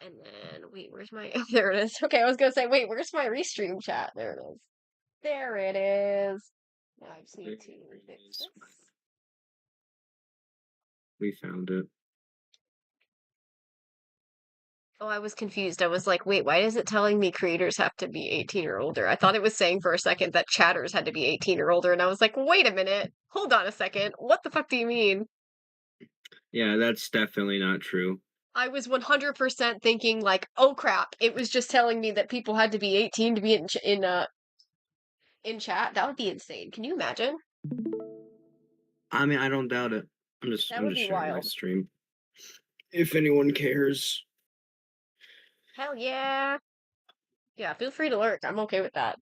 And then, wait, where's my... Oh, there it is. Okay, I was gonna say, wait, where's my restream chat? There it is. There it is. Now I just need to fix this. We found it. Oh, I was confused. I was like, wait, why is it telling me creators have to be 18 or older? I thought it was saying for a second that chatters had to be 18 or older, and I was like, wait a minute. Hold on a second. What the fuck do you mean? Yeah, that's definitely not true. I was 100% thinking like, oh crap, it was just telling me that people had to be 18 to be in chat. That would be insane. Can you imagine? I mean, I don't doubt it. I'm just That would be sharing my wild. stream. If anyone cares. Hell yeah. Yeah, feel free to lurk. I'm okay with that.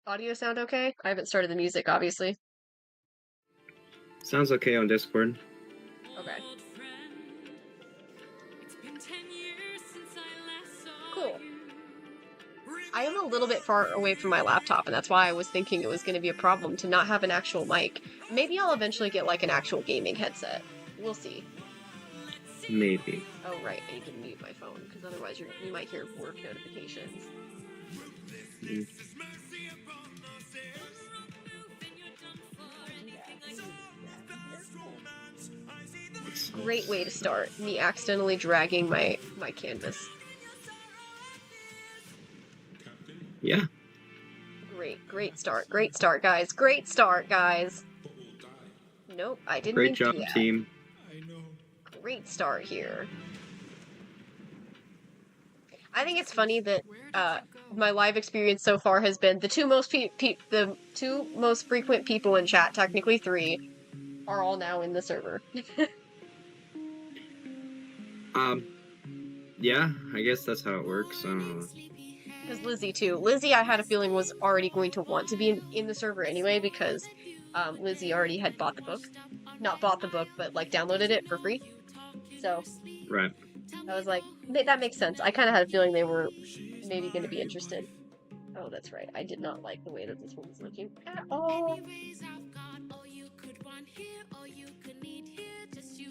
Audio sound okay? I haven't started the music, obviously. Sounds okay on Discord. Okay. Cool. I am a little bit far away from my laptop, and that's why I was thinking it was going to be a problem to not have an actual mic. Maybe I'll eventually get like an actual gaming headset. We'll see. Maybe. Oh, right. I need to mute my phone, because otherwise you might hear work notifications. Mm. Great way to start. Me accidentally dragging my canvas. Yeah. Great start. Great start, guys. Great start, guys. Nope, I didn't Great mean job, to do that. team. Great start here. I think it's funny that my live experience so far has been the two most frequent people in chat, technically 3, are all now in the server. Yeah, I guess that's how it works. I don't know. Because Lizzie too. Lizzie, I had a feeling was already going to want to be in the server anyway, because Lizzie already had bought the book. Not bought the book, but like downloaded it for free. So Right. I was like, that makes sense. I kind of had a feeling they were maybe going to be interested. Oh, that's right. I did not like the way that this one was looking at all.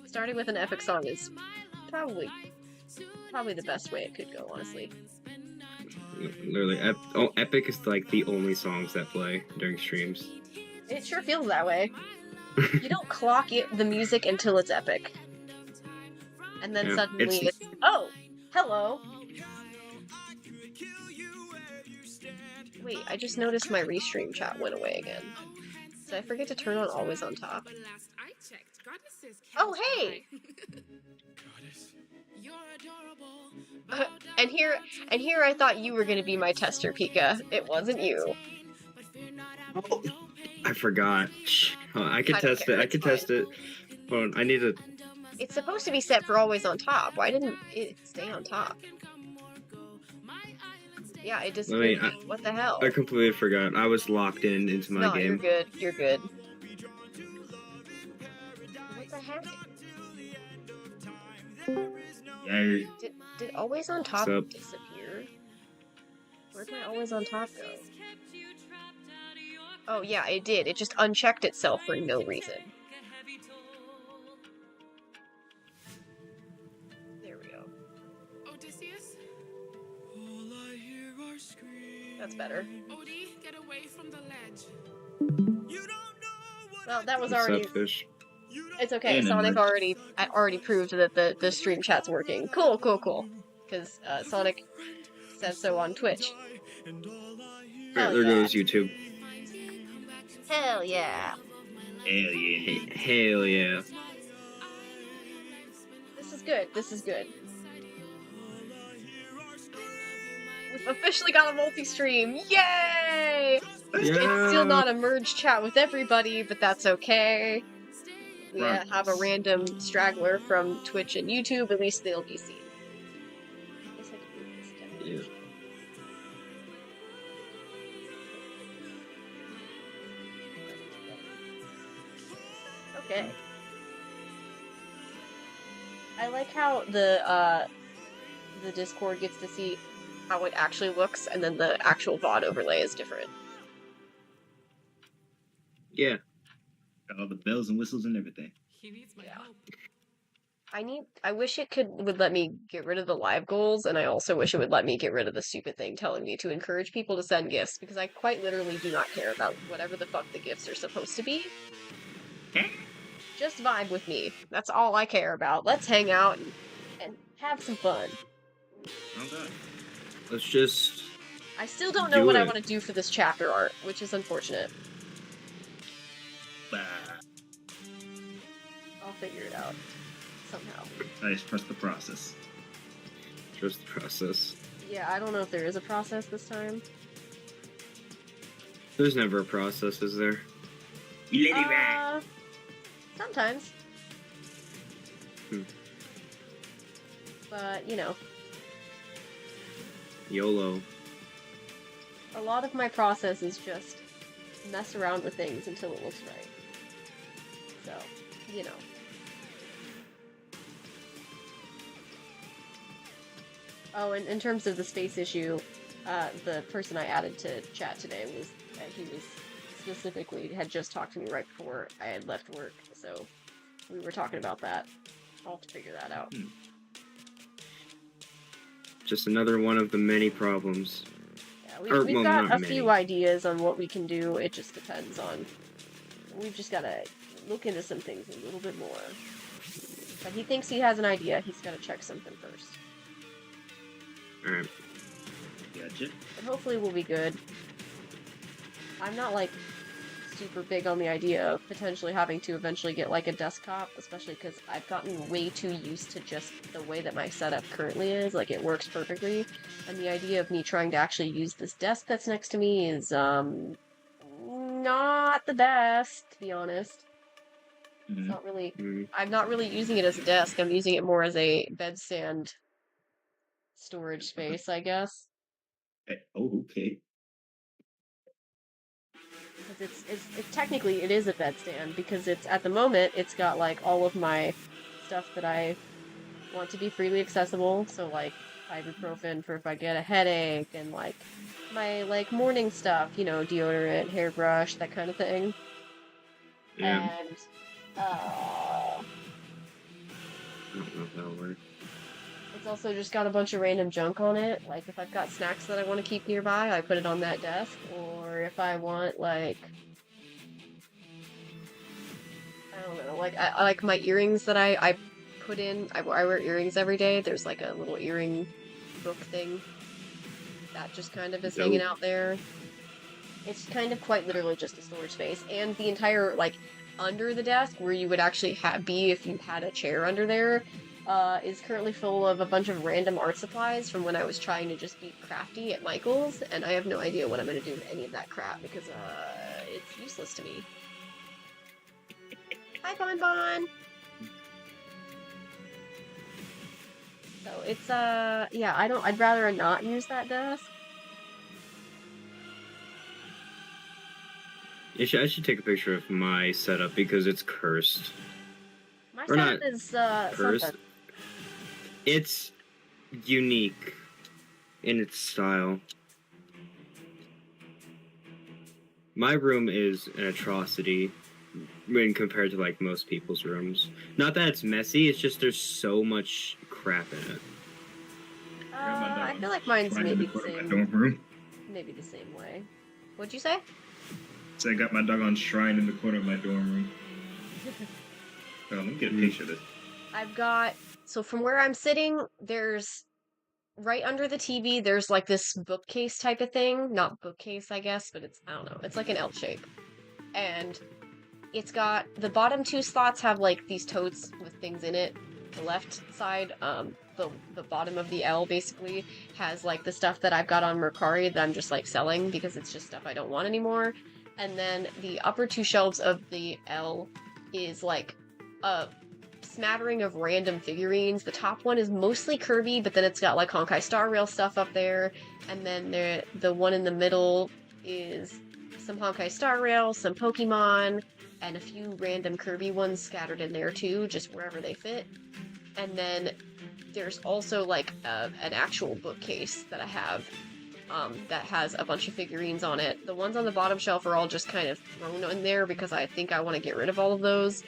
Starting with an epic song is probably the best way it could go, honestly. Literally, Epic is like the only songs that play during streams. It sure feels that way. You don't clock the music until it's epic. And then suddenly it's... Oh! Hello! Wait, I just noticed my restream chat went away again. Did I forget to turn on Always on Top? Oh, hey! And here I thought you were gonna be my tester, Pika. It wasn't you. Oh, I forgot. I can test it. I can test it. Hold on, I need to... It's supposed to be set for Always on Top. Why didn't it stay on top? Yeah, it just... what the hell? I completely forgot. I was locked into my game. No, you're good. You're good. What the heck? Did Always on Top disappear? Where'd my Always on Top go? Oh yeah, it did. It just unchecked itself for no reason. There we go. Odysseus? That's better. Odie, get away from the ledge. Well, that was already... It's okay. Sonic already proved that the stream chat's working. Cool. Because Sonic says so on Twitch. There goes YouTube. Hell yeah. Hell yeah. Hell yeah. This is good. We've officially got a multi-stream. Yay! Yeah. It's still not a merge chat with everybody, but that's okay. We have a random straggler from Twitch and YouTube. At least they'll be seen. Yeah. Okay. I like how the Discord gets to see how it actually looks, and then the actual VOD overlay is different. Yeah. Got all the bells and whistles and everything. He needs my help. I wish it would let me get rid of the live goals, and I also wish it would let me get rid of the stupid thing telling me to encourage people to send gifts, because I quite literally do not care about whatever the fuck the gifts are supposed to be. Just vibe with me. That's all I care about. Let's hang out and have some fun. Okay. Let's just... I still don't know what I want to do for this chapter art, which is unfortunate. I'll figure it out. Somehow. I just trust the process. Trust the process. Yeah, I don't know if there is a process this time. There's never a process, is there? You lady rat! Sometimes. But, you know. YOLO. A lot of my process is just mess around with things until it looks right. So, you know. Oh, and in terms of the space issue, the person I added to chat today was, he was specifically, had just talked to me right before I had left work, so we were talking about that. I'll have to figure that out. Just another one of the many problems. Yeah, we've got a few ideas on what we can do, it just depends on... We've just gotta look into some things a little bit more. But he thinks he has an idea, he's gotta check something first. Alright. Gotcha. But hopefully we'll be good. I'm not, like, super big on the idea of potentially having to eventually get, like, a desktop, especially because I've gotten way too used to just the way that my setup currently is. Like, it works perfectly. And the idea of me trying to actually use this desk that's next to me is, not the best, to be honest. It's not really... I'm not really using it as a desk, I'm using it more as a bedstand storage space, I guess. Oh, okay. Because it's technically it is a bedstand, because it's, at the moment, it's got, like, all of my stuff that I want to be freely accessible, so, like, ibuprofen for if I get a headache, and, like, my, like, morning stuff, you know, deodorant, hairbrush, that kind of thing. Yeah. And, I don't know if that'll work. it's also just got a bunch of random junk on it. Like, if I've got snacks that I want to keep nearby, I put it on that desk. Or if I want, like... I don't know, like, I like my earrings that I put in. I wear earrings every day. There's, like, a little earring book thing. That just kind of is hanging out there. It's kind of quite literally just a storage space. And the entire, like, under the desk, where you would actually be if you had a chair under there, is currently full of a bunch of random art supplies from when I was trying to just be crafty at Michael's, and I have no idea what I'm going to do with any of that crap, because, it's useless to me. Hi, Bon Bon! So, it's, yeah, I'd rather not use that desk. I should take a picture of my setup, because it's cursed. My setup is, cursed. something. It's unique in its style. My room is an atrocity when compared to, like, most people's rooms. Not that it's messy, it's just there's so much crap in it. I feel like mine's maybe the same. Dorm room. Maybe the same way. What'd you say? So I got my doggone shrine in the corner of my dorm room. Oh, let me get a picture of this. I've got... So from where I'm sitting, there's... Right under the TV, there's, like, this bookcase type of thing. Not bookcase, I guess, but it's... I don't know. It's like an L shape. And it's got... The bottom two slots have, like, these totes with things in it. The left side, the bottom of the L, basically, has, like, the stuff that I've got on Mercari that I'm just, like, selling because it's just stuff I don't want anymore. And then the upper two shelves of the L is, like, a smattering of random figurines. The top one is mostly Kirby, but then it's got, like, Honkai Star Rail stuff up there. And then the one in the middle is some Honkai Star Rail, some Pokemon, and a few random Kirby ones scattered in there, too, just wherever they fit. And then there's also, like, an actual bookcase that I have that has a bunch of figurines on it. The ones on the bottom shelf are all just kind of thrown in there because I think I want to get rid of all of those.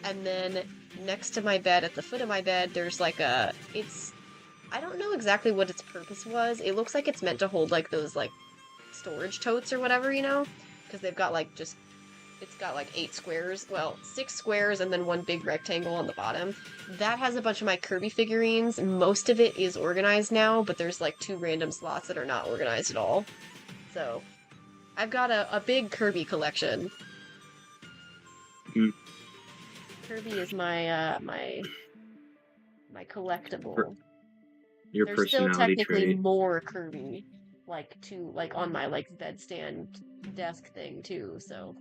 And then next to my bed, at the foot of my bed, there's like a, I don't know exactly what its purpose was. It looks like it's meant to hold like those like storage totes or whatever, you know? Because they've got like just, it's got like 8 squares, well, 6 squares and then one big rectangle on the bottom. That has a bunch of my Kirby figurines. Most of it is organized now, but there's like 2 random slots that are not organized at all. So, I've got a big Kirby collection. Mm. Kirby is my my collectible. Your There's personality still technically trait. more Kirby, like on my like bedstand desk thing too. So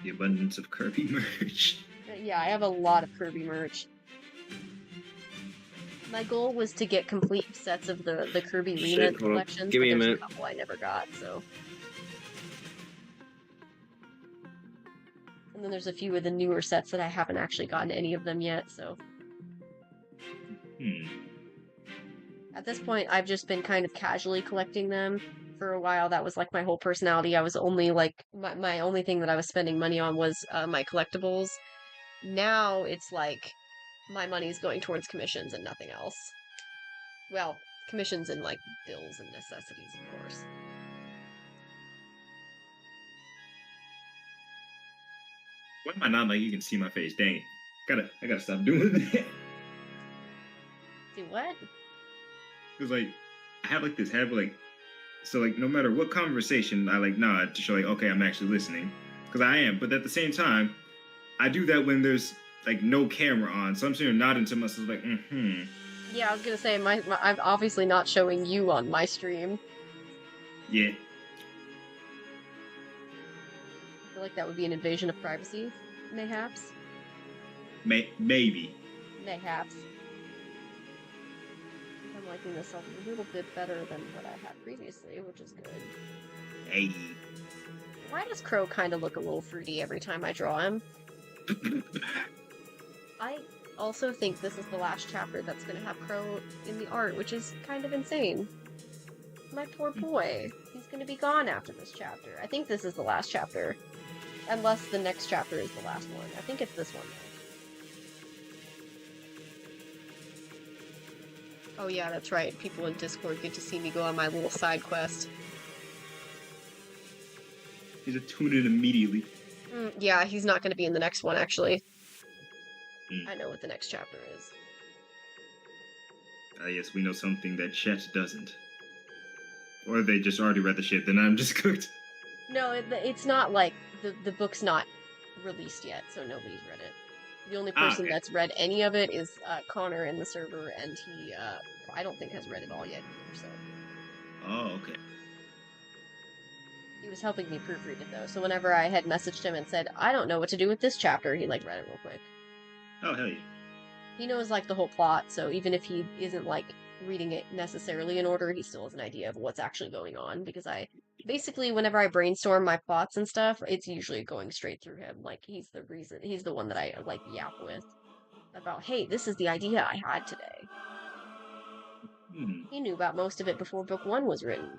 The abundance of Kirby merch. yeah, I have a lot of Kirby merch. My goal was to get complete sets of the Kirby remake collections, Give me but a there's minute. a couple I never got. So, and then there's a few of the newer sets that I haven't actually gotten any of them yet. So. At this point, I've just been kind of casually collecting them. For a while, that was like my whole personality. I was only like, my only thing that I was spending money on was my collectibles. Now it's like, my money's going towards commissions and nothing else. Well, commissions and like bills and necessities, of course. Why am I not like you can see my face? Dang it. I gotta stop doing that. Do what? Because like I have like this habit like so like no matter what conversation I like nod to show like okay I'm actually listening because I am, but at the same time I do that when there's like no camera on, so I'm sitting there nodding to myself like Yeah, I was gonna say I'm obviously not showing you on my stream. Yeah. I feel like that would be an invasion of privacy, mayhaps. Maybe. Mayhaps. I'm liking this a little bit better than what I had previously, which is good. Hey. Why does Crow kind of look a little fruity every time I draw him? I also think this is the last chapter that's going to have Crow in the art, which is kind of insane. My poor boy. He's going to be gone after this chapter. I think this is the last chapter. Unless the next chapter is the last one. I think it's this one, though. Oh yeah, that's right. People in Discord get to see me go on my little side quest. He's attuned it immediately. Yeah, he's not going to be in the next one, actually. I know what the next chapter is. Yes, we know something that Chet doesn't. Or they just already read the shit, then I'm just cooked. No, it's not like, the book's not released yet, so nobody's read it. The only person that's read any of it is Connor in the server, and he, I don't think has read it all yet either, so. Oh, okay. He was helping me proofread it, though, so whenever I had messaged him and said, I don't know what to do with this chapter, he, like, read it real quick. Oh, hell yeah. He knows, like, the whole plot, so even if he isn't, like, reading it necessarily in order, he still has an idea of what's actually going on, because basically, whenever I brainstorm my plots and stuff, it's usually going straight through him. Like, he's the one that I, like, yap with about, hey, this is the idea I had today. He knew about most of it before book 1 was written.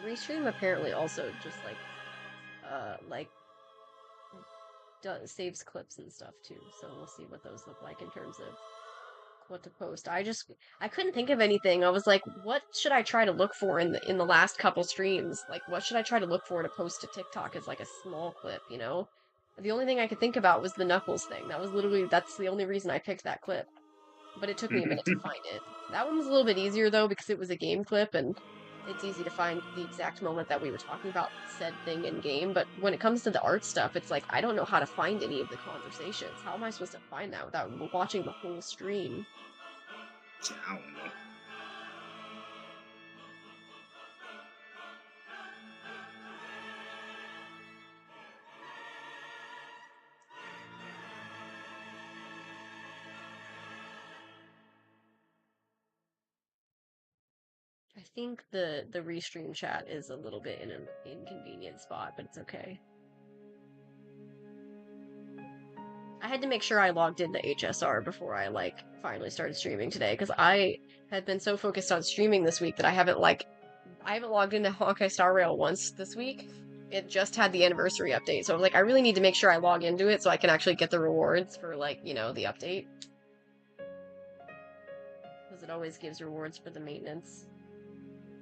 Restream apparently also just saves clips and stuff too, so we'll see what those look like in terms of what to post. I couldn't think of anything. I was like, what should I try to look for in the last couple streams? Like, what should I try to look for to post to TikTok as like a small clip, you know? The only thing I could think about was the Knuckles thing. That's the only reason I picked that clip. But it took me a minute to find it. That one was a little bit easier though because it was a game clip and it's easy to find the exact moment that we were talking about said thing in game, but when it comes to the art stuff, it's like, I don't know how to find any of the conversations. How am I supposed to find that without watching the whole stream? I don't know. I think the restream chat is a little bit in an inconvenient spot, but it's okay. I had to make sure I logged into HSR before I, like, finally started streaming today, because I had been so focused on streaming this week that I haven't logged into Honkai Star Rail once this week. It just had the anniversary update, so I was like, I really need to make sure I log into it so I can actually get the rewards for, like, you know, the update. Because it always gives rewards for the maintenance.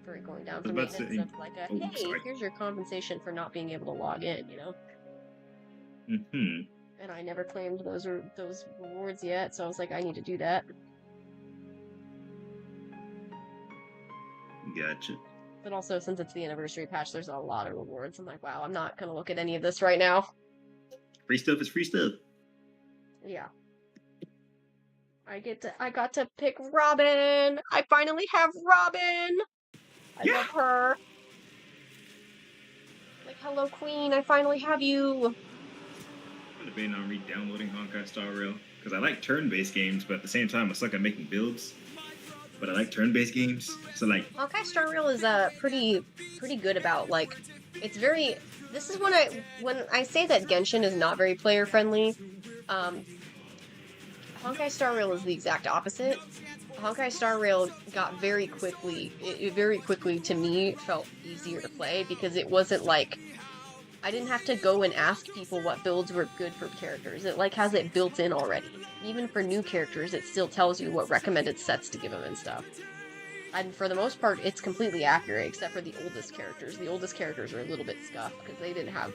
For it going down for maintenance of, like, hey, here's your compensation for not being able to log in, you know? Mm-hmm. And I never claimed those rewards yet, so I was like, I need to do that. Gotcha. But also, since it's the anniversary patch, there's a lot of rewards. I'm like, wow, I'm not gonna look at any of this right now. Free stuff is free stuff. Yeah. I got to pick Robin! I finally have Robin! I love her. Like, hello, Queen, I finally have you! I'm debating on re-downloading Honkai Star Rail, because I like turn-based games, but at the same time, I suck at making builds. But I like turn-based games, so like... Honkai Star Rail is pretty good about, like, it's very... This is when I say that Genshin is not very player-friendly, Honkai Star Rail is the exact opposite. Honkai Star Rail got very quickly, to me, felt easier to play, because it wasn't like... I didn't have to go and ask people what builds were good for characters. It, like, has it built in already. Even for new characters, it still tells you what recommended sets to give them and stuff. And for the most part, it's completely accurate, except for the oldest characters. The oldest characters are a little bit scuffed, because they didn't have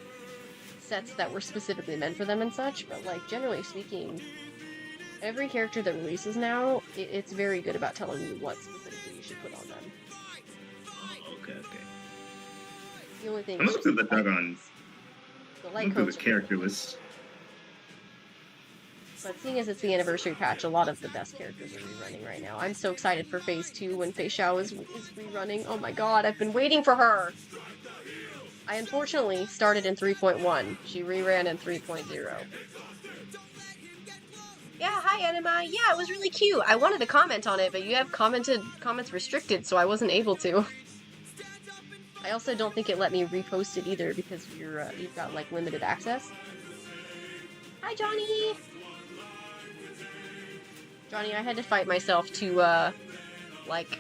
sets that were specifically meant for them and such, but, like, generally speaking, every character that releases now, it's very good about telling you what specifically you should put on them. Okay. The only thing I'm gonna put the doggone... I'm gonna put the character list. But seeing as it's the anniversary patch, a lot of the best characters are rerunning right now. I'm so excited for Phase 2 when Fei Xiao is rerunning. Oh my god, I've been waiting for her! I unfortunately started in 3.1. She reran in 3.0. Yeah, hi Anima! Yeah, it was really cute! I wanted to comment on it, but you have comments restricted, so I wasn't able to. I also don't think it let me repost it either, because you've got, like, limited access. Hi, Johnny! Johnny, I had to fight myself to, like,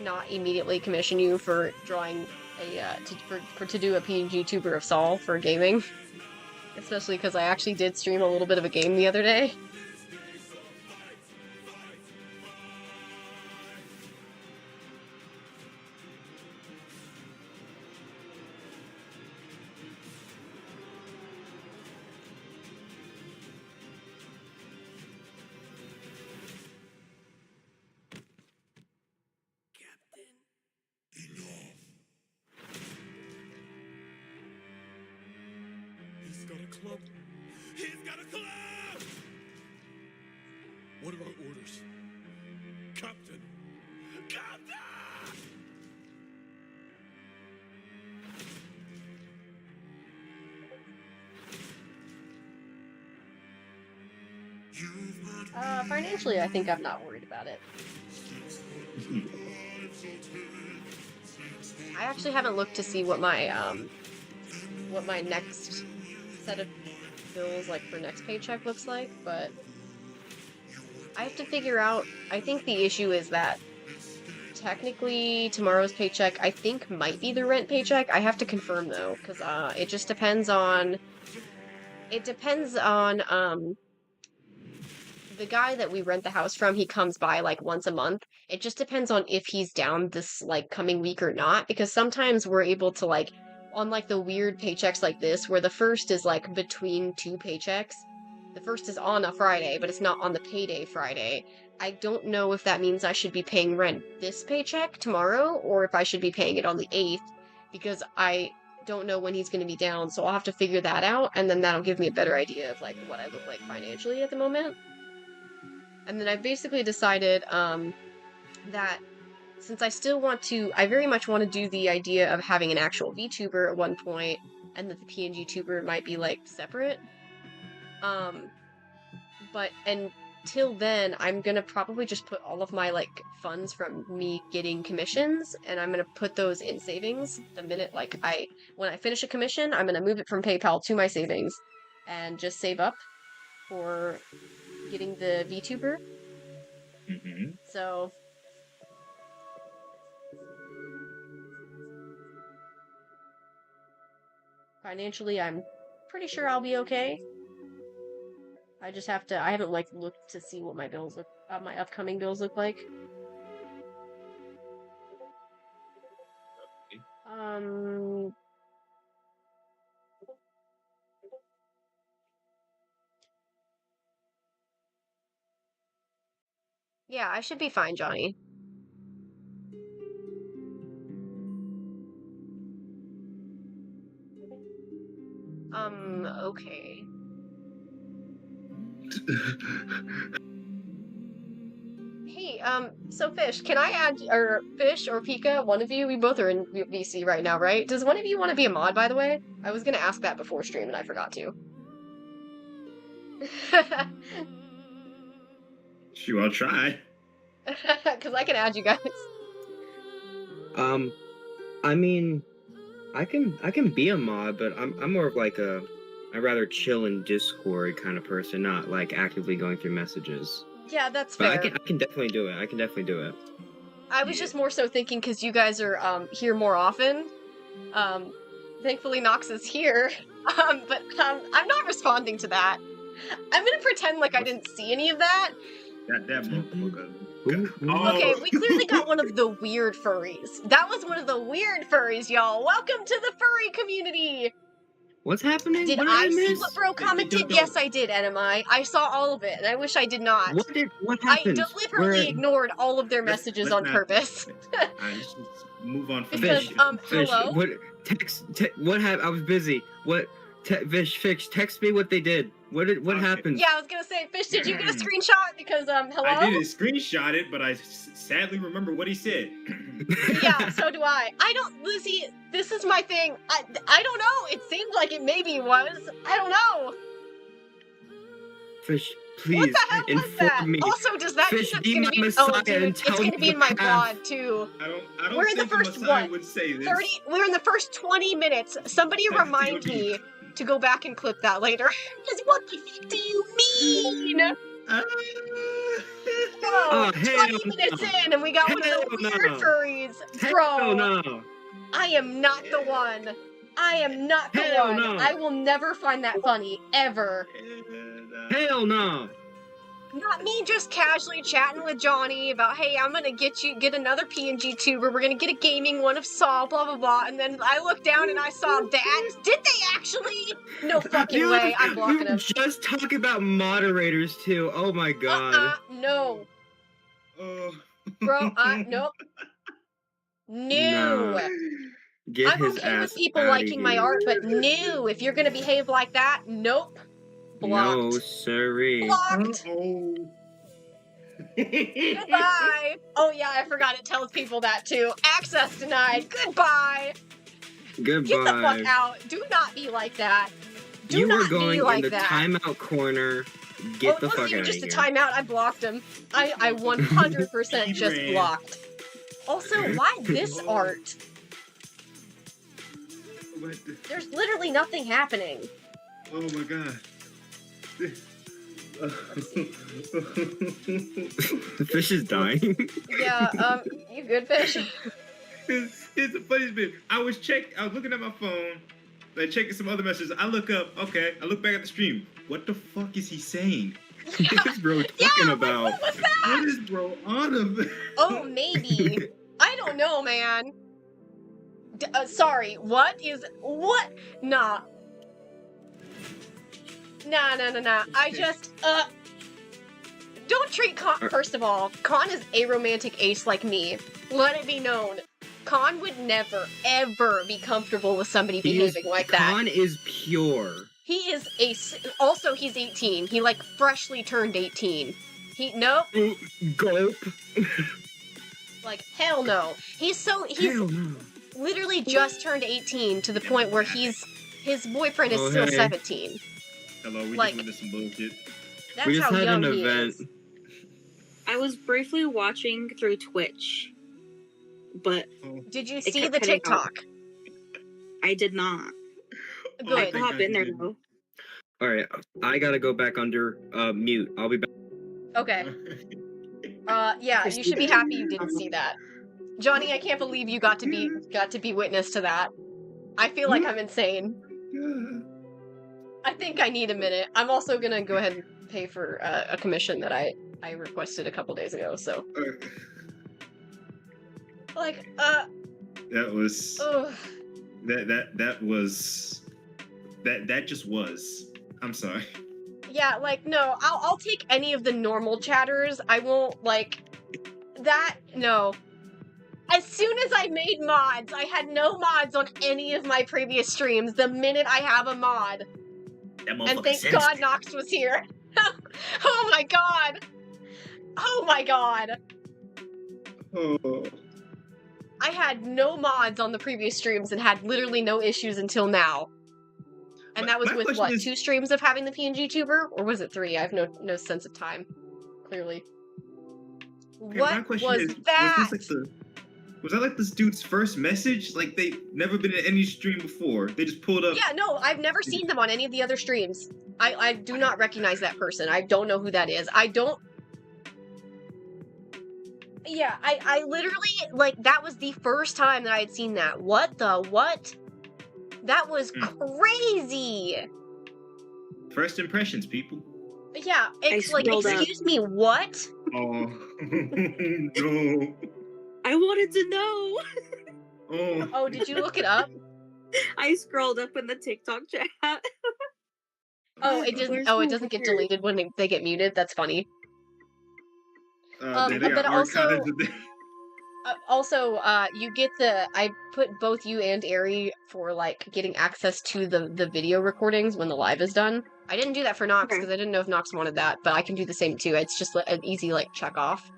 not immediately commission you for drawing to do a PNG tuber of Saul for gaming. Especially because I actually did stream a little bit of a game the other day. He's got a club! What about orders? Captain! Captain! Financially, I think I'm not worried about it. I actually haven't looked to see what my next set of bills, like, for next paycheck looks like, but I have to figure out, I think the issue is that technically tomorrow's paycheck, I think, might be the rent paycheck. I have to confirm, though, because it just depends on, the guy that we rent the house from, he comes by, like, once a month. It just depends on if he's down this, like, coming week or not, because sometimes we're able to, like, on, like, the weird paychecks like this, where the first is, like, between two paychecks. The first is on a Friday, but it's not on the payday Friday. I don't know if that means I should be paying rent this paycheck tomorrow, or if I should be paying it on the 8th, because I don't know when he's going to be down, so I'll have to figure that out, and then that'll give me a better idea of, like, what I look like financially at the moment. And then I've basically decided, that since I very much want to do the idea of having an actual VTuber at one point, and that the PNG tuber might be, like, separate. And till then, I'm gonna probably just put all of my, like, funds from me getting commissions, and I'm gonna put those in savings the minute, like, when I finish a commission, I'm gonna move it from PayPal to my savings, and just save up for getting the VTuber. Mm-hmm. So... financially, I'm pretty sure I'll be okay. I just have to, I haven't, like, looked to see what my bills look, my upcoming bills look like. Yeah, I should be fine, Johnny. Okay. Hey, so Fish, can I add, or Fish or Pika, one of you, we both are in VC right now, right? Does one of you want to be a mod, by the way? I was gonna ask that before stream and I forgot to. Sure, I'll try. Because I can add you guys. I mean, I can be a mod, but I'm more of like I'd rather chill in Discord kind of person, not like actively going through messages. Yeah, that's fair. But I can definitely do it. I can definitely do it. I was just more so thinking because you guys are here more often. Thankfully Nox is here. But I'm not responding to that. I'm gonna pretend like I didn't see any of that. That motherfucker. Okay, we clearly got one of the weird furries. That was one of the weird furries, y'all. Welcome to the furry community. What's happening? Did I see what bro commented? Yes, I did, NMI. I saw all of it, and I wish I did not. What happened? I deliberately ignored all of their messages on purpose. Let's move on from because, Fish, hello? what happened? I was busy. Fish, text me what they did. What happened? Yeah, I was gonna say, Fish, did you get a screenshot? Because, hello? I didn't screenshot it, but I sadly remember what he said. Yeah, so do I. Lizzie, this is my thing. I don't know. It seemed like it maybe was. I don't know. Fish, please what the hell was that? me. Also, does that Fish, mean it's gonna be? It's gonna be in my path. VOD too. I don't We're in the think first Messiah would say this. We're in the first 20 minutes. Somebody remind me to go back and clip that later. Because what the fuck do you mean? Oh, 20 minutes in and we got one of the weird furries. Bro, no. I am not the one. I am not the one. No. I will never find that funny, ever. Hell no. Not me just casually chatting with Johnny about, hey, I'm gonna get another PNG tuber, we're gonna get a gaming one of Saw, blah blah blah, and then I looked down and I saw that. Did they actually? No fucking way, I'm blocking him. Just talk about moderators too, oh my god. No. Bro, nope. No. I'm okay with people liking my art, but no, if you're gonna behave like that, nope. Blocked. No, sorry. Blocked. Goodbye. Oh yeah, I forgot it tells people that too. Access denied. Goodbye. Goodbye. Get the fuck out. Do not be like that. You were going in the timeout corner. Get the fuck out of here. It wasn't even just a timeout. I blocked him. I 100% just blocked. Also, why this art? There's literally nothing happening. Oh my god. The fish is dying. Yeah, you good, Fish? Here's the funniest bit. I was looking at my phone, like checking some other messages. I look up, okay, I look back at the stream. What the fuck is he saying? What is bro talking about? Like, what was that? What is bro on about? Oh, maybe. I don't know, man. Sorry, what? Nah. Nah. I just, don't treat Con, first of all, Con is a romantic ace like me. Let it be known. Con would never, ever be comfortable with somebody behaving like that. Con is pure. He is also he's 18. He, like, freshly turned 18. Nope. Gulp. Like, hell no. He's literally just turned 18 to the point where his boyfriend is still 17. Hello, we like, just into some bullshit. That's we just how had young an he event. is. I was briefly watching through Twitch, but Did you it see kept the cutting out. TikTok? I did not. Good. I can hop in there though. All right, I gotta go back under mute. I'll be back. Okay. Yeah, you should be happy you didn't see that. Johnny, I can't believe you got to be witness to that. I feel like I'm insane. I think I need a minute. I'm also gonna go ahead and pay for a commission that I requested a couple days ago, so. Like, That was... ugh. That just was. I'm sorry. Yeah, like, no, I'll take any of the normal chatters. I won't, like, that, no. As soon as I made mods, I had no mods on any of my previous streams the minute I have a mod. And thank God Nox was here. Oh my god! Oh my god! Oh. I had no mods on the previous streams and had literally no issues until now. And that was with, what, 2 streams of having the PNG tuber? Or was it 3? I have no sense of time, clearly. What was that? Was that like this dude's first message? Like, they've never been in any stream before. They just pulled up... Yeah, no, I've never seen them on any of the other streams. I do not recognize that person. I don't know who that is. I don't... Yeah, I literally, like, that was the first time that I had seen that. What the what? That was crazy! First impressions, people. Yeah, it's like, excuse me, what? Oh, no. I wanted to know. Oh, did you look it up? I scrolled up in the TikTok chat. Oh, it doesn't. Oh, it doesn't get deleted when they get muted. That's funny. But also, you get I put both you and Ari for like getting access to the video recordings when the live is done. I didn't do that for Nox because I didn't know if Nox wanted that, but I can do the same too. It's just an easy like check off.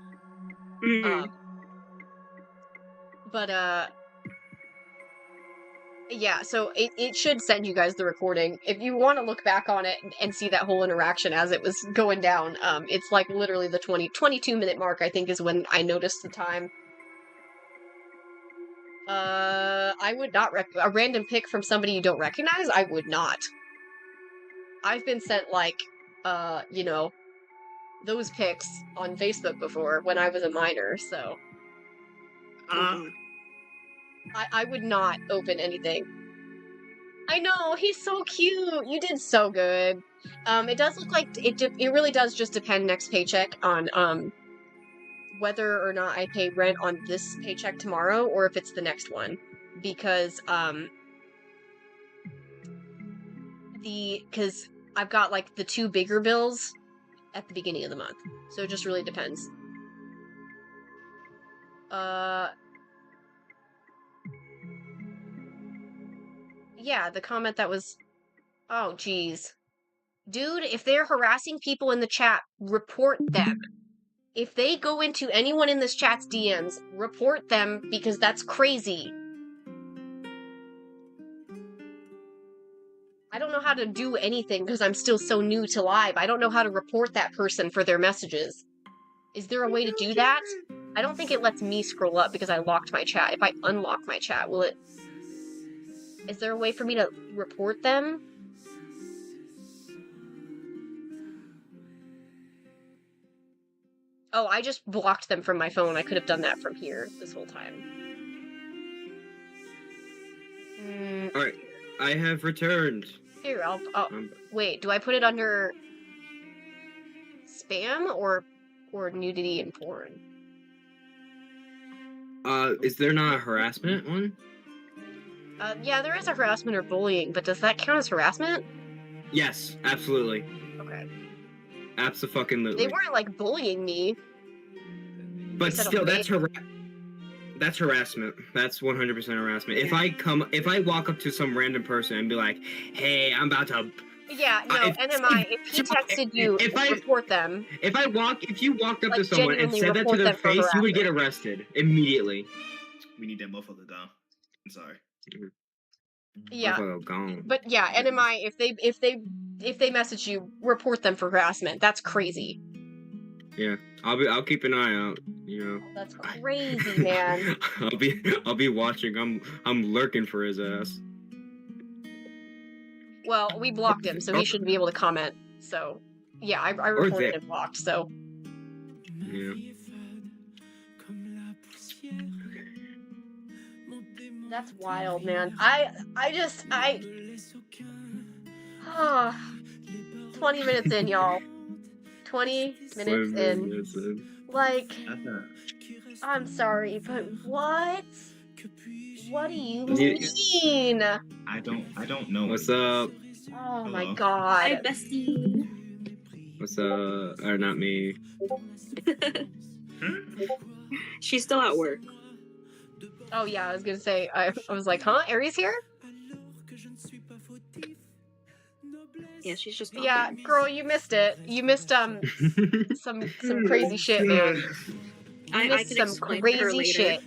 Yeah, so it should send you guys the recording. If you want to look back on it and see that whole interaction as it was going down, it's like literally the 22-minute mark, I think, is when I noticed the time. I would not a random pic from somebody you don't recognize? I would not. I've been sent, like, you know, those pics on Facebook before when I was a minor, so... I would not open anything. I know, he's so cute! You did so good. It does look like, it really does just depend next paycheck on, whether or not I pay rent on this paycheck tomorrow, or if it's the next one. Because, because I've got, like, the 2 bigger bills at the beginning of the month. So it just really depends. Yeah, the comment that was... Oh, geez. Dude, if they're harassing people in the chat, report them. If they go into anyone in this chat's DMs, report them, because that's crazy. I don't know how to do anything because I'm still so new to live. I don't know how to report that person for their messages. Is there a way to do that? I don't think it lets me scroll up because I locked my chat. If I unlock my chat, will it... Is there a way for me to report them? Oh, I just blocked them from my phone. I could have done that from here this whole time. Alright, I have returned. Here, I'll wait, do I put it under spam or nudity and porn? Is there not a harassment one? Yeah, there is a harassment or bullying, but does that count as harassment? Yes, absolutely. Okay. Abso-fucking-lutely. They weren't, like, bullying me. But still, that's harassment. That's 100% harassment. Yeah. If I walk up to some random person and be like, hey, I'm about to... Yeah, no, NMI, if he texted you, report them. If you walked up to someone and said that to their face, you would get arrested immediately. We need that motherfucker gone. I'm sorry. Yeah. Motherfucker gone. But yeah, NMI, if they message you, report them for harassment. That's crazy. Yeah, I'll keep an eye out. You know. That's crazy, man. I'll be watching. I'm lurking for his ass. Well, we blocked him, so he shouldn't be able to comment. So, yeah, I reported and blocked. So. Yeah. That's wild, man. I 20 minutes in, y'all. 20 minutes in. Like, I'm sorry, but what? What do you mean? I don't know. What's up? Oh my god. Hi, bestie. What's up? Or not me. She's still at work. Oh yeah, I was gonna say, I was like, huh? Aries here? Yeah, she's just talking. Yeah, girl, you missed it. You missed some crazy shit, man. I can some explain crazy to her later. shit.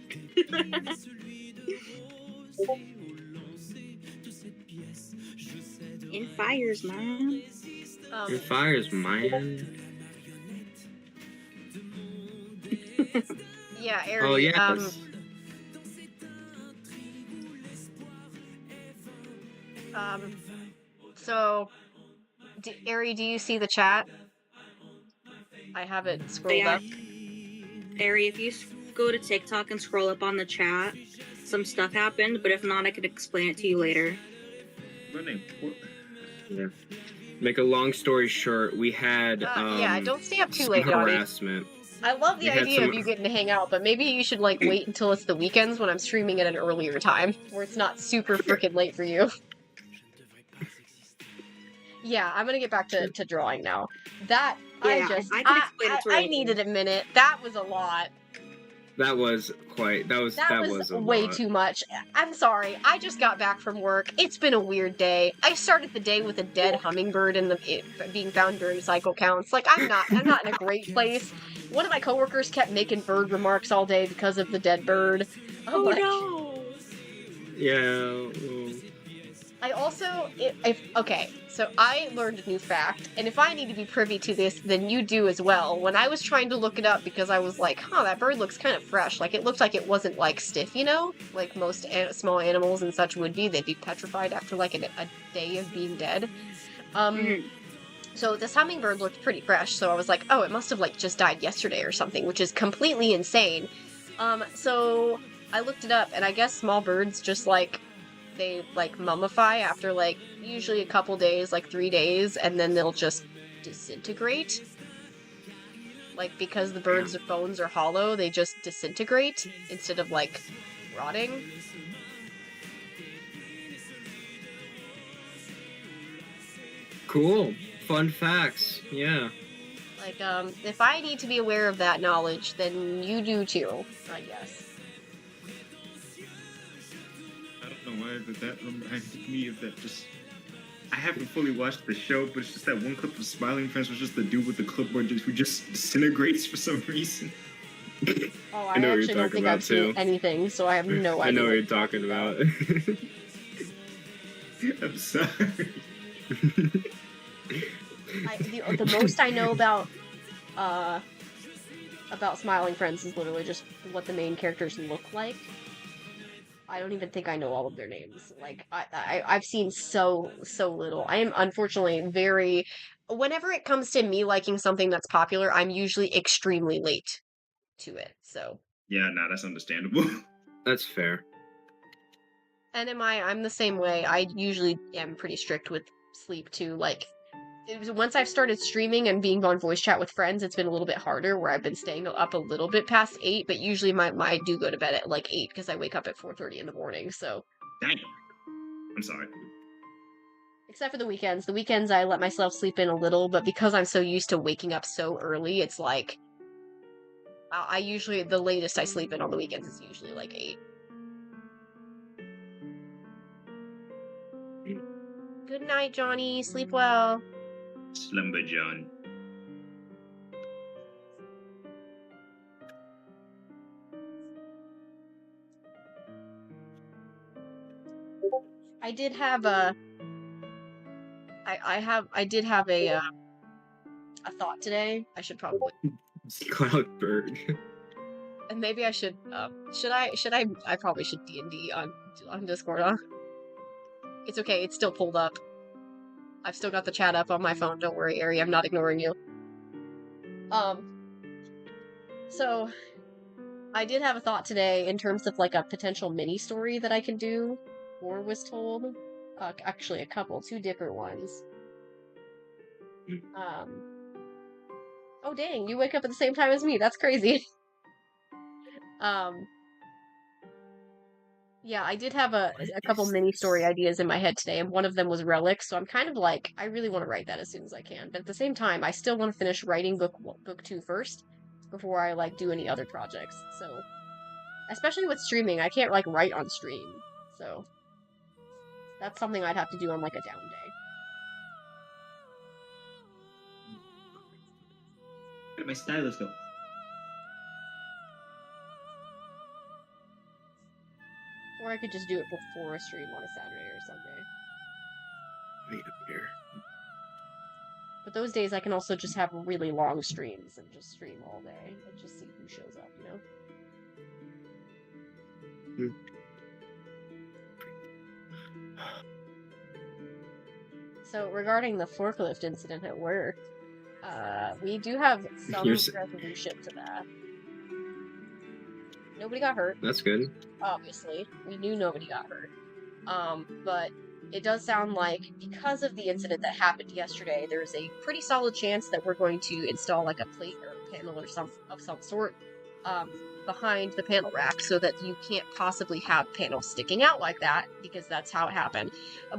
In fires, man. In fires, man. Yeah, Aries. Oh yes. So, Ari, do you see the chat? I have it scrolled up. Ari, if you go to TikTok and scroll up on the chat, some stuff happened, but if not, I could explain it to you later. Yeah. Make a long story short, we had yeah, don't stay up too late, Donnie. harassment. I love the idea of you getting to hang out, but maybe you should like wait until it's the weekends when I'm streaming at an earlier time, where it's not super freaking late for you. Yeah, I'm gonna get back to drawing now. That yeah, I can explain it to her. I needed a minute. That was a lot. That was way too much. I'm sorry. I just got back from work. It's been a weird day. I started the day with a dead hummingbird being found during cycle counts. Like I'm not in a great place. One of my coworkers kept making bird remarks all day because of the dead bird. Oh no. Yeah. I also, so I learned a new fact, and if I need to be privy to this, then you do as well. When I was trying to look it up, because I was like, that bird looks kind of fresh. Like, it looked like it wasn't, like, stiff, you know? Like most small animals and such would be. They'd be petrified after, like, a day of being dead. So this hummingbird looked pretty fresh, so I was like, it must have, like, just died yesterday or something, which is completely insane. So I looked it up, and I guess small birds just, like, they like mummify after like usually a couple days, like 3 days, and then they'll just disintegrate. Like because the bird's bones are hollow, they just disintegrate instead of like rotting. Cool. Fun facts. Yeah. Like if I need to be aware of that knowledge, then you do too, I guess. Why that reminded me of that just... I haven't fully watched the show, but it's just that one clip of Smiling Friends was just the dude with the clipboard who just disintegrates for some reason. Oh, I actually don't think I've seen anything, so I have no idea. I know what you're talking about. I'm sorry. The most I know about Smiling Friends is literally just what the main characters look like. I don't even think I know all of their names. Like, I've seen so little. I am unfortunately whenever it comes to me liking something that's popular, I'm usually extremely late to it, so. Yeah, that's understandable. That's fair. And I'm the same way. I usually am pretty strict with sleep, too. Like, once I've started streaming and being on voice chat with friends, it's been a little bit harder, where I've been staying up a little bit past 8, but usually I do go to bed at like 8 because I wake up at 4:30 in the morning, so. Dang. I'm sorry. Except for the weekends. The weekends I let myself sleep in a little, but because I'm so used to waking up so early, it's like, I usually, the latest I sleep in on the weekends is usually like 8. Good night, Johnny. Sleep well. Slumber John. I did have a I did have a thought today. I should probably Cloudberg. and maybe I should I probably should D&D on Discord, huh? It's okay, it's still pulled up. I've still got the chat up on my phone, don't worry, Ari, I'm not ignoring you. So I did have a thought today in terms of like a potential mini story that I can do for Whistold. Actually a couple, two different ones. Oh dang, you wake up at the same time as me, that's crazy. Yeah, I did have a couple mini story ideas in my head today, and one of them was Relics, so I'm kind of like, I really want to write that as soon as I can. But at the same time, I still want to finish writing book 2 first before I like do any other projects. So, especially with streaming, I can't like write on stream. So, that's something I'd have to do on like a down day. Where'd my stylus go? Or I could just do it before a stream on a Saturday or Sunday. Wait up here. But those days I can also just have really long streams and just stream all day and just see who shows up, you know? So regarding the forklift incident at work, we do have some resolution to that. Nobody got hurt. That's good. Obviously. We knew nobody got hurt. But it does sound like because of the incident that happened yesterday, there's a pretty solid chance that we're going to install like a plate or a panel or some sort behind the panel rack so that you can't possibly have panels sticking out like that because that's how it happened.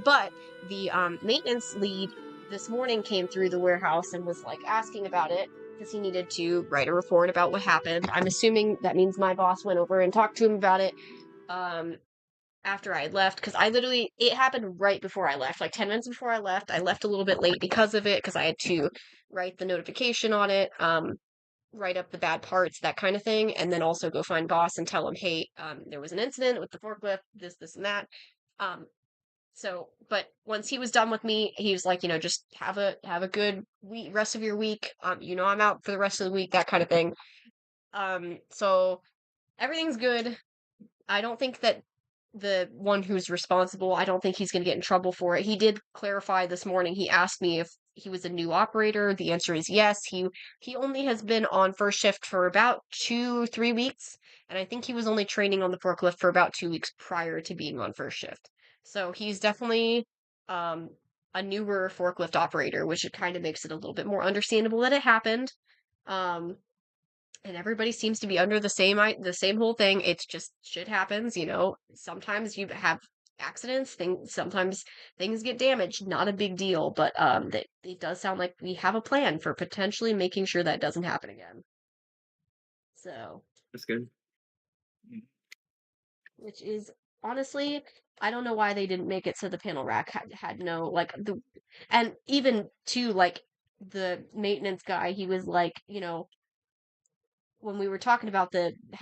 But the maintenance lead this morning came through the warehouse and was like asking about it because he needed to write a report about what happened. I'm assuming that means my boss went over and talked to him about it after I left, because it happened right before I left, like 10 minutes before I left. I left a little bit late because of it, because I had to write the notification on it, write up the bad parts, that kind of thing, and then also go find boss and tell him, hey, there was an incident with the forklift, this, and that. But once he was done with me, he was like, just have a good rest of your week. I'm out for the rest of the week, that kind of thing. So everything's good. I don't think that the one who's responsible, I don't think he's going to get in trouble for it. He did clarify this morning. He asked me if he was a new operator. The answer is yes. He only has been on first shift for about 2-3 weeks, and I think he was only training on the forklift for about 2 weeks prior to being on first shift. So he's definitely a newer forklift operator, which it kind of makes it a little bit more understandable that it happened. And everybody seems to be under the same whole thing. It's just shit happens, Sometimes you have accidents, sometimes things get damaged, not a big deal, but it does sound like we have a plan for potentially making sure that doesn't happen again. So that's good. Which is honestly, I don't know why they didn't make it so the panel rack had no and even to like the maintenance guy, he was like, when we were talking about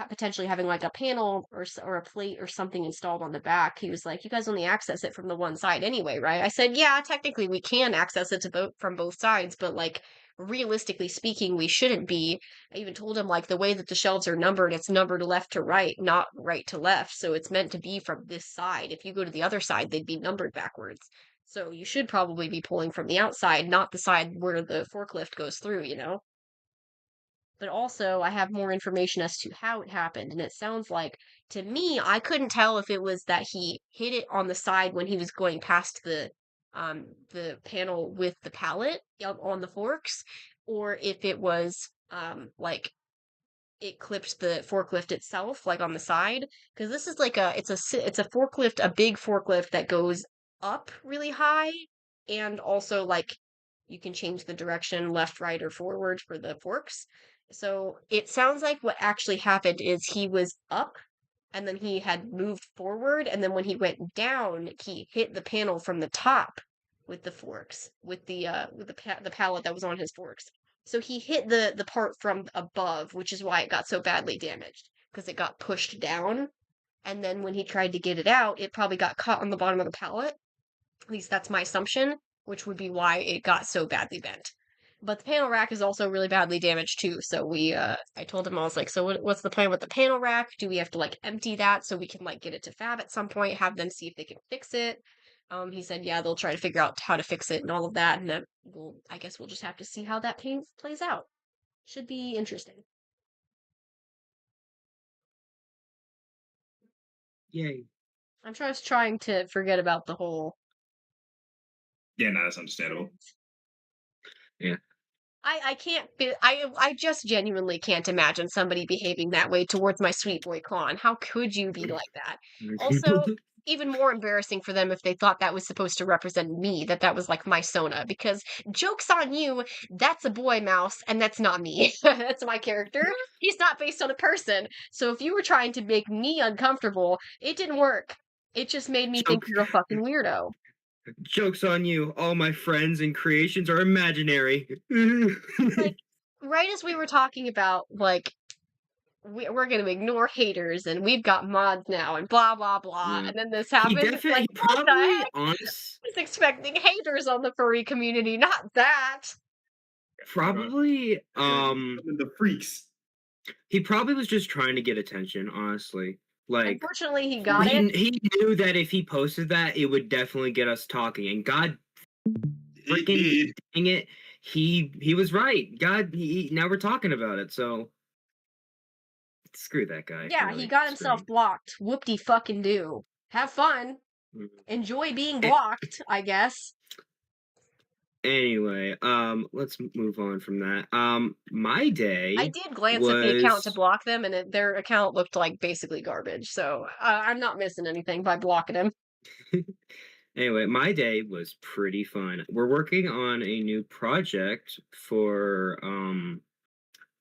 potentially having like a panel or a plate or something installed on the back, he was like, you guys only access it from the one side anyway, right? I said, yeah, technically we can access it from both sides, but like realistically speaking, we shouldn't be. I even told him like the way that the shelves are numbered, it's numbered left to right, not right to left. So it's meant to be from this side. If you go to the other side, they'd be numbered backwards. So you should probably be pulling from the outside, not the side where the forklift goes through, But also, I have more information as to how it happened, and it sounds like, to me, I couldn't tell if it was that he hit it on the side when he was going past the panel with the pallet on the forks, or if it was like it clipped the forklift itself, like on the side, because this is like it's a forklift, a big forklift that goes up really high, and also like you can change the direction left, right, or forward for the forks. So it sounds like what actually happened is he was up and then he had moved forward, and then when he went down, he hit the panel from the top with the forks, with the pallet that was on his forks. So he hit the part from above, which is why it got so badly damaged, because it got pushed down. and then when he tried to get it out, it probably got caught on the bottom of the pallet. At least that's my assumption, which would be why it got so badly bent. But the panel rack is also really badly damaged too. So I told him, I was like, so what's the plan with the panel rack? Do we have to like empty that so we can like get it to fab at some point? Have them see if they can fix it. He said, yeah, they'll try to figure out how to fix it and all of that, and then I guess we'll just have to see how that plays out. Should be interesting. Yay! I'm just trying to forget about the whole. Yeah, no, that's understandable. Yeah. I can't I just genuinely can't imagine somebody behaving that way towards my sweet boy Klon. How could you be like that? Also, even more embarrassing for them if they thought that was supposed to represent me, that was like my Sona, because joke's on you, that's a boy mouse and that's not me. That's my character. He's not based on a person. So if you were trying to make me uncomfortable, it didn't work. It just made me think you're a fucking weirdo. Joke's on you. All my friends and creations are imaginary. Like, right as we were talking about, like, we're going to ignore haters and we've got mods now and blah, blah, blah. Yeah. And then this happened. He like, probably, what the heck? honest. I was expecting haters on the furry community, not that. Probably, the freaks. He probably was just trying to get attention, honestly. Like, unfortunately, he got it. He knew that if he posted that, it would definitely get us talking. And God freaking dang it, he was right. God, now we're talking about it. So screw that guy. Yeah, really. he got himself blocked. Whoop-de fucking do. Have fun. Enjoy being blocked, I guess. Anyway, let's move on from that. My day. I did glance at the account to block them, and their account looked like basically garbage. So I'm not missing anything by blocking him. Anyway, my day was pretty fun. We're working on a new project for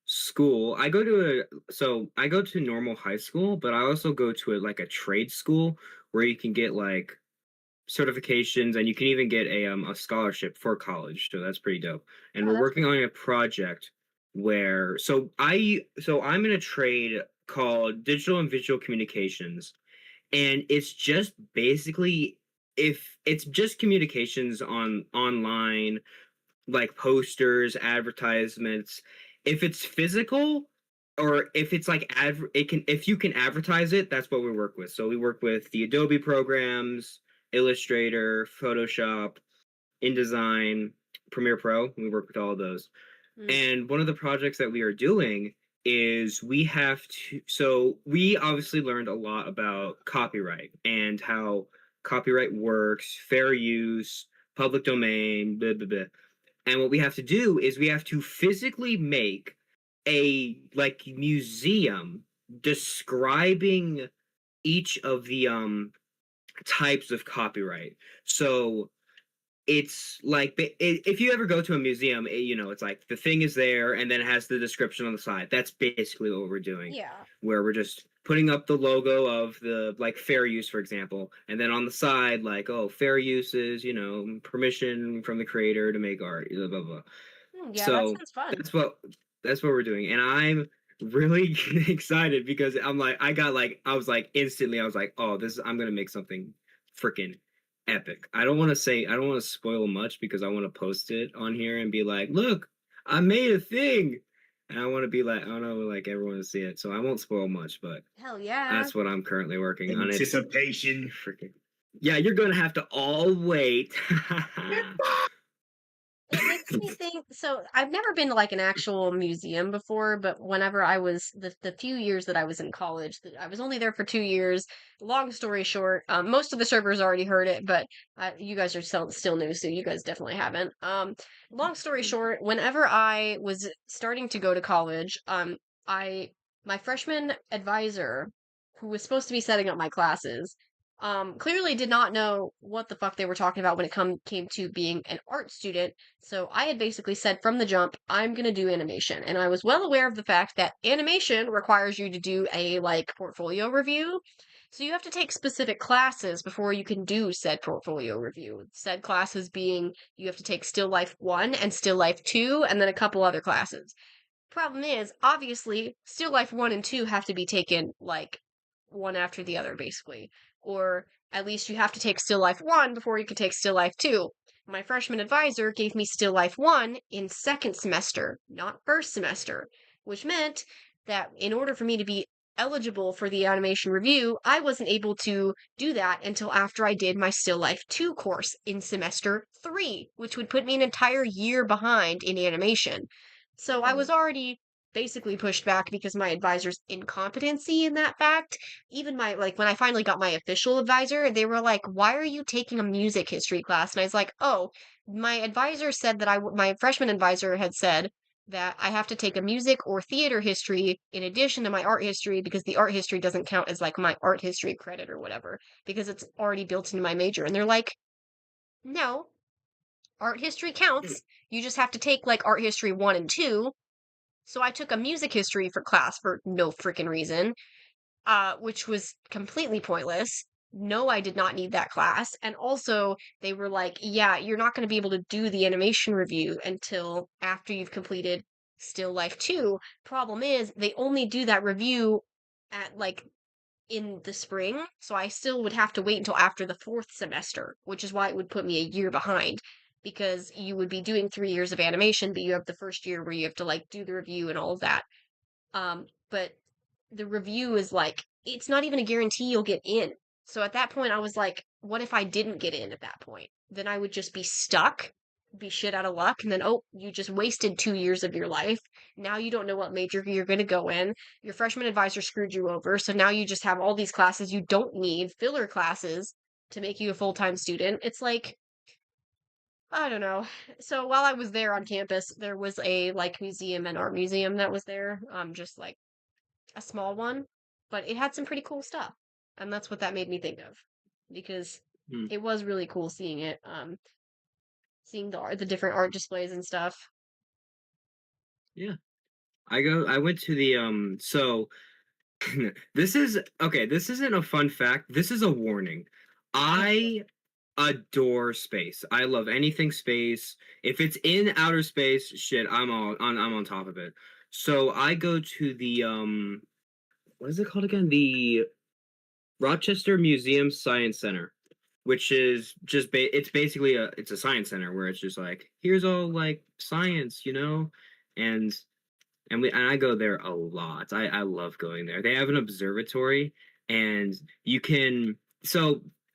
school. I go to normal high school, but I also go to a trade school where you can get like certifications and you can even get a scholarship for college. So that's pretty dope. And we're working on a project where I'm in a trade called digital and visual communications, and it's just basically if it's just communications online, like posters, advertisements. If it's physical or if it's like if you can advertise it, that's what we work with. So we work with the Adobe programs, Illustrator, Photoshop, InDesign, Premiere Pro. We work with all of those. And one of the projects that we are doing is we obviously learned a lot about copyright and how copyright works, fair use, public domain, blah, blah, blah. And what we have to do is we have to physically make a museum describing each of the types of copyright. So it's like if you ever go to a museum, it's like the thing is there and then it has the description on the side. That's basically what we're doing. Yeah. Where we're just putting up the logo of the fair use, for example, and then on the side fair use is permission from the creator to make art, blah blah blah. Yeah, so that sounds fun. That's what we're doing, and I'm really excited because I was like instantly oh, I'm gonna make something freaking epic. I don't want to spoil much because I want to post it on here and be like, look, I made a thing. And I want to be like, I don't know, like everyone to see it. So I won't spoil much, but hell yeah, that's what I'm currently working on. Anticipation. Freaking. Yeah, you're going to have to all wait. It makes me think. So I've never been to like an actual museum before, but whenever I was the few years that I was in college, I was only there for 2 years. Long story short, most of the servers already heard it, but you guys are still new, so you guys definitely haven't. Long story short, whenever I was starting to go to college, my freshman advisor, who was supposed to be setting up my classes, clearly did not know what the fuck they were talking about when it came to being an art student. So I had basically said from the jump, I'm going to do animation. And I was well aware of the fact that animation requires you to do a portfolio review. So you have to take specific classes before you can do said portfolio review. Said classes being you have to take Still Life 1 and Still Life 2 and then a couple other classes. Problem is, obviously, Still Life 1 and 2 have to be taken one after the other, basically. Or at least you have to take Still Life 1 before you can take Still Life 2. My freshman advisor gave me Still Life 1 in second semester, not first semester, which meant that in order for me to be eligible for the animation review, I wasn't able to do that until after I did my Still Life 2 course in semester 3, which would put me an entire year behind in animation. So I was already basically pushed back because my advisor's incompetency in that fact. Even my, like, when I finally got my official advisor, they were like, why are you taking a music history class? And I was like, oh, my advisor said that my freshman advisor had said that I have to take a music or theater history in addition to my art history because the art history doesn't count as like my art history credit or whatever because it's already built into my major. And they're like, no, art history counts. You just have to take like art history 1 and 2. So I took a music history for class for no freaking reason, which was completely pointless. No, I did not need that class. And also, they were like, yeah, you're not going to be able to do the animation review until after you've completed Still Life 2. Problem is, they only do that review at like in the spring, so I still would have to wait until after the fourth semester, which is why it would put me a year behind because you would be doing 3 years of animation, but you have the first year where you have to like do the review and all of that. But the review is like, it's not even a guarantee you'll get in. So at that point, I was like, what if I didn't get in at that point? Then I would just be stuck, be shit out of luck, and then, oh, you just wasted 2 years of your life. Now you don't know what major you're going to go in. Your freshman advisor screwed you over. So now you just have all these classes you don't need, filler classes, to make you a full-time student. It's like, I don't know. So while I was there on campus, there was a like museum and art museum that was there. Just like a small one, but it had some pretty cool stuff. And that's what that made me think of because it was really cool seeing it, seeing the different art displays and stuff. Yeah. I went to the so this isn't a fun fact. This is a warning. I adore space. I love anything space. If it's in outer space, shit, I'm on top of it. So I go to the what is it called again? The Rochester Museum Science Center, which is just it's basically it's a science center where it's just like here's all like science, and and I go there a lot. I love going there. They have an observatory, and you can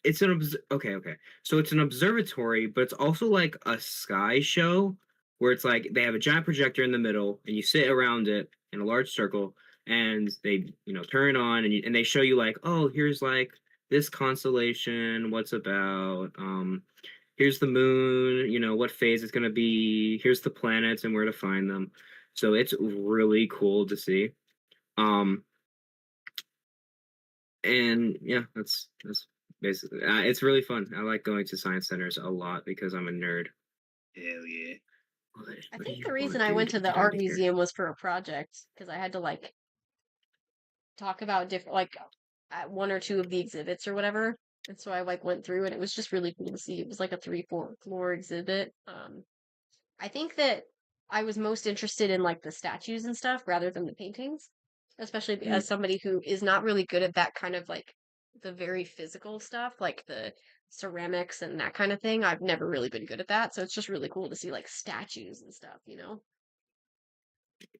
it's an okay. So it's an observatory, but it's also like a sky show where it's like they have a giant projector in the middle, and you sit around it in a large circle, and they turn it on, and they show you like, oh, here's like this constellation, what's about here's the moon, what phase it's gonna be, here's the planets and where to find them. So it's really cool to see. And yeah, that's basically it's really fun. I like going to science centers a lot because I'm a nerd. Hell yeah. I think the reason I went to the art museum was for a project because I had to like talk about different like one or two of the exhibits or whatever. And so I like went through and it was just really cool to see. It was like a 3-4 floor exhibit. I think that I was most interested in like the statues and stuff rather than the paintings, especially as somebody who is not really good at that kind of like the very physical stuff, like the ceramics and that kind of thing. I've never really been good at that, so it's just really cool to see like statues and stuff,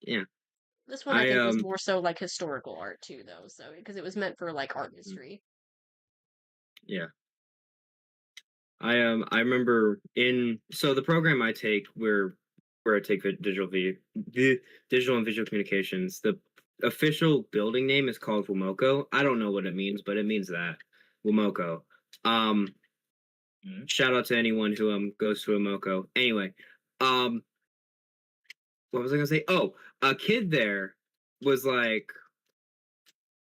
Yeah. This one I think was more so like historical art too, though, so because it was meant for like art history. Yeah. I remember so the program I take where I take digital and visual communications, the official building name is called Womoko. I don't know what it means, but it means that Womoko. Shout out to anyone who goes to Womoko. Anyway, what was I gonna say? Oh, a kid there was like,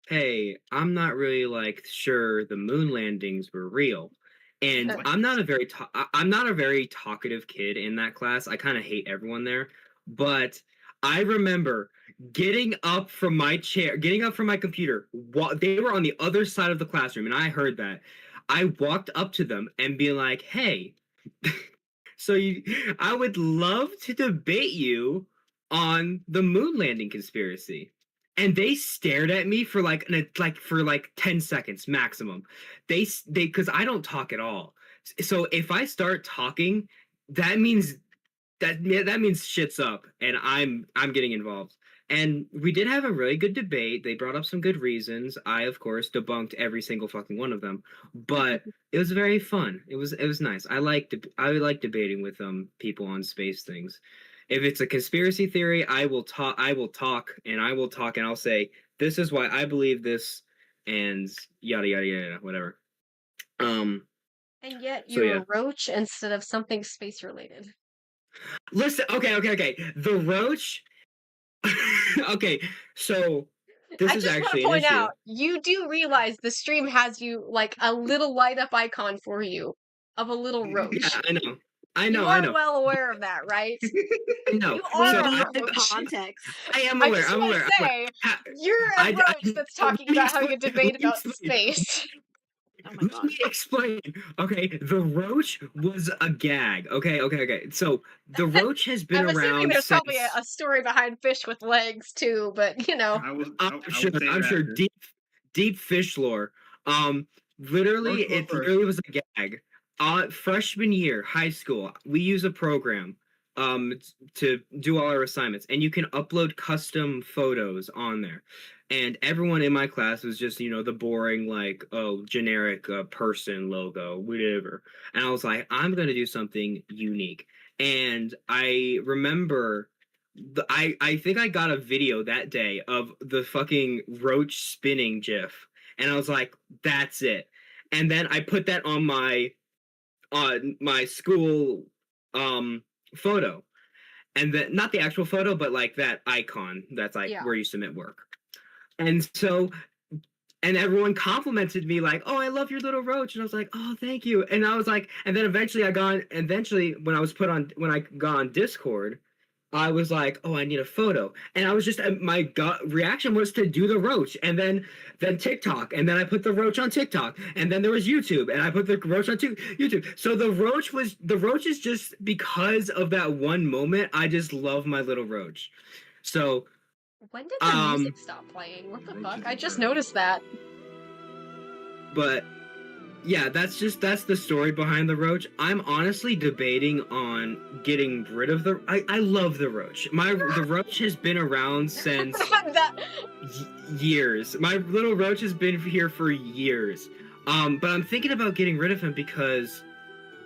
hey, I'm not really like sure the moon landings were real. And I'm not a very talkative kid in that class. I kind of hate everyone there, but I remember getting up from my chair, getting up from my computer. They were on the other side of the classroom, and I heard that. I walked up to them and be like, "Hey, I would love to debate you on the moon landing conspiracy." and they stared at me for like 10 seconds maximum. They because I don't talk at all. So if I start talking, that means that means shit's up, and I'm getting involved. And we did have a really good debate. They brought up some good reasons. I, of course, debunked every single fucking one of them. But it was very fun. It was nice. I like debating with people on space things. If it's a conspiracy theory, I will talk, and I'll say, this is why I believe this, and yada yada yada, whatever. And yet you're a roach instead of something space related. Listen, okay. The roach. Okay, so this is actually an issue. I just want to point out, you do realize the stream has you like a little light up icon for you of a little roach. Yeah, I know. You are well aware of that, right? No, you are the context. I am aware. I'm aware. Say, you're a roach that's talking about having a debate about space. Oh my God. Let me explain. Okay, the roach was a gag. Okay. So the roach has been around. I'm assuming there's probably a story behind fish with legs too, but you know. I'm sure deep fish lore. Literally, it literally was a gag. Freshman year, high school, we use a program to do all our assignments, and you can upload custom photos on there. And everyone in my class was just, the boring, like, generic person logo, whatever. And I was like, I'm going to do something unique. And I remember, I think I got a video that day of the fucking roach spinning gif. And I was like, that's it. And then I put that on my school photo. And then, not the actual photo, but like that icon that's like where you submit work. And so, and everyone complimented me like, oh, I love your little roach. And I was like, oh, thank you. And I was like, and then eventually when I got on Discord, I was like, oh, I need a photo. And I was just, my gut reaction was to do the roach. And then TikTok. And then I put the roach on TikTok. And then there was YouTube. And I put the roach on YouTube. So the roach is just because of that one moment. I just love my little roach. So. When did the music stop playing? What the fuck? I just noticed that. But yeah, that's the story behind the roach. I'm honestly debating on getting rid of I love the roach. The roach has been around since years. My little roach has been here for years. But I'm thinking about getting rid of him because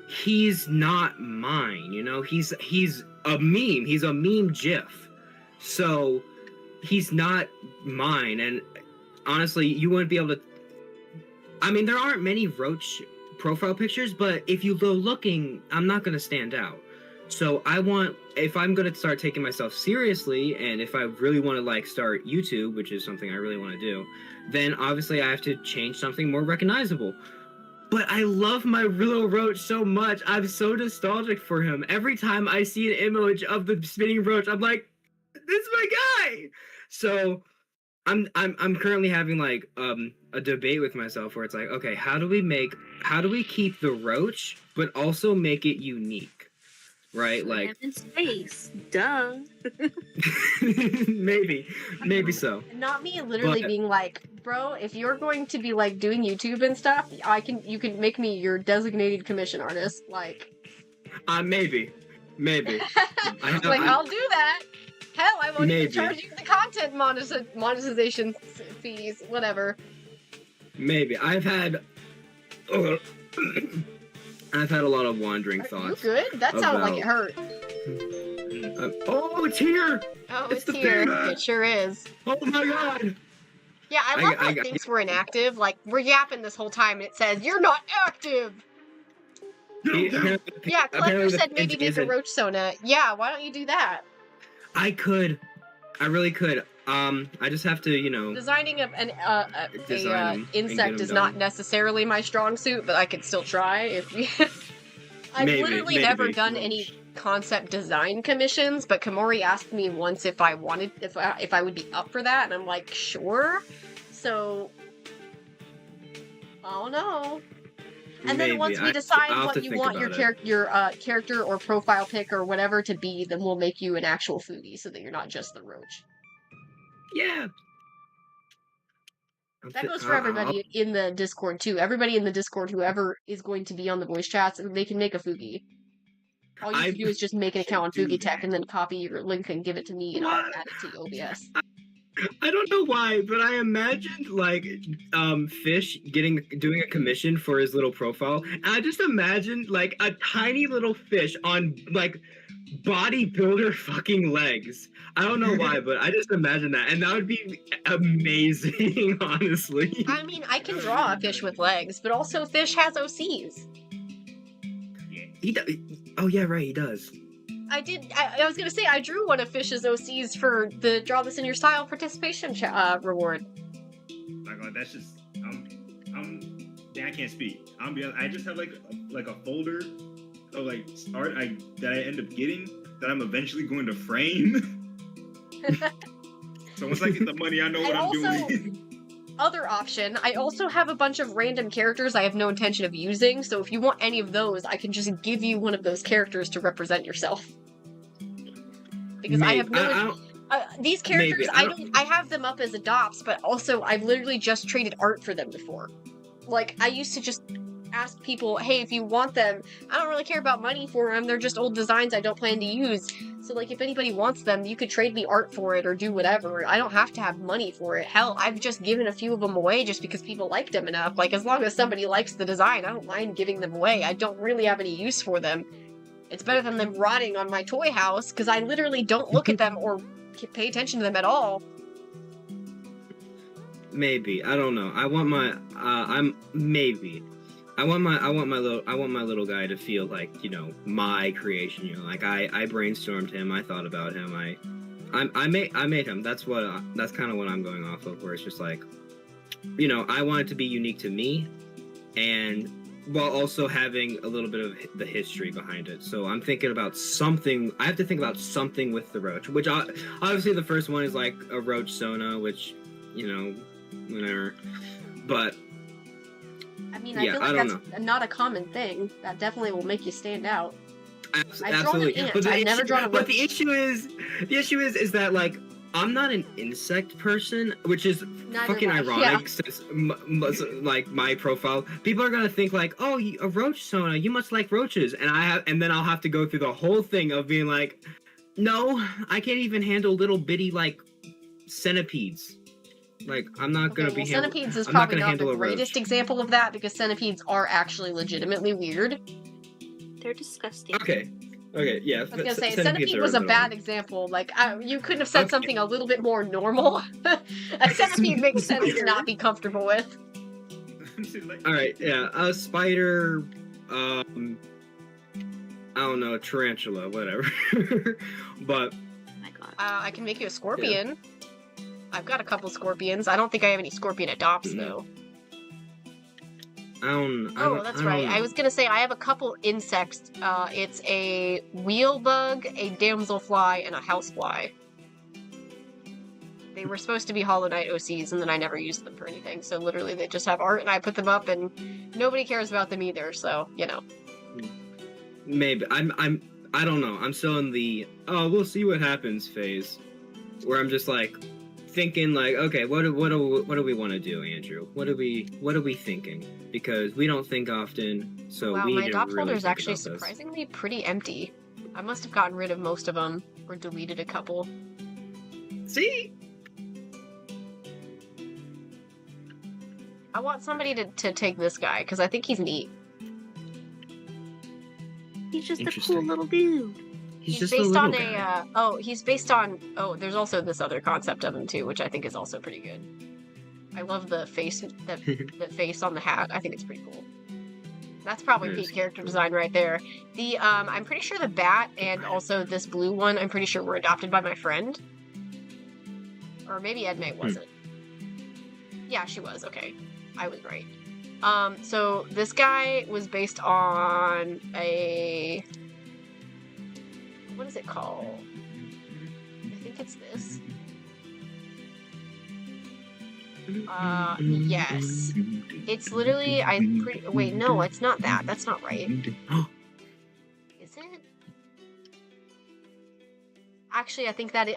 he's not mine, He's a meme. He's a meme gif. So he's not mine, and honestly, you wouldn't be able to. I mean, there aren't many roach profile pictures, but if you go looking, I'm not going to stand out. So if I'm going to start taking myself seriously, and if I really want to like start YouTube, which is something I really want to do, then obviously I have to change something more recognizable. But I love my little roach so much. I'm so nostalgic for him. Every time I see an image of the spinning roach, I'm like, this is my guy. So I'm currently having like a debate with myself where it's like, okay, how do we keep the roach but also make it unique, right? Like in space, duh. maybe so. Not me literally being like, bro, if you're going to be like doing YouTube and stuff, you can make me your designated commission artist, like. Maybe. I'll do that. Hell, I won't even charge you the content monetization fees, whatever. Maybe. I've had a lot of wandering thoughts. You good? That sounded like it hurt. Oh, it's here! Oh, it's here. It sure is. Oh my god! Yeah, I love how things were inactive. Like, we're yapping this whole time and it says, you're not active! Yeah, Clever said maybe make a roach sona. Yeah, why don't you do that? I could. I really could. I just have to, Designing an insect is not necessarily my strong suit, but I could still try. I've literally never done any concept design commissions, but Kamori asked me once if I would be up for that, and I'm like, sure. So, I don't know. And then once we decide what you want your character or profile pic or whatever to be, then we'll make you an actual foodie so that you're not just the roach. Yeah, That goes for everybody in the Discord too. Everybody in the Discord, whoever is going to be on the voice chats, they can make a Fugi. All you have to do is just make an account on Fugi Tech and then copy your link and give it to me, and I'll add it to OBS. I don't know why, but I imagined like Fish doing a commission for his little profile. And I just imagined like a tiny little fish on like bodybuilder fucking legs. I don't know why, but I just imagine that, and that would be amazing, honestly. I mean, I can draw a fish with legs, but also Fish has OCs. Yeah, he does. Oh yeah, right, he does. I did. I was gonna say I drew one of Fish's OCs for the Draw This in Your Style participation reward. My God, that's just I can't speak. I just have like a folder of like art that I end up getting that I'm eventually going to frame. So once I get the money, I know what I'm doing. Other option, I also have a bunch of random characters I have no intention of using, so if you want any of those, I can just give you one of those characters to represent yourself. Because I have no... these characters, I have them up as adopts, but also I've literally just traded art for them before. Like, I used to just ask people, hey, if you want them, I don't really care about money for them, they're just old designs I don't plan to use. So, like, if anybody wants them, you could trade me art for it or do whatever. I don't have to have money for it. Hell, I've just given a few of them away just because people liked them enough. Like, as long as somebody likes the design, I don't mind giving them away. I don't really have any use for them. It's better than them rotting on my toy house, because I literally don't look at them or pay attention to them at all. Maybe. I don't know. I want my little guy to feel like, you know, my creation. You know, like I brainstormed him, I thought about him, I made him. That's kind of what I'm going off of. Where it's just like, you know, I want it to be unique to me, and while also having a little bit of the history behind it. So I'm thinking about something. I have to think about something with the roach. Which obviously the first one is like a roach Sona, which, you know, whatever. But I mean, I feel like that's not a common thing. That definitely will make you stand out. I've drawn an ant. I've never drawn a roach. But the issue is that, like, I'm not an insect person, which is fucking ironic since, like, my profile. People are gonna think, like, oh, a roach Sona, you must like roaches. And then I'll have to go through the whole thing of being like, no, I can't even handle little bitty, like, centipedes. Like, I'm not gonna be centipedes is probably not the greatest example of that, because centipedes are actually legitimately weird. They're disgusting. Okay, yeah. I was gonna say, centipede was a bad example. Like, you couldn't have said something a little bit more normal. A centipede makes sense to not be comfortable with. Alright, yeah. A spider, I don't know, tarantula, whatever. But... Oh my God. I can make you a scorpion. Yeah. I've got a couple scorpions. I don't think I have any scorpion adopts, though. That's right. I was gonna say I have a couple insects. It's a wheel bug, a damselfly, and a housefly. They were supposed to be Hollow Knight OCs, and then I never used them for anything. So literally, they just have art, and I put them up, and nobody cares about them either. So, you know. Maybe I don't know. I'm still in the we'll see what happens phase, where I'm just like thinking like, okay, what do we want to do, Andrew? What are we thinking? Because we don't think often, so we need to really think about this. Wow, my adopt folder is actually surprisingly pretty empty. I must have gotten rid of most of them, or deleted a couple. See? I want somebody to take this guy, because I think he's neat. He's just a cool little dude. He's based on there's also this other concept of him too, which I think is also pretty good. I love the face, the face on the hat. I think it's pretty cool. That's probably peak character design right there. The I'm pretty sure the bat and also this blue one, I'm pretty sure were adopted by my friend. Or maybe Edme wasn't. Yeah, she was. Okay. I was right. So this guy was based on a... What is it called? I think it's this. Yes. It's literally, wait, no, it's not that. That's not right. Is it? Actually, I think that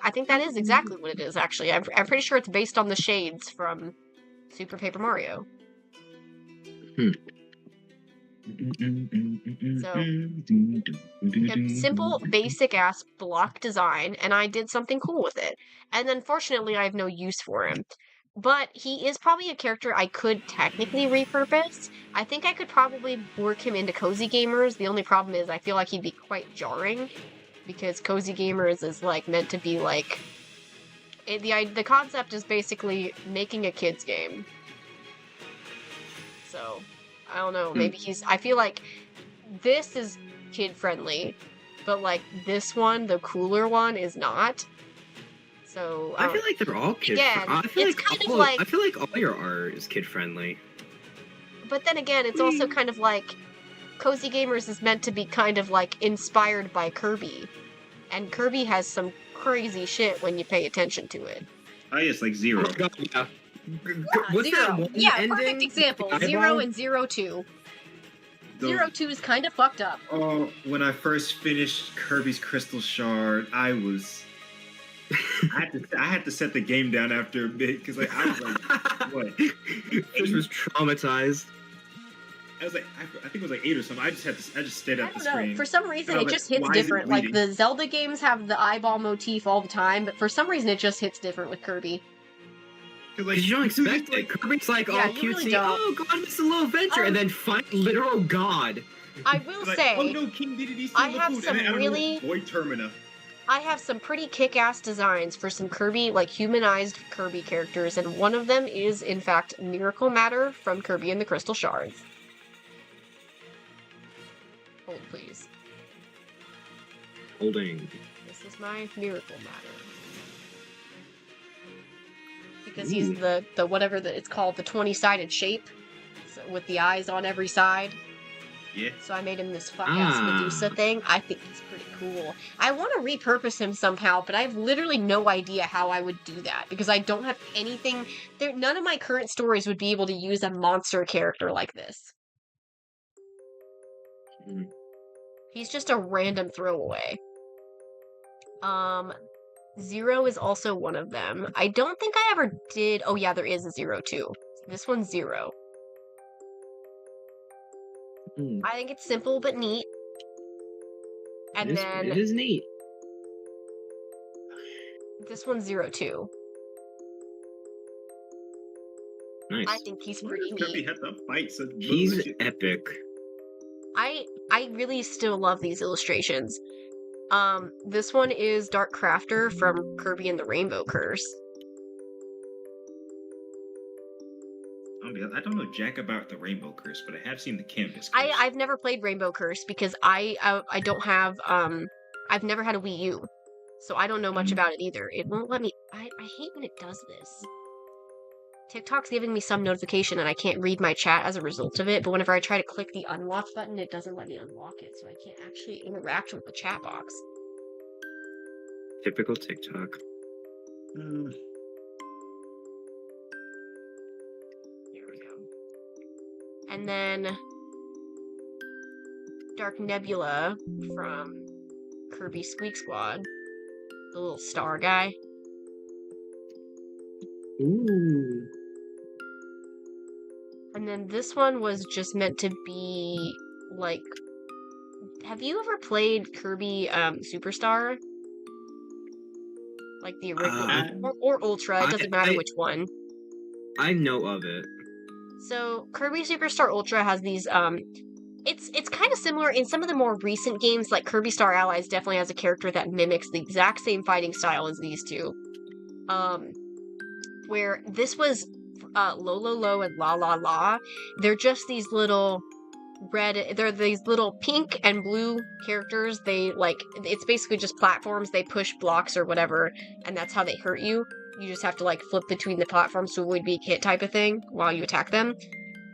is exactly what it is, actually. I'm pretty sure it's based on the shades from Super Paper Mario. So, simple, basic-ass block design, and I did something cool with it. And unfortunately, I have no use for him. But he is probably a character I could technically repurpose. I think I could probably work him into Cozy Gamers. The only problem is I feel like he'd be quite jarring, because Cozy Gamers is, like, meant to be, like... the concept is basically making a kid's game. So, I don't know, maybe I feel like this is kid-friendly, but, like, this one, the cooler one, is not. So, I feel like they're all kid-friendly. I feel like all your art is kid-friendly. But then again, it's also kind of like, Cozy Gamers is meant to be kind of, like, inspired by Kirby. And Kirby has some crazy shit when you pay attention to it. Oh, yes, like Zero. Oh, God, yeah. What's Zero. Yeah, perfect example. 0 and 0-2. 0-2 is kind of fucked up. Oh, when I first finished Kirby's Crystal Shard, I had to set the game down after a bit because like I was like, what? Fish was traumatized. I was like, I think it was like 8 or something. I just stayed at the screen. For some reason, it just hits different. Like the Zelda games have the eyeball motif all the time, but for some reason, it just hits different with Kirby. Because you don't expect it. Kirby's like all cutesy. Really oh God, it's a little adventure, and then fight literal God. I will say, oh no, King Dedede stole I have the food. some really Boy Termina. I have some pretty kick-ass designs for some Kirby, like humanized Kirby characters, and one of them is in fact Miracle Matter from Kirby and the Crystal Shards. Hold, please. Holding. This is my Miracle Matter. Because he's the whatever that it's called, the 20-sided shape, so with the eyes on every side. Yeah. So I made him this fuck-ass Medusa thing. I think it's pretty cool. I want to repurpose him somehow, but I have literally no idea how I would do that, because I don't have anything... None of my current stories would be able to use a monster character like this. He's just a random throwaway. Zero is also one of them. I don't think I ever did... Oh yeah, there is a 0-2. This one's 0. I think it's simple but neat. And then... It is neat. This one's 0-2. Nice. I think he's pretty neat. He's epic. I really still love these illustrations. This one is Dark Crafter from Kirby and the Rainbow Curse. I don't know jack about the Rainbow Curse, but I have seen the Canvas Curse. I've never played Rainbow Curse because I don't have I've never had a Wii U, so I don't know much about it either. It won't let me. I hate when it does this. TikTok's giving me some notification and I can't read my chat as a result of it, but whenever I try to click the unlock button, it doesn't let me unlock it, so I can't actually interact with the chat box. Typical TikTok. There we go. And then Dark Nebula from Kirby Squeak Squad. The little star guy. Ooh. And then this one was just meant to be, like... Have you ever played Kirby Superstar? Like the original, or Ultra, it doesn't matter which one. I know of it. So, Kirby Superstar Ultra has these, it's kind of similar in some of the more recent games, like Kirby Star Allies definitely has a character that mimics the exact same fighting style as these two. Where this was, Lo and La. They're just these little they're these little pink and blue characters. They, like, it's basically just platforms. They push blocks or whatever, and that's how they hurt you. You just have to, like, flip between the platforms to avoid being hit type of thing while you attack them.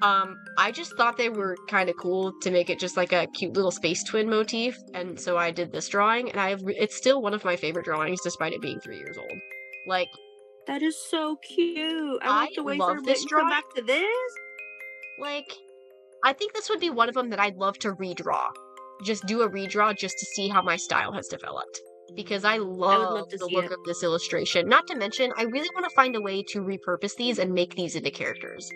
I just thought they were kind of cool to make it just like a cute little space twin motif, and so I did this drawing, and it's still one of my favorite drawings despite it being 3 years old. Like, that is so cute. I have to wait for a bit and come back to this. Like, I think this would be one of them that I'd love to redraw. Just do a redraw just to see how my style has developed. because I love the look of this illustration. Not to mention, I really want to find a way to repurpose these and make these into characters.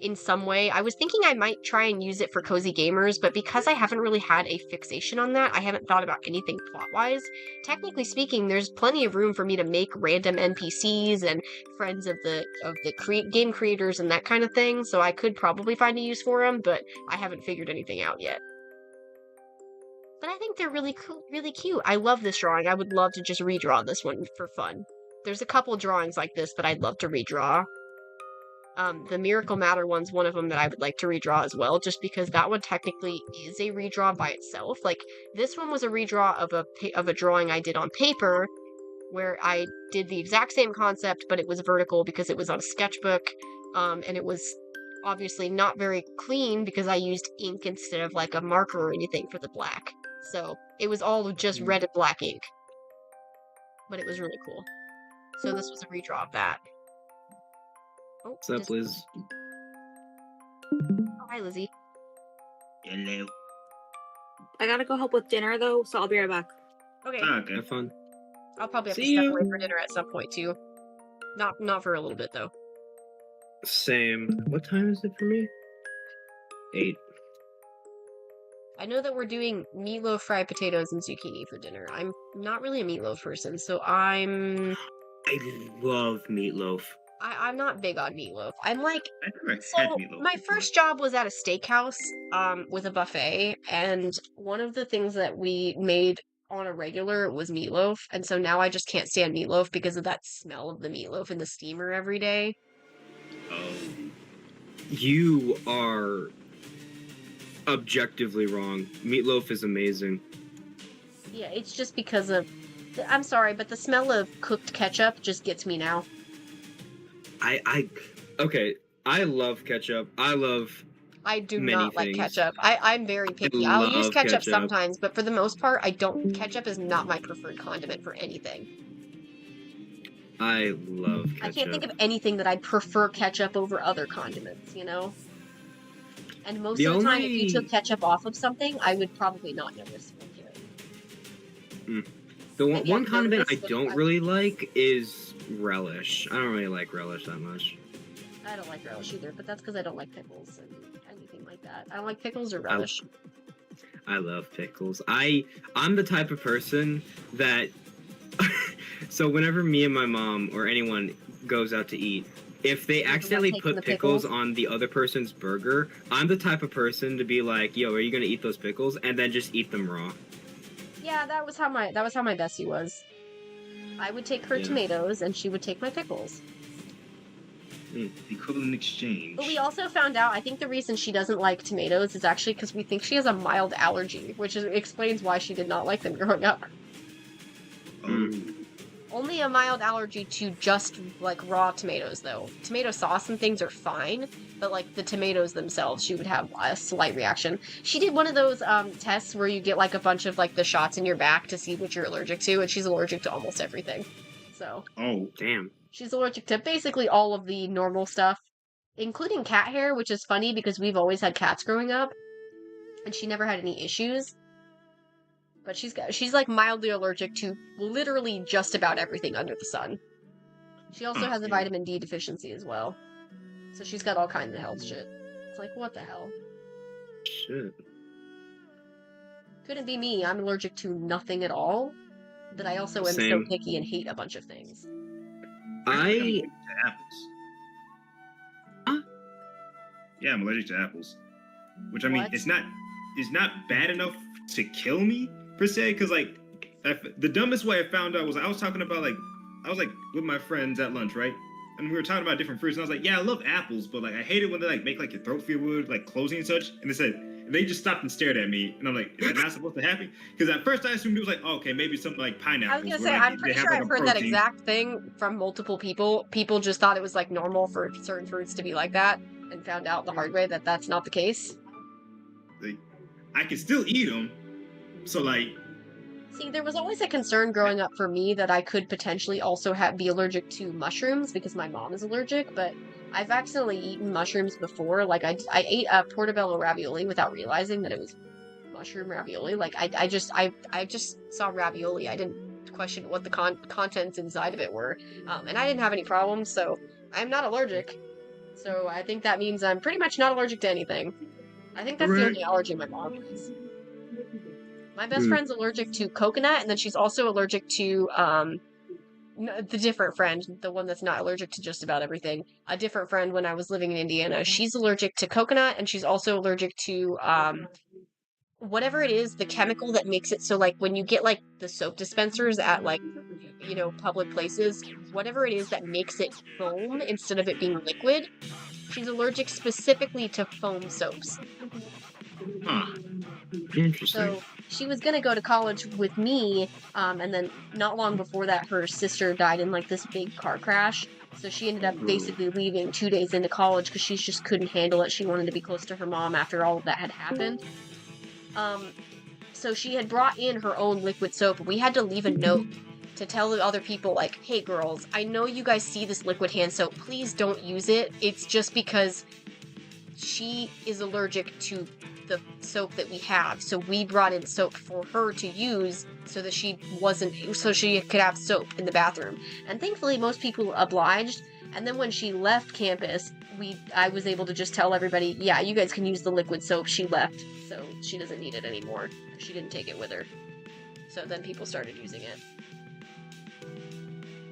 In some way. I was thinking I might try and use it for Cozy Gamers, but because I haven't really had a fixation on that, I haven't thought about anything plot-wise. Technically speaking, there's plenty of room for me to make random NPCs and friends of the game creators and that kind of thing, so I could probably find a use for them, but I haven't figured anything out yet. But I think they're really cool, really cute. I love this drawing. I would love to just redraw this one for fun. There's a couple drawings like this that I'd love to redraw. The Miracle Matter one's one of them that I would like to redraw as well, just because that one technically is a redraw by itself. Like, this one was a redraw of a drawing I did on paper, where I did the exact same concept, but it was vertical because it was on a sketchbook, and it was obviously not very clean because I used ink instead of, like, a marker or anything for the black. So, it was all just red and black ink. But it was really cool. So this was a redraw of that. Oh, what's up, Liz? Oh, hi, Lizzie. Hello. I gotta go help with dinner, though, so I'll be right back. Okay. Okay. Have fun. I'll probably have to See step you. away for dinner at some point, too. Not for a little bit, though. Same. What time is it for me? 8. I know that we're doing meatloaf, fried potatoes, and zucchini for dinner. I'm not really a meatloaf person, so I love meatloaf. I'm not big on meatloaf. I'm like, I never had so meatloaf my before. first job was at a steakhouse, with a buffet, and one of the things that we made on a regular was meatloaf, and so now I just can't stand meatloaf because of that smell of the meatloaf in the steamer every day. Oh. You are objectively wrong. Meatloaf is amazing. Yeah, it's just because of, I'm sorry, but the smell of cooked ketchup just gets me now. Okay, I love ketchup. I do many not like things. ketchup. I'm very picky. I I'll use love ketchup ketchup. sometimes, but for the most part, ketchup is not my preferred condiment for anything. I love ketchup. I can't think of anything that I'd prefer ketchup over other condiments, you know? And most of the time, if you took ketchup off of something, I would probably not notice. The one condiment I don't really like is relish. I don't really like relish that much. I don't like relish either, but that's because I don't like pickles and anything like that. I don't like pickles or relish. I love pickles. I'm the type of person that so whenever me and my mom or anyone goes out to eat, if they accidentally put pickles on the other person's burger, I'm the type of person to be like, "Yo, are you gonna eat those pickles?" and then just eat them raw. Yeah, that was how my bestie was. I would take her tomatoes, and she would take my pickles. Equivalent exchange. But we also found out, I think the reason she doesn't like tomatoes is actually because we think she has a mild allergy, which explains why she did not like them growing up. Only a mild allergy to just, like, raw tomatoes, though. Tomato sauce and things are fine, but, like, the tomatoes themselves, she would have a slight reaction. She did one of those tests where you get, like, a bunch of, like, the shots in your back to see what you're allergic to, and she's allergic to almost everything. So. Oh, damn. She's allergic to basically all of the normal stuff, including cat hair, which is funny because we've always had cats growing up, and she never had any issues. But she's like mildly allergic to literally just about everything under the sun. She also has a vitamin D deficiency as well. So she's got all kinds of health shit. It's like, what the hell? Shit. Couldn't be me. I'm allergic to nothing at all. But I also am so picky and hate a bunch of things. I'm allergic to apples. Yeah, I'm allergic to apples. Which, I mean, it's not bad enough to kill me, per se, because, like, the dumbest way I found out was I was talking about, like, I was, like, with my friends at lunch, right? And we were talking about different fruits, and I was like, yeah, I love apples, but, like, I hate it when they, like, make, like, your throat feel weird, like, closing and such. And they just stopped and stared at me, and I'm like, is that not supposed to happen? Because at first I assumed it was like, oh, okay, maybe something like pineapples. I was gonna say, I'm pretty sure I've heard that exact thing from multiple people. People just thought it was, like, normal for certain fruits to be like that, and found out the hard way that that's not the case. Like, I can still eat them, so, like... See, there was always a concern growing up for me that I could potentially also be allergic to mushrooms because my mom is allergic, but I've accidentally eaten mushrooms before. Like, I ate a portobello ravioli without realizing that it was mushroom ravioli. Like, I just saw ravioli. I didn't question what the contents inside of it were. And I didn't have any problems, so I'm not allergic. So I think that means I'm pretty much not allergic to anything. I think that's the only allergy my mom has. My best friend's allergic to coconut, and then she's also allergic to, the different friend, the one that's not allergic to just about everything. A different friend when I was living in Indiana, she's allergic to coconut, and she's also allergic to, whatever it is, the chemical that makes it so, like, when you get, like, the soap dispensers at, like, you know, public places, whatever it is that makes it foam instead of it being liquid, she's allergic specifically to foam soaps. Huh. Interesting. So she was gonna go to college with me, and then not long before that, her sister died in like this big car crash. So she ended up basically leaving 2 days into college because she just couldn't handle it. She wanted to be close to her mom after all of that had happened. So she had brought in her own liquid soap. We had to leave a note to tell the other people, like, hey girls, I know you guys see this liquid hand soap. Please don't use it. It's just because she is allergic to the soap that we have, so we brought in soap for her to use so that she could have soap in the bathroom. And thankfully most people obliged, and then when she left campus, I was able to just tell everybody, yeah, you guys can use the liquid soap. She left, so she doesn't need it anymore. She didn't take it with her. So then people started using it.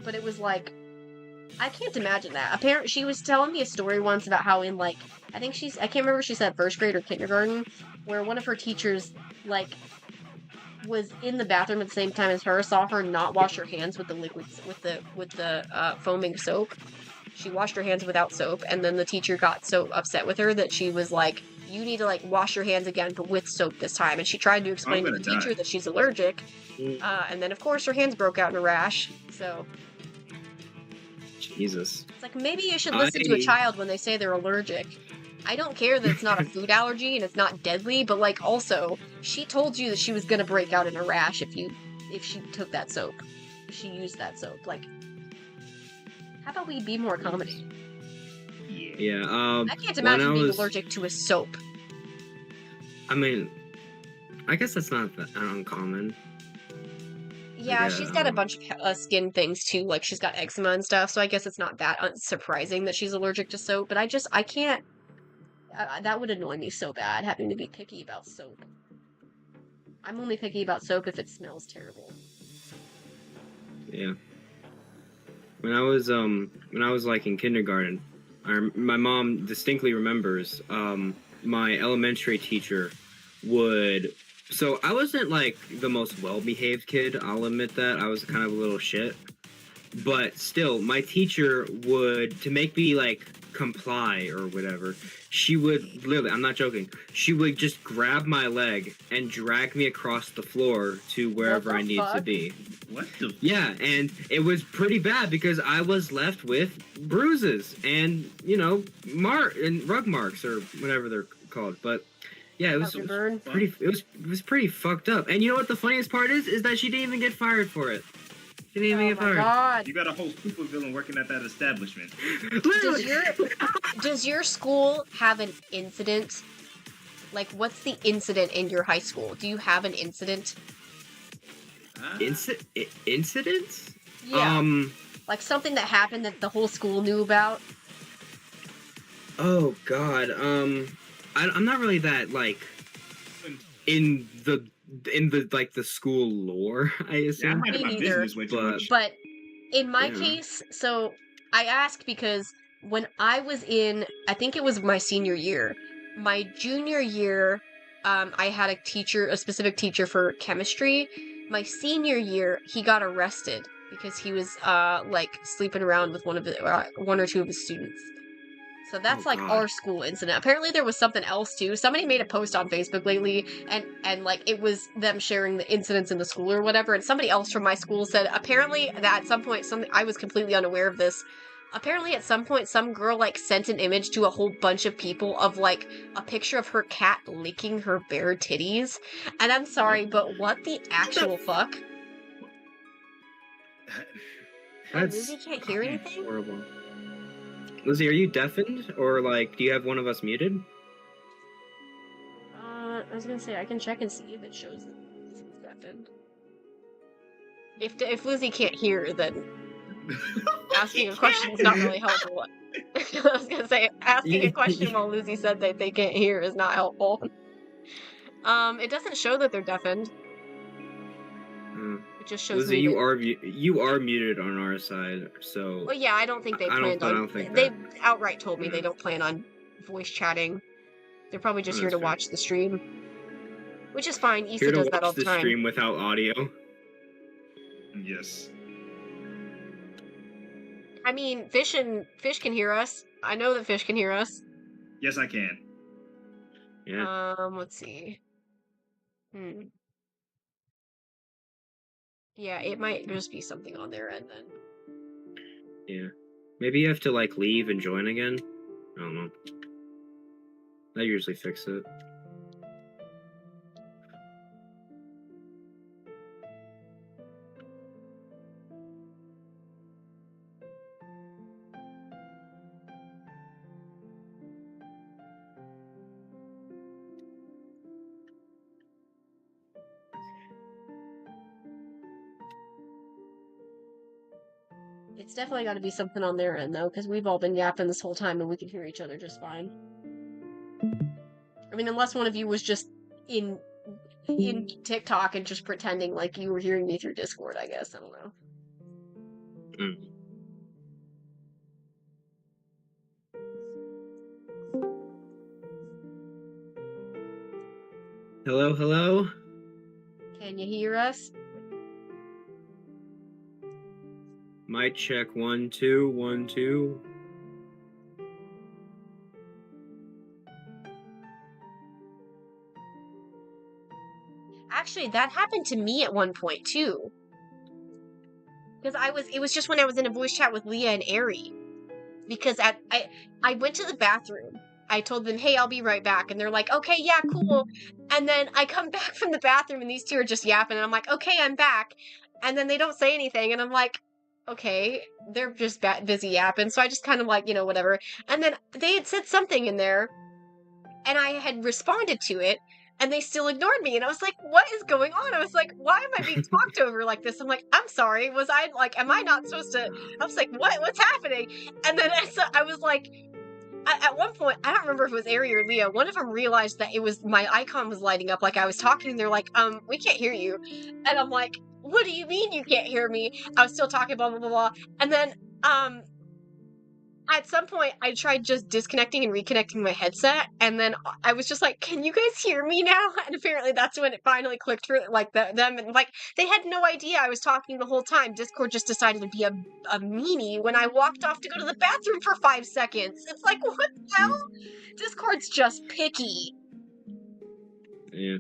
But it was like, I can't imagine that. Apparently, she was telling me a story once about how in, like, I can't remember if she said first grade or kindergarten, where one of her teachers, like, was in the bathroom at the same time as her, saw her not wash her hands with the liquids, with the foaming soap. She washed her hands without soap, and then the teacher got so upset with her that she was like, you need to, like, wash your hands again, but with soap this time. And she tried to explain to the teacher that she's allergic, and then, of course, her hands broke out in a rash, so... Jesus. It's like, maybe you should listen to a child when they say they're allergic. I don't care that it's not a food allergy and it's not deadly, but, like, also, she told you that she was gonna break out in a rash if she took that soap. If she used that soap. Like, how about we be more accommodating? Yeah, I can't imagine being allergic to a soap. I mean, I guess that's not that uncommon. Yeah, she's got a bunch of skin things too, like she's got eczema and stuff, so I guess it's not that surprising that she's allergic to soap, but I can't, that would annoy me so bad, having to be picky about soap. I'm only picky about soap if it smells terrible. Yeah. When I was like in kindergarten, my mom distinctly remembers, my elementary teacher would... So I wasn't, like, the most well-behaved kid, I'll admit that. I was kind of a little shit. But still, my teacher would, to make me, like, comply or whatever, she would, literally, I'm not joking, she would just grab my leg and drag me across the floor to wherever I need to be. What the... Yeah, and it was pretty bad because I was left with bruises and, you know, rug marks or whatever they're called, but... Yeah, it was pretty fucked up. And you know what the funniest part is? Is that she didn't even get fired for it. She didn't even get fired. God. You got a whole supervillain working at that establishment. Does your school have an incident? Like, what's the incident in your high school? Do you have an incident? Incident? Yeah. Like something that happened that the whole school knew about? Oh, God. I'm not really that, like, in the like the school lore, I assume. Yeah, I mind my business way too much. But in my case, so I ask because when I was in, I think it was my senior year, my junior year, I had a specific teacher for chemistry. My senior year, he got arrested because he was like sleeping around with one or two of his students. So that's like our school incident. Apparently there was something else too. Somebody made a post on Facebook lately and like it was them sharing the incidents in the school or whatever, and somebody else from my school said apparently that at some point I was completely unaware of this. Apparently at some point some girl like sent an image to a whole bunch of people of like a picture of her cat licking her bare titties. And I'm sorry, but what the actual fuck? That's Lizzie can't hear anything? Horrible. Lizzie, are you deafened? Or, like, do you have one of us muted? was gonna say, I can check and see if it shows that Lizzie's deafened. If Lizzie can't hear, then asking a question is not really helpful. I was gonna say, asking a question while Lizzie said that they can't hear is not helpful. It doesn't show that they're deafened. It just shows Lizzie, you are muted on our side, so. Well, yeah, I don't think they planned on. They outright told me they don't plan on voice chatting. They're probably just here to watch the stream, which is fine. Issa does that all the time. The stream without audio. Yes. I mean, Fish can hear us. I know that Fish can hear us. Yes, I can. Yeah. Let's see. Yeah, it might just be something on their end then. Yeah. Maybe you have to, like, leave and join again? I don't know. That usually fix it. It's definitely got to be something on their end, though, because we've all been yapping this whole time and we can hear each other just fine. I mean, unless one of you was just in TikTok and just pretending like you were hearing me through Discord, I guess. I don't know. Hello, hello? Can you hear us? Mic check 1 2 1 2. Actually, that happened to me at one point too. Because it was just when I was in a voice chat with Leah and Ari. Because I went to the bathroom. I told them, hey, I'll be right back. And they're like, okay, yeah, cool. And then I come back from the bathroom and these two are just yapping. And I'm like, okay, I'm back. And then they don't say anything. And I'm like, okay, they're just busy yapping. So I just kind of like, whatever. And then they had said something in there. And I had responded to it. And they still ignored me. And I was like, what is going on? I was like, why am I being talked over like this? I'm like, I'm sorry. Was I like, am I not supposed to? I was like, what's happening? And then I was like, at one point, I don't remember if it was Ari or Leah, one of them realized that it was, my icon was lighting up like I was talking. And they're like, we can't hear you. And I'm like, what do you mean you can't hear me? I was still talking, blah, blah, blah, blah. And then, at some point, I tried just disconnecting and reconnecting my headset, and then I was just like, can you guys hear me now? And apparently that's when it finally clicked for, like, them, and, like, they had no idea I was talking the whole time. Discord just decided to be a meanie when I walked off to go to the bathroom for 5 seconds. It's like, what the hell? Discord's just picky. Yeah.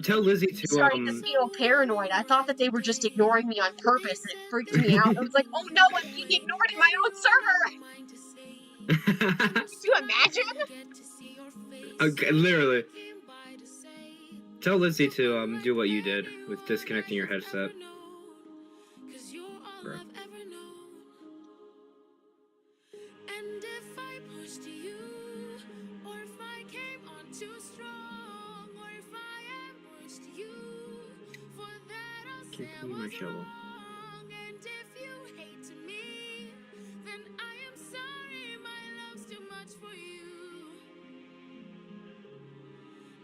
Tell Lizzie to, starting to feel paranoid. I thought that they were just ignoring me on purpose, and it freaked me out. I was like, oh no, I'm being ignored in my own server! Could you imagine? Okay, literally. Tell Lizzie to, do what you did with disconnecting your headset. Bro. Give me my shovel.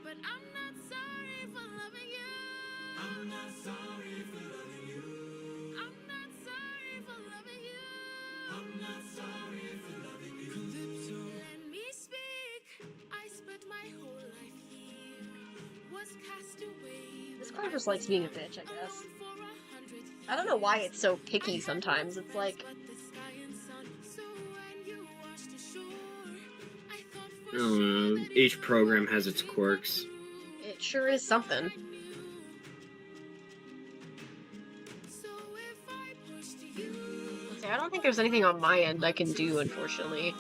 But I'm not sorry for loving you. I'm not sorry for loving you. I'm not sorry for loving you. I'm not sorry for loving you. Calypso. Let me speak. I spent my whole life here. Was cast away. This car just likes being a bitch, I guess. I don't know why it's so picky sometimes. It's like, I don't know. Each program has its quirks. It sure is something. I don't think there's anything on my end I can do, unfortunately.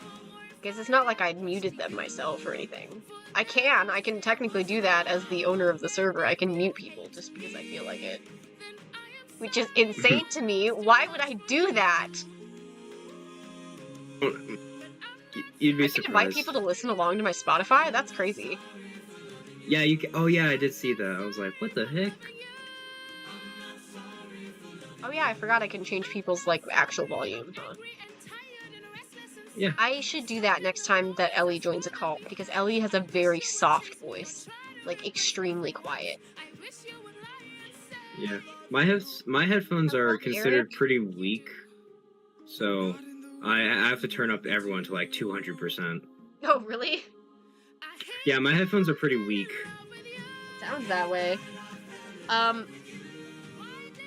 Because it's not like I muted them myself or anything. I can technically do that as the owner of the server. I can mute people just because I feel like it. Which is insane to me. Why would I do that? You'd be I can invite surprised. people to listen along to my Spotify? That's crazy. Yeah, you can. Oh yeah, I did see that. I was like, what the heck? Oh yeah, I forgot I can change people's like actual volume. Huh? Yeah. I should do that next time that Ellie joins a call because Ellie has a very soft voice, like extremely quiet. Yeah, my headphones are considered Eric? pretty weak, so I have to turn up everyone to like 200%. Oh really? Yeah, my headphones are pretty weak. Sounds that way.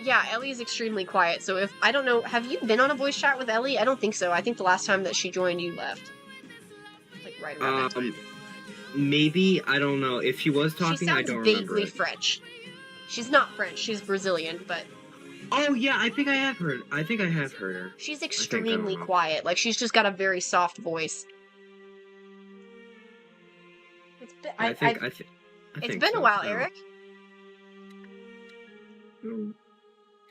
Yeah, Ellie's extremely quiet, so if, I don't know, have you been on a voice chat with Ellie? I don't think so. I think the last time that she joined, you left. Like, right around that time. Maybe, I don't know. If she was talking, I don't remember. She sounds vaguely French. She's not French, she's Brazilian, but... Oh, yeah, I think I have heard her. She's extremely quiet, like, she's just got a very soft voice. It's been a while, Eric.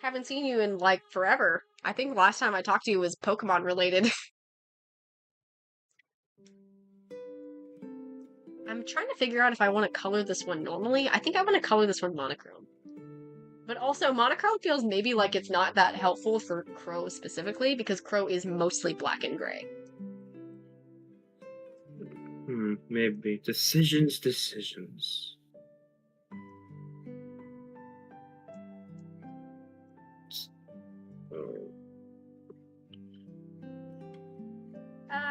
Haven't seen you in, like, forever. I think last time I talked to you was Pokemon related. I'm trying to figure out if I want to color this one normally. I think I want to color this one monochrome. But also, monochrome feels maybe like it's not that helpful for Crow specifically, because Crow is mostly black and gray. Maybe. Decisions.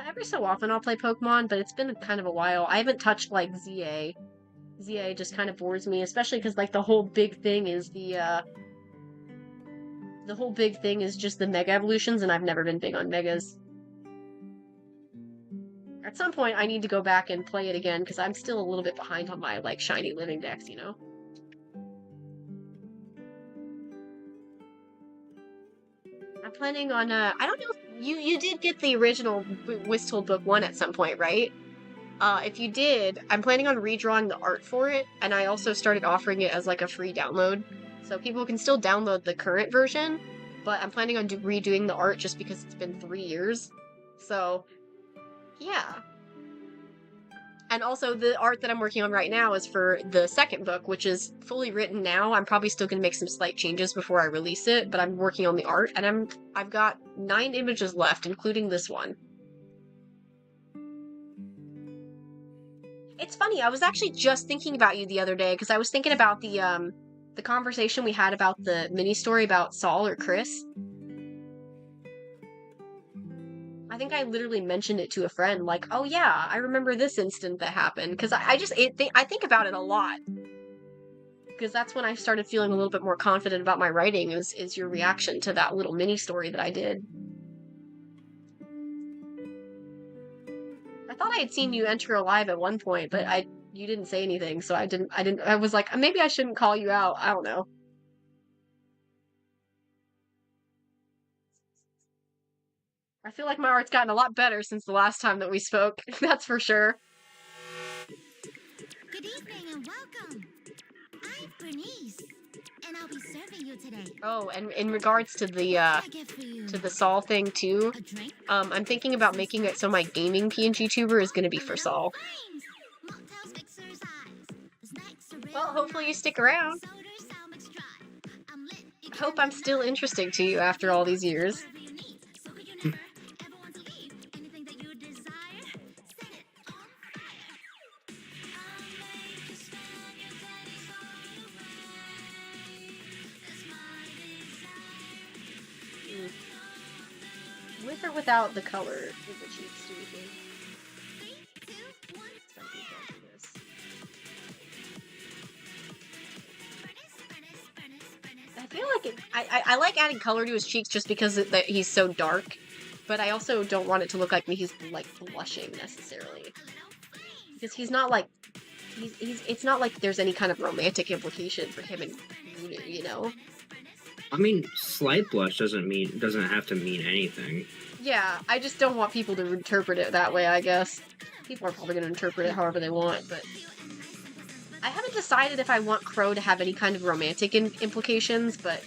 Every so often I'll play Pokemon, but it's been kind of a while. I haven't touched, like, ZA. ZA just kind of bores me, especially because, like, the whole big thing is the whole big thing is just the Mega Evolutions, and I've never been big on Megas. At some point, I need to go back and play it again, because I'm still a little bit behind on my, like, shiny living decks, you know? I'm planning on, I don't know if you did get the original Whistold book 1 at some point, right? If you did, I'm planning on redrawing the art for it, and I also started offering it as, like, a free download. So people can still download the current version, but I'm planning on redoing the art just because it's been 3 years. So, yeah. And also, the art that I'm working on right now is for the second book, which is fully written now. I'm probably still going to make some slight changes before I release it, but I'm working on the art, and I've got 9 images left, including this one. It's funny, I was actually just thinking about you the other day, because I was thinking about the conversation we had about the mini-story about Saul or Chris. I think I literally mentioned it to a friend, like, oh yeah, I remember this instant that happened, because I think about it a lot. Because that's when I started feeling a little bit more confident about my writing, is your reaction to that little mini-story that I did. I thought I had seen you enter Alive at one point, but you didn't say anything, so I was like, maybe I shouldn't call you out, I don't know. I feel like my art's gotten a lot better since the last time that we spoke, that's for sure. Good evening and welcome. I'm Bernice, and I'll be serving you today. Oh, and in regards to the Saul thing too, I'm thinking about making it so my gaming PNG tuber is gonna be for Saul. Well, hopefully you stick around. I hope I'm still interesting to you after all these years. With or without the color in the cheeks, do you think? I feel like I like adding color to his cheeks just because he's so dark, but I also don't want it to look like he's like blushing necessarily, because he's not like it's not like there's any kind of romantic implication for him and Luna, you know. I mean, slight blush doesn't have to mean anything. Yeah, I just don't want people to interpret it that way, I guess. People are probably going to interpret it however they want, but... I haven't decided if I want Crow to have any kind of romantic implications, but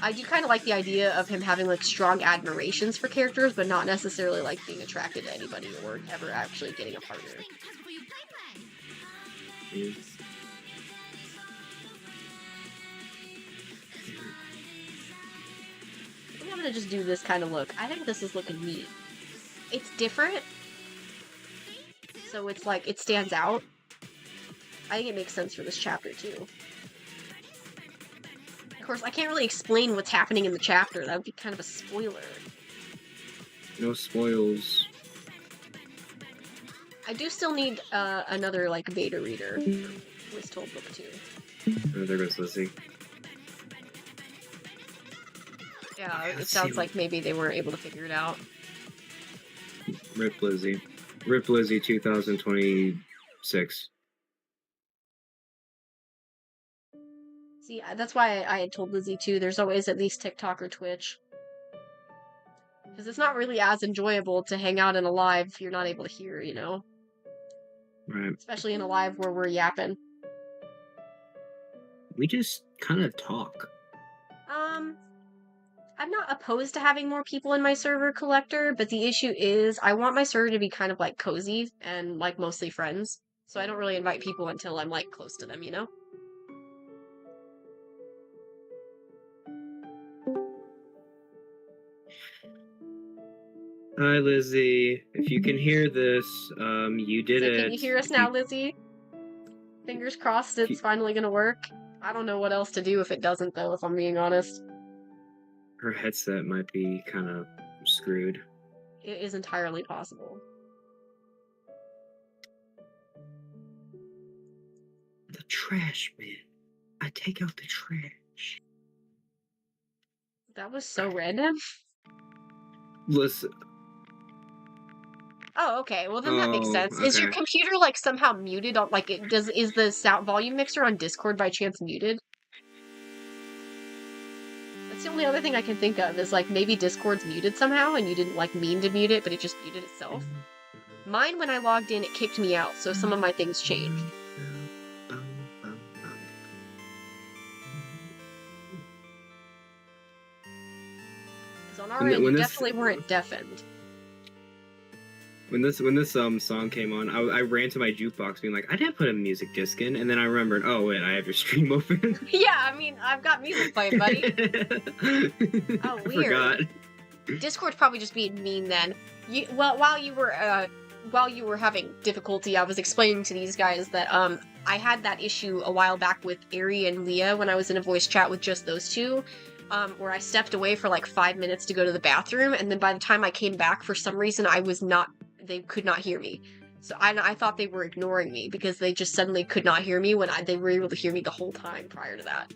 I do kind of like the idea of him having, like, strong admirations for characters, but not necessarily, like, being attracted to anybody or ever actually getting a partner. think I'm gonna just do this kind of look. I think this is looking neat. It's different, so it's like, it stands out. I think it makes sense for this chapter, too. Of course, I can't really explain what's happening in the chapter. That would be kind of a spoiler. No spoils. I do still need another, like, beta reader for Whistold Book 2. Oh, there goes Lizzie. Yeah, it sounds like maybe they weren't able to figure it out. Rip Lizzie. Rip Lizzie 2026. See, that's why I had told Lizzie, too, there's always at least TikTok or Twitch. Because it's not really as enjoyable to hang out in a live if you're not able to hear, you know? Right. Especially in a live where we're yapping. We just kind of talk. I'm not opposed to having more people in my server, Collector, but the issue is I want my server to be kind of, like, cozy and, like, mostly friends. So I don't really invite people until I'm, like, close to them, you know? Hi, Lizzie. If you can hear this, you did it. Can you hear us now, Lizzie? Fingers crossed it's finally gonna work. I don't know what else to do if it doesn't, though, if I'm being honest. Her headset might be kind of screwed. It is entirely possible. The trash, man. I take out the trash. That was so random. Listen. Oh, okay. Well, then that makes sense. Okay. Is your computer, like, somehow muted on, like, is the sound volume mixer on Discord by chance muted? That's the only other thing I can think of, is, like, maybe Discord's muted somehow, and you didn't, like, mean to mute it, but it just muted itself. Mine, when I logged in, it kicked me out, so some of my things changed. Because on our end, you definitely weren't deafened. When this song came on, I ran to my jukebox being like, I didn't put a music disc in, and then I remembered, oh wait, I have your stream open. Yeah, I mean, I've got music playing, buddy. Oh, weird. I forgot. Discord's probably just being mean then. While you were having difficulty, I was explaining to these guys that I had that issue a while back with Ari and Leah when I was in a voice chat with just those two. Where I stepped away for like 5 minutes to go to the bathroom, and then by the time I came back, for some reason, they could not hear me. So I thought they were ignoring me because they just suddenly could not hear me when they were able to hear me the whole time prior to that.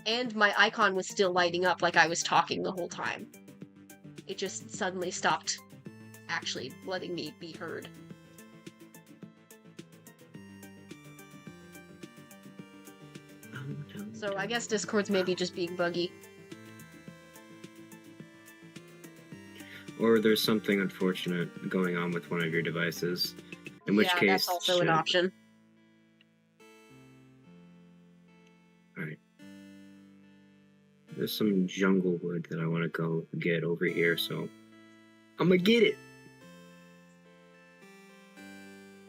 And my icon was still lighting up like I was talking the whole time. It just suddenly stopped actually letting me be heard. So I guess Discord's maybe just being buggy. Or there's something unfortunate going on with one of your devices. In which case, that's also an option. Alright. There's some jungle wood that I want to go get over here, so I'm gonna get it.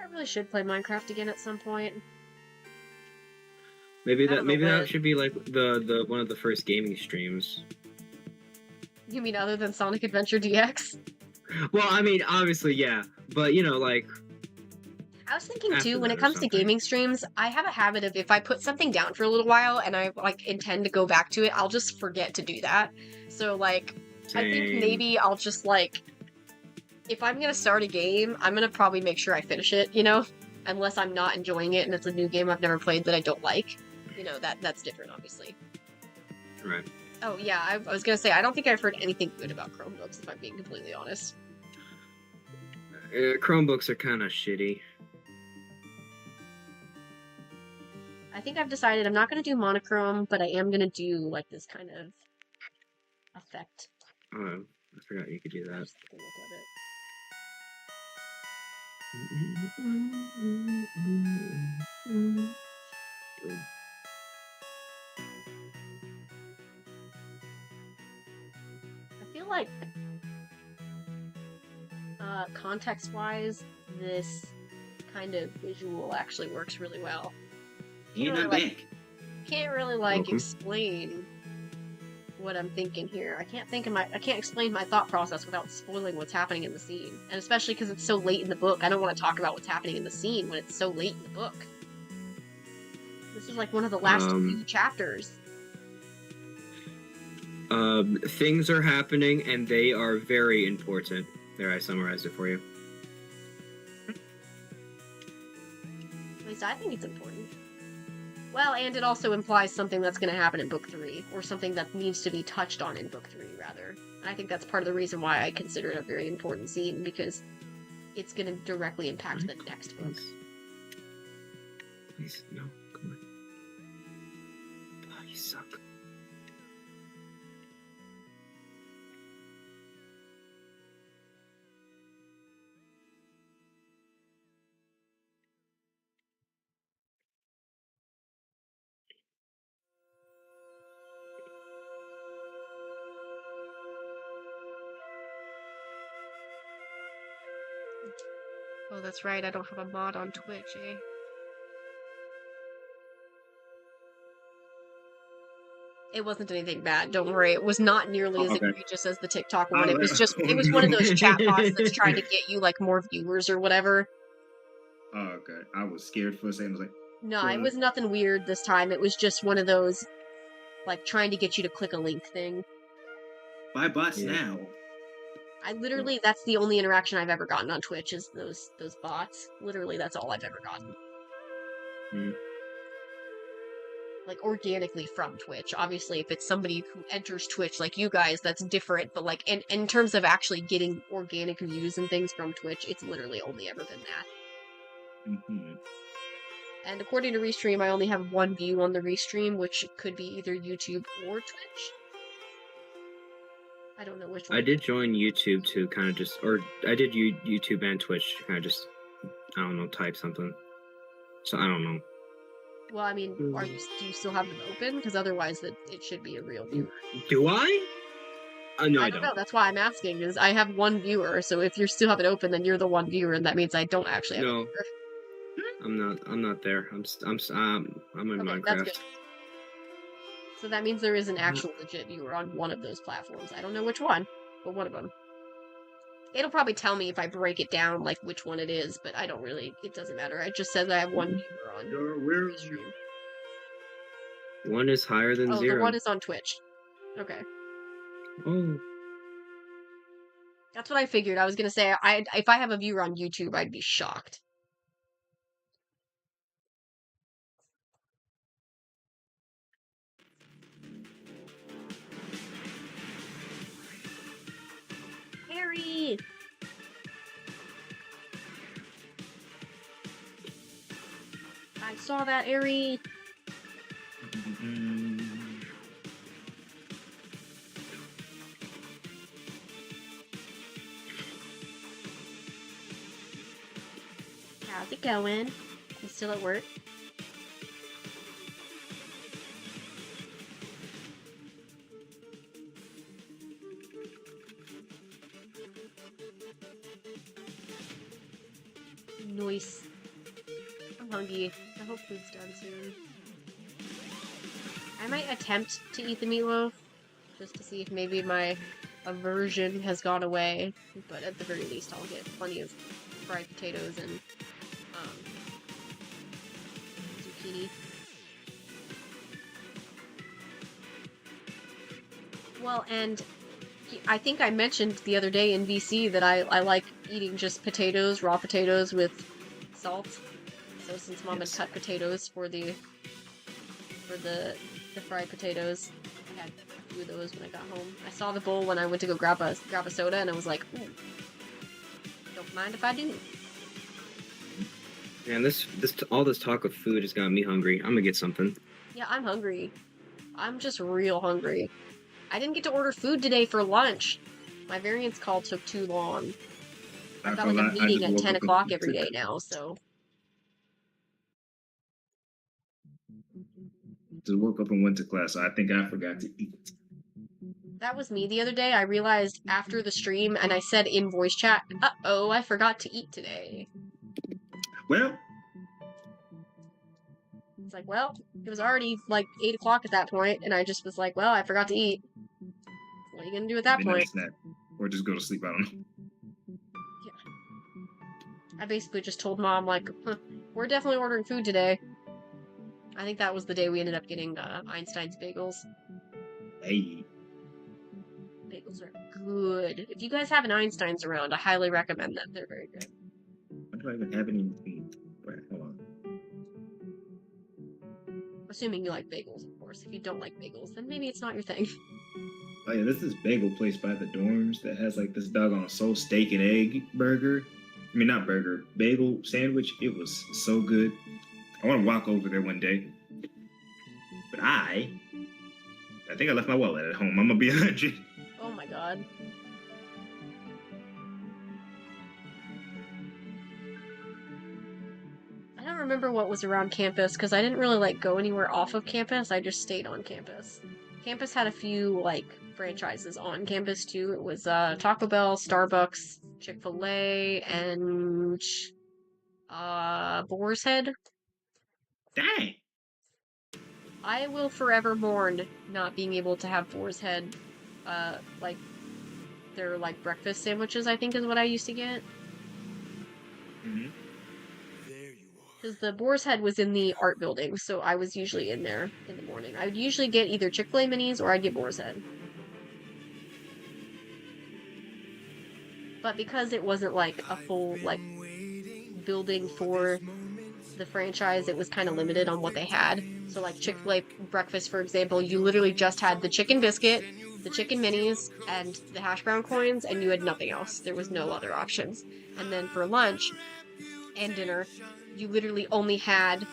I really should play Minecraft again at some point. Maybe that should be like the one of the first gaming streams. You mean other than Sonic Adventure DX? Well, I mean, obviously, yeah. But, you know, like... I was thinking, too, when it comes to gaming streams, I have a habit of if I put something down for a little while and I, like, intend to go back to it, I'll just forget to do that. So, like, I think maybe I'll just, like... If I'm gonna start a game, I'm gonna probably make sure I finish it, you know? Unless I'm not enjoying it and it's a new game I've never played that I don't like. You know, that's different, obviously. Right. Oh, yeah, I was gonna say, I don't think I've heard anything good about Chromebooks, if I'm being completely honest. Chromebooks are kind of shitty. I think I've decided I'm not gonna do monochrome, but I am gonna do, like, this kind of effect. Oh, I forgot you could do that. Just take a look at it. I feel like, context-wise, this kind of visual actually works really well. Can't really, like, explain what I'm thinking here. I can't explain my thought process without spoiling what's happening in the scene. And especially because it's so late in the book, I don't want to talk about what's happening in the scene when it's so late in the book. This is like one of the last few chapters. Things are happening, and they are very important. There, I summarized it for you. At least I think it's important. Well, and it also implies something that's going to happen in Book 3, or something that needs to be touched on in Book 3, rather. And I think that's part of the reason why I consider it a very important scene, because it's going to directly impact the next book. Please, no, come on. Oh, you suck. Oh, that's right, I don't have a mod on Twitch, eh? It wasn't anything bad, don't worry. It was not nearly as egregious as the TikTok one. It was one of those chatbots that's trying to get you, like, more viewers or whatever. Oh, okay. I was scared for a second. I was like... No, it was nothing weird this time. It was just one of those, like, trying to get you to click a link thing. Buy bots now. That's the only interaction I've ever gotten on Twitch, is those bots. Literally, that's all I've ever gotten. Like, organically from Twitch. Obviously, if it's somebody who enters Twitch, like you guys, that's different, but, like, in terms of actually getting organic views and things from Twitch, it's literally only ever been that. Mm-hmm. And according to Restream, I only have one view on the Restream, which could be either YouTube or Twitch. I don't know which one. I did join YouTube to kind of just, or I did YouTube and Twitch to kind of just, I don't know, type something. So I don't know. Well, I mean, do you still have them open? Because otherwise, it should be a real viewer. Do I? No, I don't. know. That's why I'm asking. Is I have one viewer, so if you still have it open, then you're the one viewer, and that means I don't actually have a viewer. I'm not there. I'm in Minecraft. That's good. So that means there is an actual legit viewer on one of those platforms. I don't know which one, but one of them. It'll probably tell me if I break it down, like, which one it is, but I don't really... It doesn't matter. It just says I have one viewer on Restream. One is higher than 0. The one is on Twitch. Okay. Oh. That's what I figured. I was gonna say, if I have a viewer on YouTube, I'd be shocked. Harry! I saw that, Harry! How's it going? You still at work? Nice. I'm hungry. I hope food's done soon. I might attempt to eat the meatloaf, just to see if maybe my aversion has gone away, but at the very least I'll get plenty of fried potatoes and zucchini. Well, and I think I mentioned the other day in VC that I like eating just potatoes, raw potatoes with salt. So since Mom had cut potatoes for the fried potatoes, I had a few of those when I got home. I saw the bowl when I went to go grab a soda, and I was like, ooh, don't mind if I do. Man, all this talk of food has got me hungry. I'm gonna get something. Yeah, I'm hungry. I'm just real hungry. I didn't get to order food today for lunch. My variance call took too long. I've got like a meeting at 10 o'clock every day now, so... Just woke up and went to class, so I think I forgot to eat. That was me the other day. I realized after the stream, and I said in voice chat, uh-oh, I forgot to eat today. Well... It's like, well, it was already like 8 o'clock at that point, and I just was like, well, I forgot to eat. What are you gonna do at that Midnight point? snack. Or just go to sleep, I don't know. I basically just told Mom, like, we're definitely ordering food today. I think that was the day we ended up getting Einstein's bagels. Hey. Bagels are good. If you guys have an Einstein's around, I highly recommend them. They're very good. Why do I even have any? Wait, hold on. Assuming you like bagels, of course. If you don't like bagels, then maybe it's not your thing. Oh yeah, there's this bagel place by the dorms that has like this doggone soul steak and egg burger. I mean, not burger, bagel sandwich. It was so good. I want to walk over there one day. But I think I left my wallet at home. I'm gonna be 100. Oh my god. I don't remember what was around campus because I didn't really like go anywhere off of campus. I just stayed on campus. Campus had a few like franchises on campus too. It was Taco Bell, Starbucks, Chick-fil-A, and Boar's Head. Dang. I will forever mourn not being able to have Boar's Head, like their like breakfast sandwiches. I think is what I used to get. Mm-hmm. Because the Boar's Head was in the art building, so I was usually in there in the morning. I would usually get either Chick-fil-A minis or I'd get Boar's Head. But because it wasn't like a full like building for the franchise, it was kind of limited on what they had. So like Chick-fil-A breakfast, for example, you literally just had the chicken biscuit, the chicken minis, and the hash brown coins, and you had nothing else. There was no other options. And then for lunch and dinner, you literally only had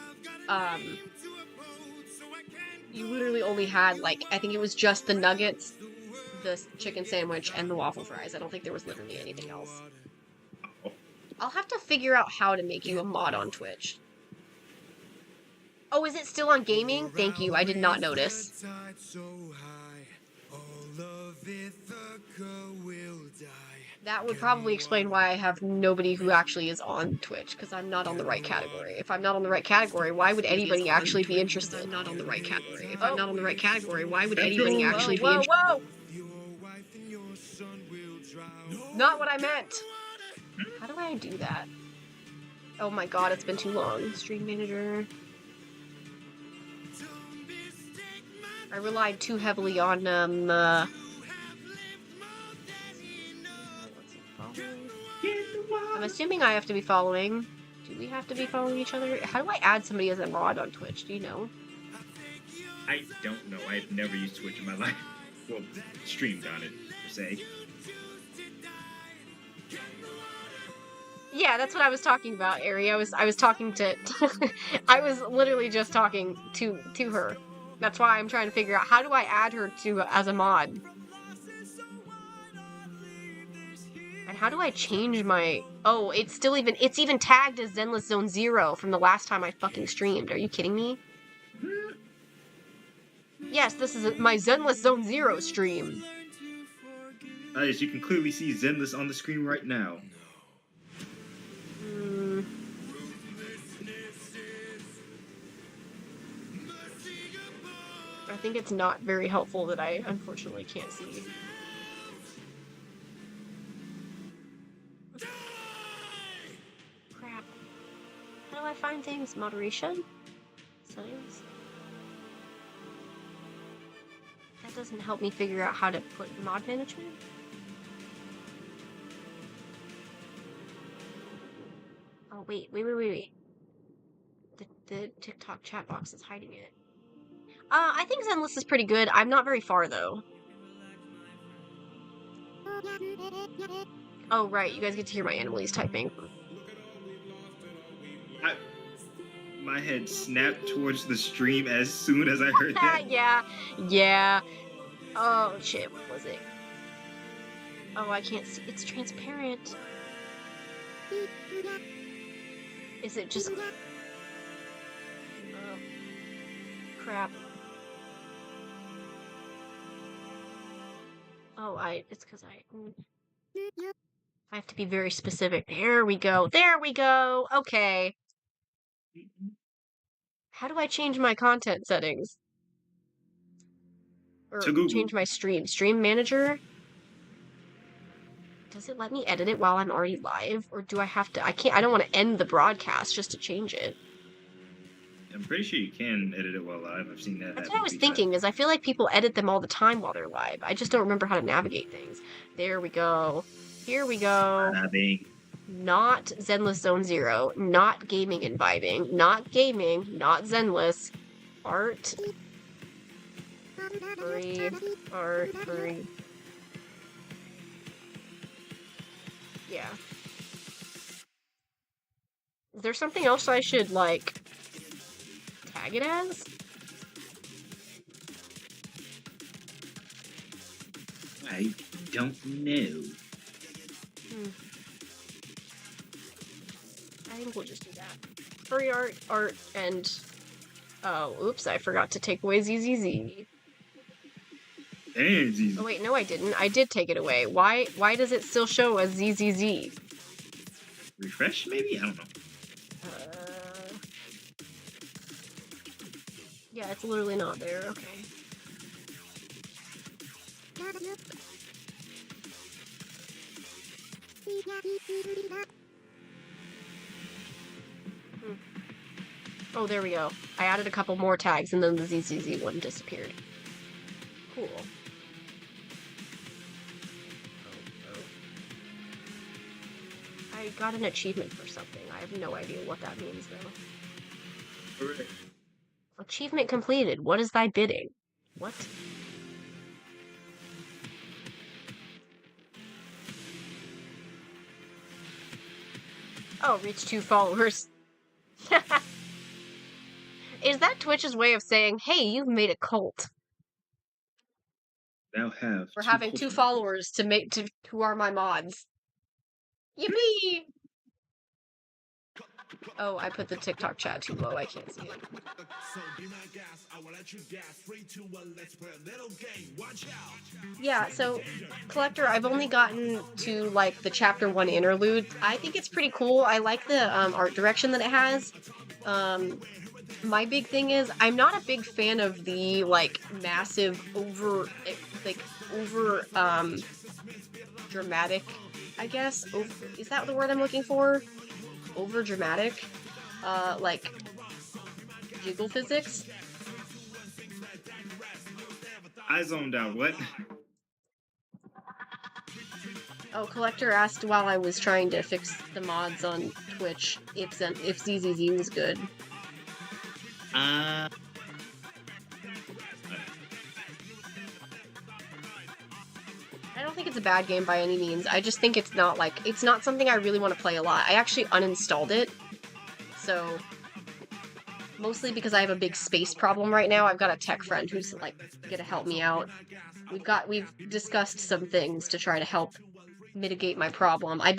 like, I think it was just the nuggets, the chicken sandwich, and the waffle fries. I don't think there was literally anything else. I'll have to figure out how to make you a mod on Twitch. Oh, is it still on gaming? Thank you, I did not notice. That would probably explain why I have nobody who actually is on Twitch, because I'm not on the right category. If I'm not on the right category, why would anybody actually be interested? I'm not on the right category. If I'm not on the right category, why would anybody actually be interested? Whoa! Not what I meant! How do I do that? Oh my god, it's been too long. Stream manager. I relied too heavily on, I'm assuming I have to be following. Do we have to be following each other? How do I add somebody as a mod on Twitch? Do you know? I don't know. I've never used Twitch in my life. Well, streamed on it, per se. Yeah, that's what I was talking about, Ari. I was talking to I was literally just talking to her. That's why I'm trying to figure out how do I add her to as a mod. And how do I change my... Oh, it's even tagged as Zenless Zone 0 from the last time I fucking streamed. Are you kidding me? Yes, this is my Zenless Zone 0 stream. As you can clearly see Zenless on the screen right now. I think it's not very helpful that I unfortunately can't see. Crap. How do I find things? Moderation? Settings? That doesn't help me figure out how to put mod management. Oh, wait. The TikTok chat box is hiding it. I think Zenless is pretty good. I'm not very far, though. Oh, right. You guys get to hear my animals typing. My head snapped towards the stream as soon as I heard that. Yeah. Oh, shit. What was it? Oh, I can't see. It's transparent. Is it just... Oh. Crap. Oh, it's because I have to be very specific. There we go. Okay. How do I change my content settings? or To Google. change my stream manager. Does it let me edit it while I'm already live, or do I have to? I don't want to end the broadcast just to change it. I'm pretty sure you can edit it while live. I've seen that. That's what I was thinking. Is I feel like people edit them all the time while they're live. I just don't remember how to navigate things. There we go. Here we go. Not Zenless Zone 0. Not gaming and vibing. Not gaming. Not Zenless. Art. Free. Art. Free. Yeah. Is there something else I should, like, tag it as? I don't know. I think we'll just do that. Furry art, and... Oh, oops, I forgot to take away ZZZ. Oh wait, no I didn't. I did take it away. Why does it still show as ZZZ? Refresh, maybe? I don't know. Yeah, it's literally not there. Okay. Oh, there we go. I added a couple more tags and then the ZZZ one disappeared. Cool. I got an achievement for something. I have no idea what that means, though. Correct. Achievement completed. What is thy bidding? What? Oh, reach 2 followers. Is that Twitch's way of saying, hey, you've made a cult? Now have. We're having 2 followers who are my mods. Yippee! Oh, I put the TikTok chat too low. I can't see it. Yeah, so, Collector, I've only gotten to, like, the Chapter 1 interlude. I think it's pretty cool. I like the art direction that it has. My big thing is, I'm not a big fan of the, like, massive, over, dramatic, I guess? Is that the word I'm looking for? Over dramatic, like, jiggle physics. I zoned out. What? Oh, Collector asked while I was trying to fix the mods on Twitch if ZZZ was good. I don't think it's a bad game by any means. I just think it's not something I really want to play a lot. I actually uninstalled it. So, mostly because I have a big space problem right now. I've got a tech friend who's, like, gonna help me out. We've discussed some things to try to help mitigate my problem. I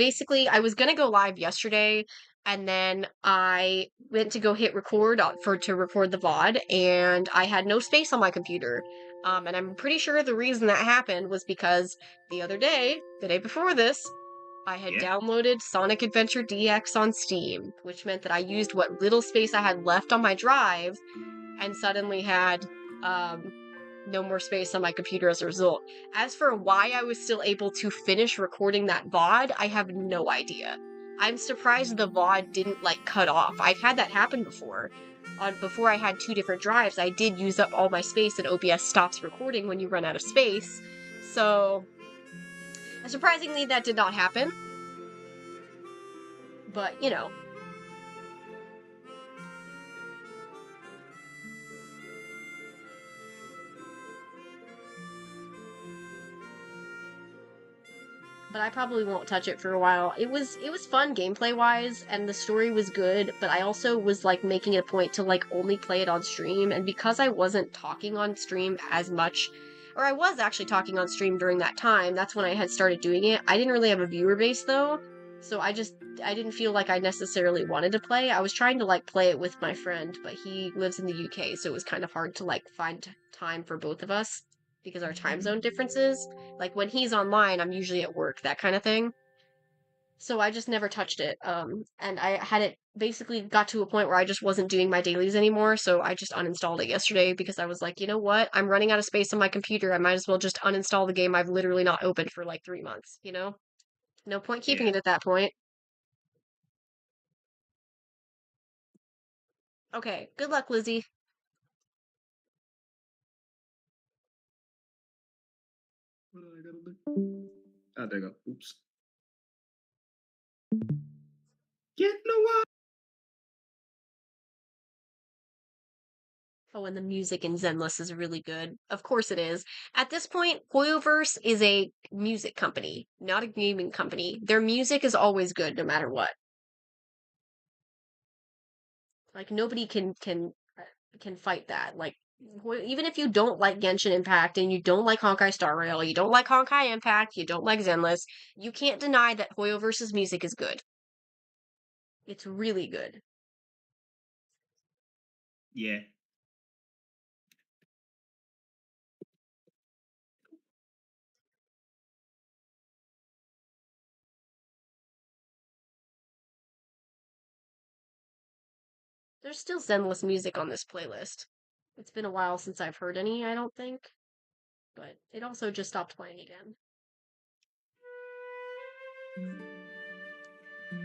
was gonna go live yesterday, and then I went to go hit record to record the VOD, and I had no space on my computer. And I'm pretty sure the reason that happened was because the day before this, I had downloaded Sonic Adventure DX on Steam, which meant that I used what little space I had left on my drive, and suddenly had, no more space on my computer as a result. As for why I was still able to finish recording that VOD, I have no idea. I'm surprised the VOD didn't, like, cut off. I've had that happen before. Before I had 2 different drives, I did use up all my space, and OBS stops recording when you run out of space. So, surprisingly, that did not happen. But, you know. But I probably won't touch it for a while. It was fun gameplay-wise, and the story was good, but I also was, like, making it a point to, like, only play it on stream, and because I wasn't talking on stream as much, or I was actually talking on stream during that time, that's when I had started doing it. I didn't really have a viewer base, though, so I didn't feel like I necessarily wanted to play. I was trying to, like, play it with my friend, but he lives in the UK, so it was kind of hard to, like, find time for both of us, because our time zone differences. Like, when he's online, I'm usually at work, that kind of thing. So I just never touched it. And I had it basically got to a point where I just wasn't doing my dailies anymore, so I just uninstalled it yesterday because I was like, you know what? I'm running out of space on my computer. I might as well just uninstall the game I've literally not opened for like 3 months, you know? No point keeping Yeah. it at that point. Okay, good luck, Lizzie. What do I gotta do? Oh, there you go. Oops. Get no what? Oh, and the music in Zenless is really good. Of course it is. At this point, Hoyoverse is a music company, not a gaming company. Their music is always good, no matter what. Like nobody can fight that. Like even if you don't like Genshin Impact and you don't like Honkai Star Rail, you don't like Honkai Impact, you don't like Zenless, you can't deny that Hoyoverse's music is good. It's really good. Yeah. There's still Zenless music on this playlist. It's been a while since I've heard any, I don't think. But it also just stopped playing again.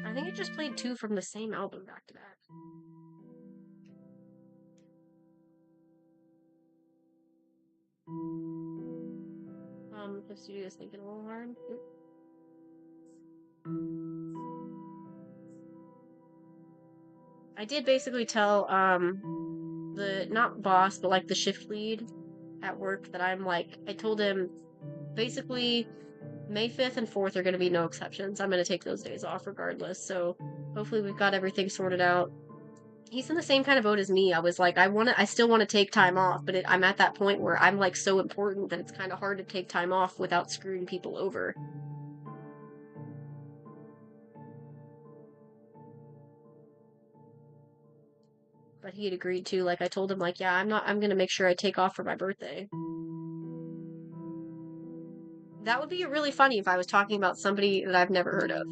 I think it just played 2 from the same album back to back. The studio is thinking a little hard. I did basically tell the not boss but like the shift lead at work that I'm like I told him basically May 5th and 4th are going to be no exceptions. I'm going to take those days off regardless. So hopefully we've got everything sorted out. He's in the same kind of boat as me. I was like I still want to take time off, but I'm at that point where I'm like so important that it's kind of hard to take time off without screwing people over. But he had agreed to, like I told him like, yeah, I'm going to make sure I take off for my birthday. That would be really funny if I was talking about somebody that I've never heard of.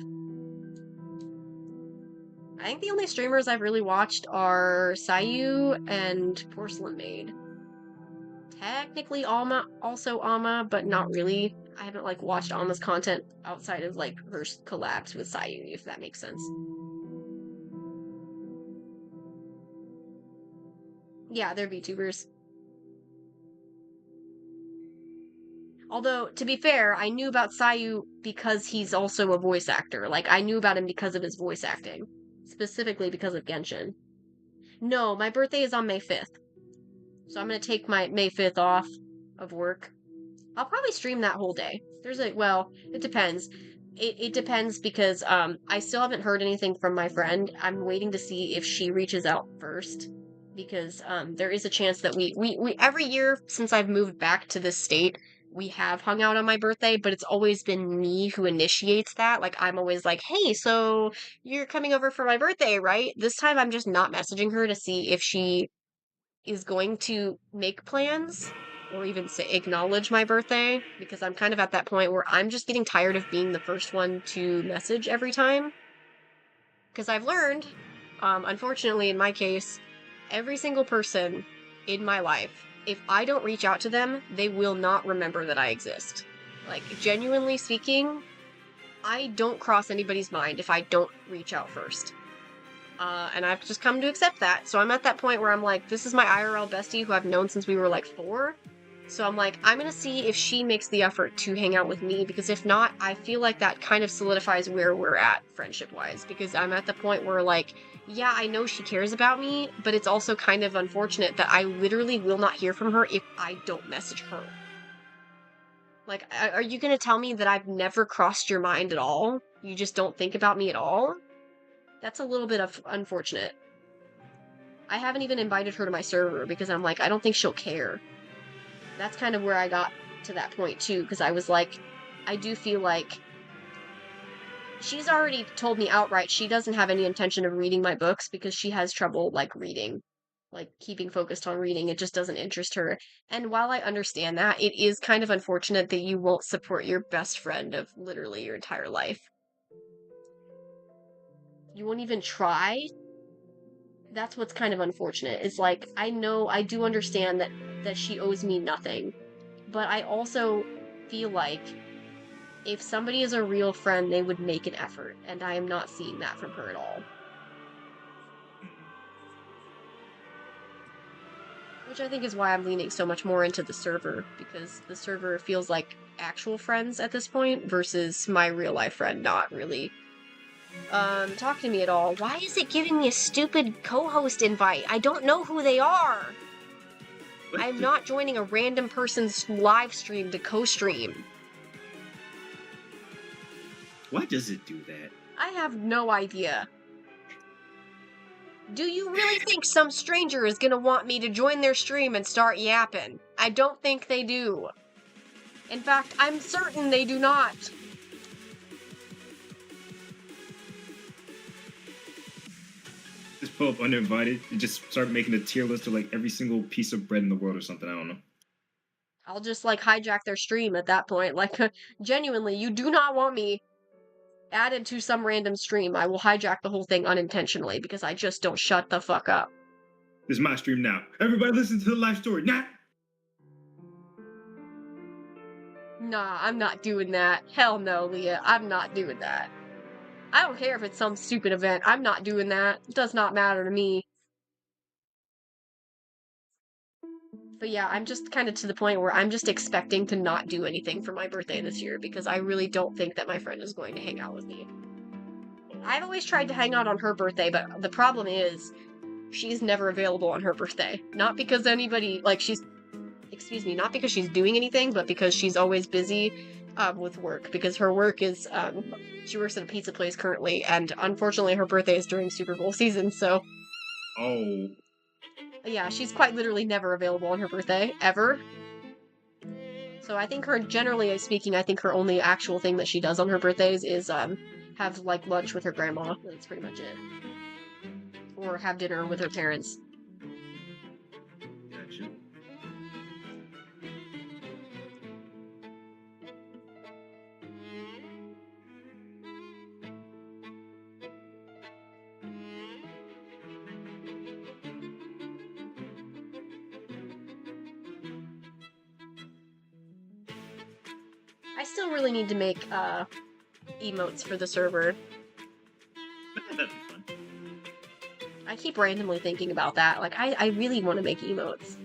I think the only streamers I've really watched are Sayu and Porcelain Maid. Technically Alma, also Alma, but not really. I haven't like watched Alma's content outside of like her collabs with Sayu, if that makes sense. Yeah, they're VTubers. Although, to be fair, I knew about Sayu because he's also a voice actor. Like, I knew about him because of his voice acting. Specifically because of Genshin. No, my birthday is on May 5th. So I'm gonna take my May 5th off of work. I'll probably stream that whole day. Well, it depends. It depends because I still haven't heard anything from my friend. I'm waiting to see if she reaches out first. Because there is a chance that we every year since I've moved back to this state, we have hung out on my birthday, but it's always been me who initiates that. Like I'm always like, "Hey, so you're coming over for my birthday, right?" This time I'm just not messaging her to see if she is going to make plans or even say acknowledge my birthday because I'm kind of at that point where I'm just getting tired of being the first one to message every time. Because I've learned, unfortunately in my case, every single person in my life, if I don't reach out to them, they will not remember that I exist. Like, genuinely speaking, I don't cross anybody's mind if I don't reach out first. And I've just come to accept that. So I'm at that point where I'm like, this is my IRL bestie who I've known since we were like 4. So I'm like, I'm gonna see if she makes the effort to hang out with me, because if not, I feel like that kind of solidifies where we're at friendship-wise, because I'm at the point where like, yeah, I know she cares about me, but it's also kind of unfortunate that I literally will not hear from her if I don't message her. Like, are you gonna tell me that I've never crossed your mind at all? You just don't think about me at all? That's a little bit of unfortunate. I haven't even invited her to my server because I'm like, I don't think she'll care. That's kind of where I got to that point too, because I was like, I do feel like she's already told me outright she doesn't have any intention of reading my books because she has trouble like reading, like keeping focused on reading. It just doesn't interest her. And while I understand that, it is kind of unfortunate that you won't support your best friend of literally your entire life. you won't even try? That's what's kind of unfortunate. It's like, I do understand that she owes me nothing, but I also feel like if somebody is a real friend, they would make an effort, and I am not seeing that from her at all. Which I think is why I'm leaning so much more into the server, because the server feels like actual friends at this point versus my real life friend not really talk to me at all. Why is it giving me a stupid co-host invite? I don't know who they are. I'm not joining a random person's live stream to co-stream. Why does it do that? I have no idea. Do you really think some stranger is gonna want me to join their stream and start yapping? I don't think they do. In fact, I'm certain they do not. Just pull up uninvited and just start making a tier list of like every single piece of bread in the world or something. I don't know. I'll just like hijack their stream at that point. Like, genuinely, you do not want me added to some random stream. I will hijack the whole thing unintentionally because I just don't shut the fuck up. This is my stream now. Everybody listen to the live story now. Nah, I'm not doing that. Hell no, Leah. I'm not doing that. I don't care if it's some stupid event. I'm not doing that. It does not matter to me. But yeah, I'm just kind of to the point where I'm just expecting to not do anything for my birthday this year because I really don't think that my friend is going to hang out with me. I've always tried to hang out on her birthday, but the problem is she's never available on her birthday. Not because anybody, like, not because she's doing anything, but because she's always busy with work. Because her work is, she works at a pizza place currently, and unfortunately her birthday is during Super Bowl season, so... Oh. Yeah, she's quite literally never available on her birthday, ever. So I think generally speaking, I think her only actual thing that she does on her birthdays is, have, like, lunch with her grandma. That's pretty much it. Or have dinner with her parents. Gotcha. I still really need to make, emotes for the server. That'd be fun. I keep randomly thinking about that. Like, I really want to make emotes.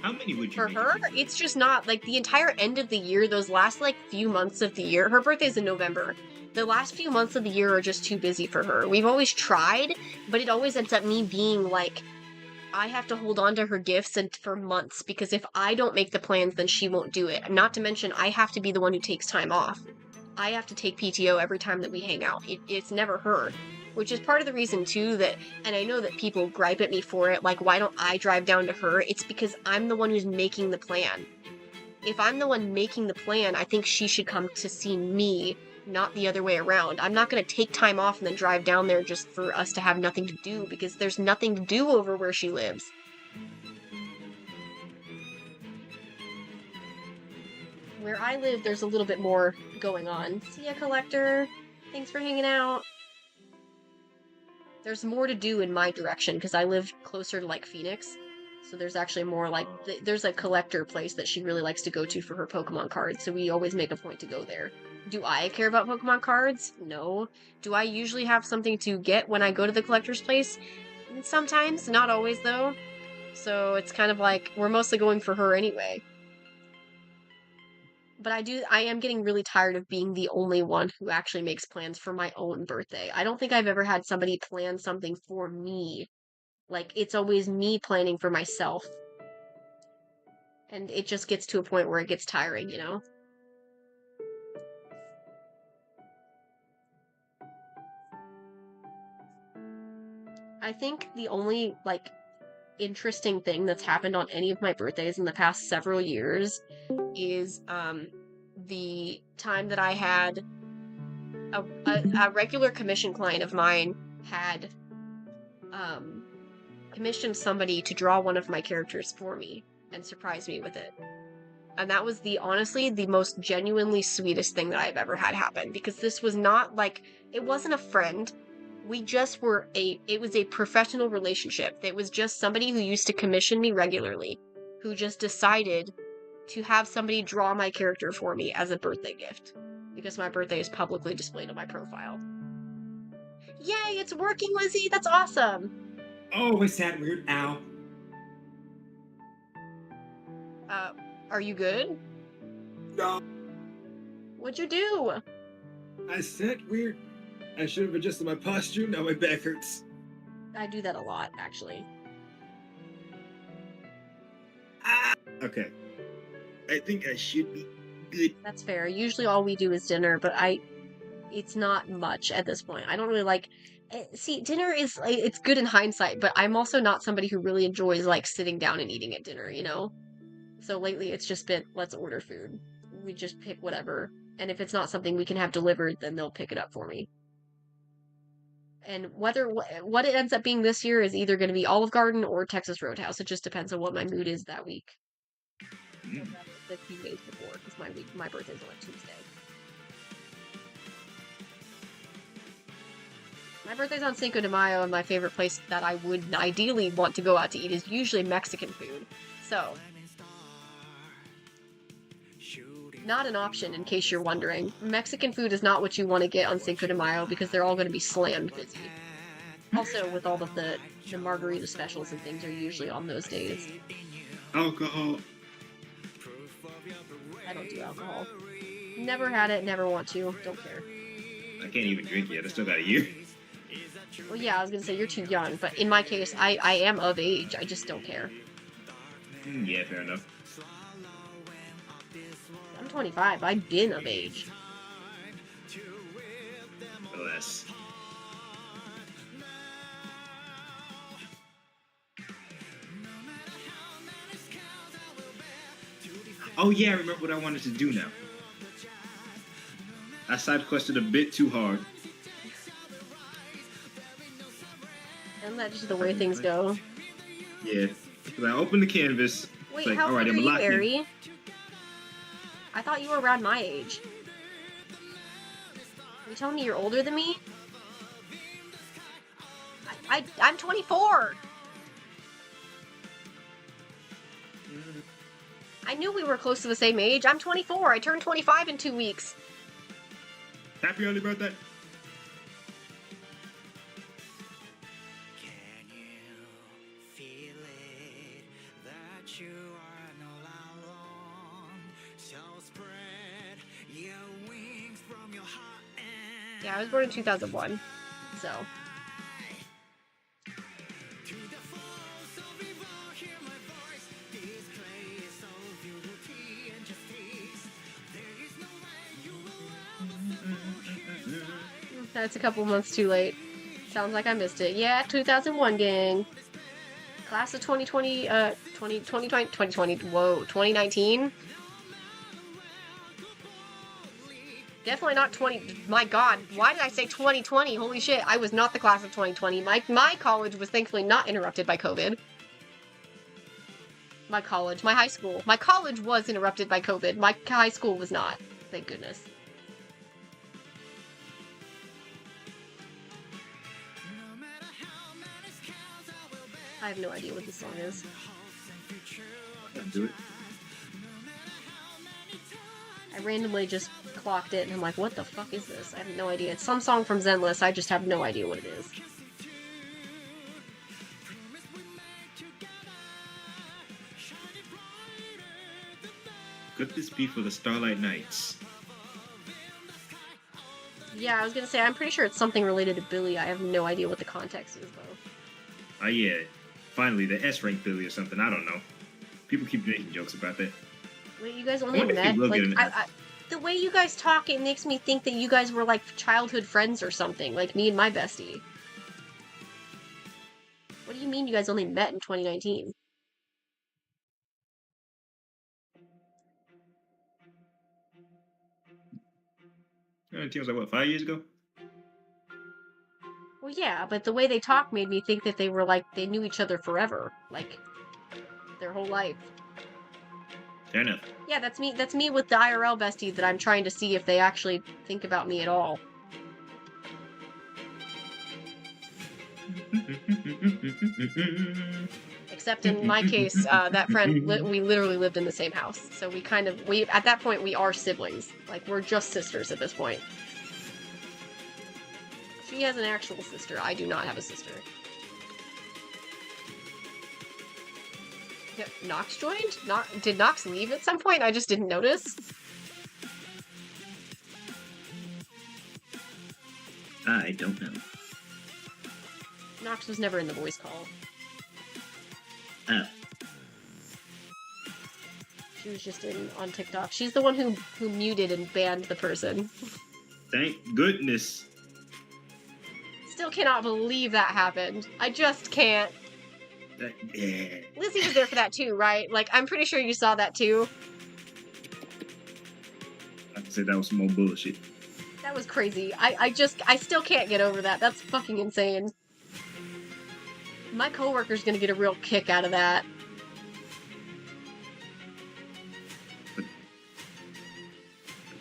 How many would you For make her, it's just not, like, the entire end of the year, those last, like, few months of the year, her birthday's in November. The last few months of the year are just too busy for her. We've always tried, but it always ends up me being, like, I have to hold on to her gifts for months, because if I don't make the plans, then she won't do it. Not to mention, I have to be the one who takes time off. I have to take PTO every time that we hang out. It's never her. Which is part of the reason, too, that, and I know that people gripe at me for it, like, why don't I drive down to her? It's because I'm the one who's making the plan. If I'm the one making the plan, I think she should come to see me, not the other way around. I'm not going to take time off and then drive down there just for us to have nothing to do, because there's nothing to do over where she lives. Where I live, there's a little bit more going on. See ya, Collector. Thanks for hanging out. There's more to do in my direction, because I live closer to, like, Phoenix. So there's actually more, like, there's a collector place that she really likes to go to for her Pokemon cards, so we always make a point to go there. Do I care about Pokemon cards? No. Do I usually have something to get when I go to the collector's place? Sometimes, not always, though. So it's kind of like, we're mostly going for her anyway. But I am getting really tired of being the only one who actually makes plans for my own birthday. I don't think I've ever had somebody plan something for me. Like, it's always me planning for myself. And it just gets to a point where it gets tiring, you know? I think the only, like, interesting thing that's happened on any of my birthdays in the past several years is, the time that I had a regular commission client of mine had, commissioned somebody to draw one of my characters for me and surprise me with it. And that was honestly the most genuinely sweetest thing that I've ever had happen, because this was not like, it wasn't a friend. We just were it was a professional relationship. It was just somebody who used to commission me regularly, who just decided to have somebody draw my character for me as a birthday gift, because my birthday is publicly displayed on my profile. Yay, it's working, Lizzie! That's awesome! Oh, is that weird? Ow. Are you good? No! What'd you do? I said weird. I should have adjusted my posture, now my back hurts. I do that a lot, actually. Ah! Okay. I think I should be good. That's fair. Usually all we do is dinner, but it's not much at this point. I don't really like... See, dinner is... It's good in hindsight, but I'm also not somebody who really enjoys, like, sitting down and eating at dinner, you know? So lately it's just been, let's order food. We just pick whatever. And if it's not something we can have delivered, then they'll pick it up for me. And what it ends up being this year is either going to be Olive Garden or Texas Roadhouse. It just depends on what my mood is that week. The few days before, because my birthday's on a Tuesday. My birthday's on Cinco de Mayo, and my favorite place that I would ideally want to go out to eat is usually Mexican food. So, not an option, in case you're wondering. Mexican food is not what you want to get on Cinco de Mayo, because they're all going to be slammed busy. Also, with all of the margarita specials and things are usually on those days. Alcohol. I don't do alcohol. Never had it, never want to. Don't care. I can't even drink yet. I still got a year. Well, yeah, I was gonna say you're too young, but in my case, I am of age. I just don't care. Yeah, fair enough. I'm 25. I've been of age. Alas. Oh yeah, I remember what I wanted to do now. I side quested a bit too hard. Isn't that just the way things go? Yeah. Because I opened the canvas. Wait, like, how all right, old are I'm you, locked in. Ari? I thought you were around my age. Are you telling me you're older than me? I'm 24! I knew we were close to the same age. I'm 24. I turned 25 in 2 weeks. Happy early birthday. Can you feel it that you are not alone? So spread your wings from your heart and Yeah, I was born in 2001, so... to the full, so people hear my voice. This clay is so beauty and justice. There is no way you will ever feel That's a couple months too late. Sounds like I missed it. Yeah, 2001, gang. Class of 2020, 2020, whoa, 2019? Definitely not 20, my god, why did I say 2020? Holy shit, I was not the class of 2020. My college was thankfully not interrupted by COVID. My high school. My college was interrupted by COVID. My high school was not. Thank goodness. I have no idea what this song is. Do it. I randomly just clocked it and I'm like, what the fuck is this? I have no idea. It's some song from Zenless, I just have no idea what it is. Could this be for the Starlight Nights? Yeah, I was gonna say, I'm pretty sure it's something related to Billy. I have no idea what the context is, though. Oh yeah. Finally, the S-rank Billy or something. I don't know. People keep making jokes about that. Wait, you guys I only wonder if met? he will Like, get an- the way you guys talk, it makes me think that you guys were, like, childhood friends or something. Like, me and my bestie. What do you mean you guys only met in 2019? It was like, what, 5 years ago? Well, yeah, but the way they talk made me think that they were, like, they knew each other forever. Like, their whole life. Fair enough. Yeah, that's me. That's me with the IRL bestie that I'm trying to see if they actually think about me at all. Except in my case, that friend, we literally lived in the same house. So we at that point, we are siblings. Like, we're just sisters at this point. She has an actual sister. I do not have a sister. Yeah, Nox joined? Did Nox leave at some point? I just didn't notice. I don't know. Nox was never in the voice call. Oh. She was just on TikTok. She's the one who muted and banned the person. Thank goodness. Still cannot believe that happened. I just can't. Yeah. Lizzie was there for that too, right? Like, I'm pretty sure you saw that too. I said that was some more bullshit. That was crazy. I still can't get over that. That's fucking insane. My coworker's gonna get a real kick out of that.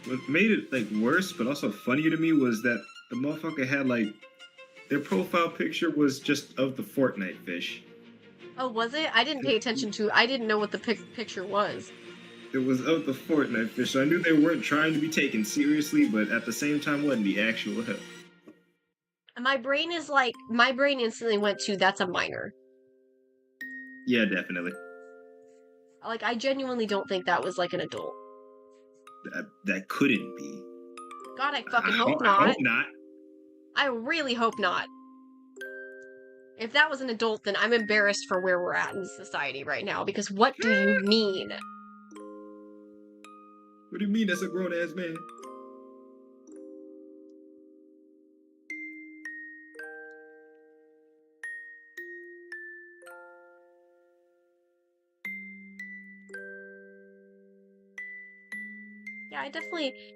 What made it like worse, but also funnier to me, was that the motherfucker had like their profile picture was just of the Fortnite fish. Oh, was it? I didn't pay attention to. I didn't know what the picture was. It was of the Fortnite fish, so I knew they weren't trying to be taken seriously, but at the same time wasn't the actual help. My brain instantly went to, that's a minor. Yeah, definitely. Like, I genuinely don't think that was like an adult. That couldn't be. God, I fucking hope not. I hope not. I really hope not. If that was an adult, then I'm embarrassed for where we're at in society right now, because what do you mean? What do you mean that's a grown-ass man? Yeah,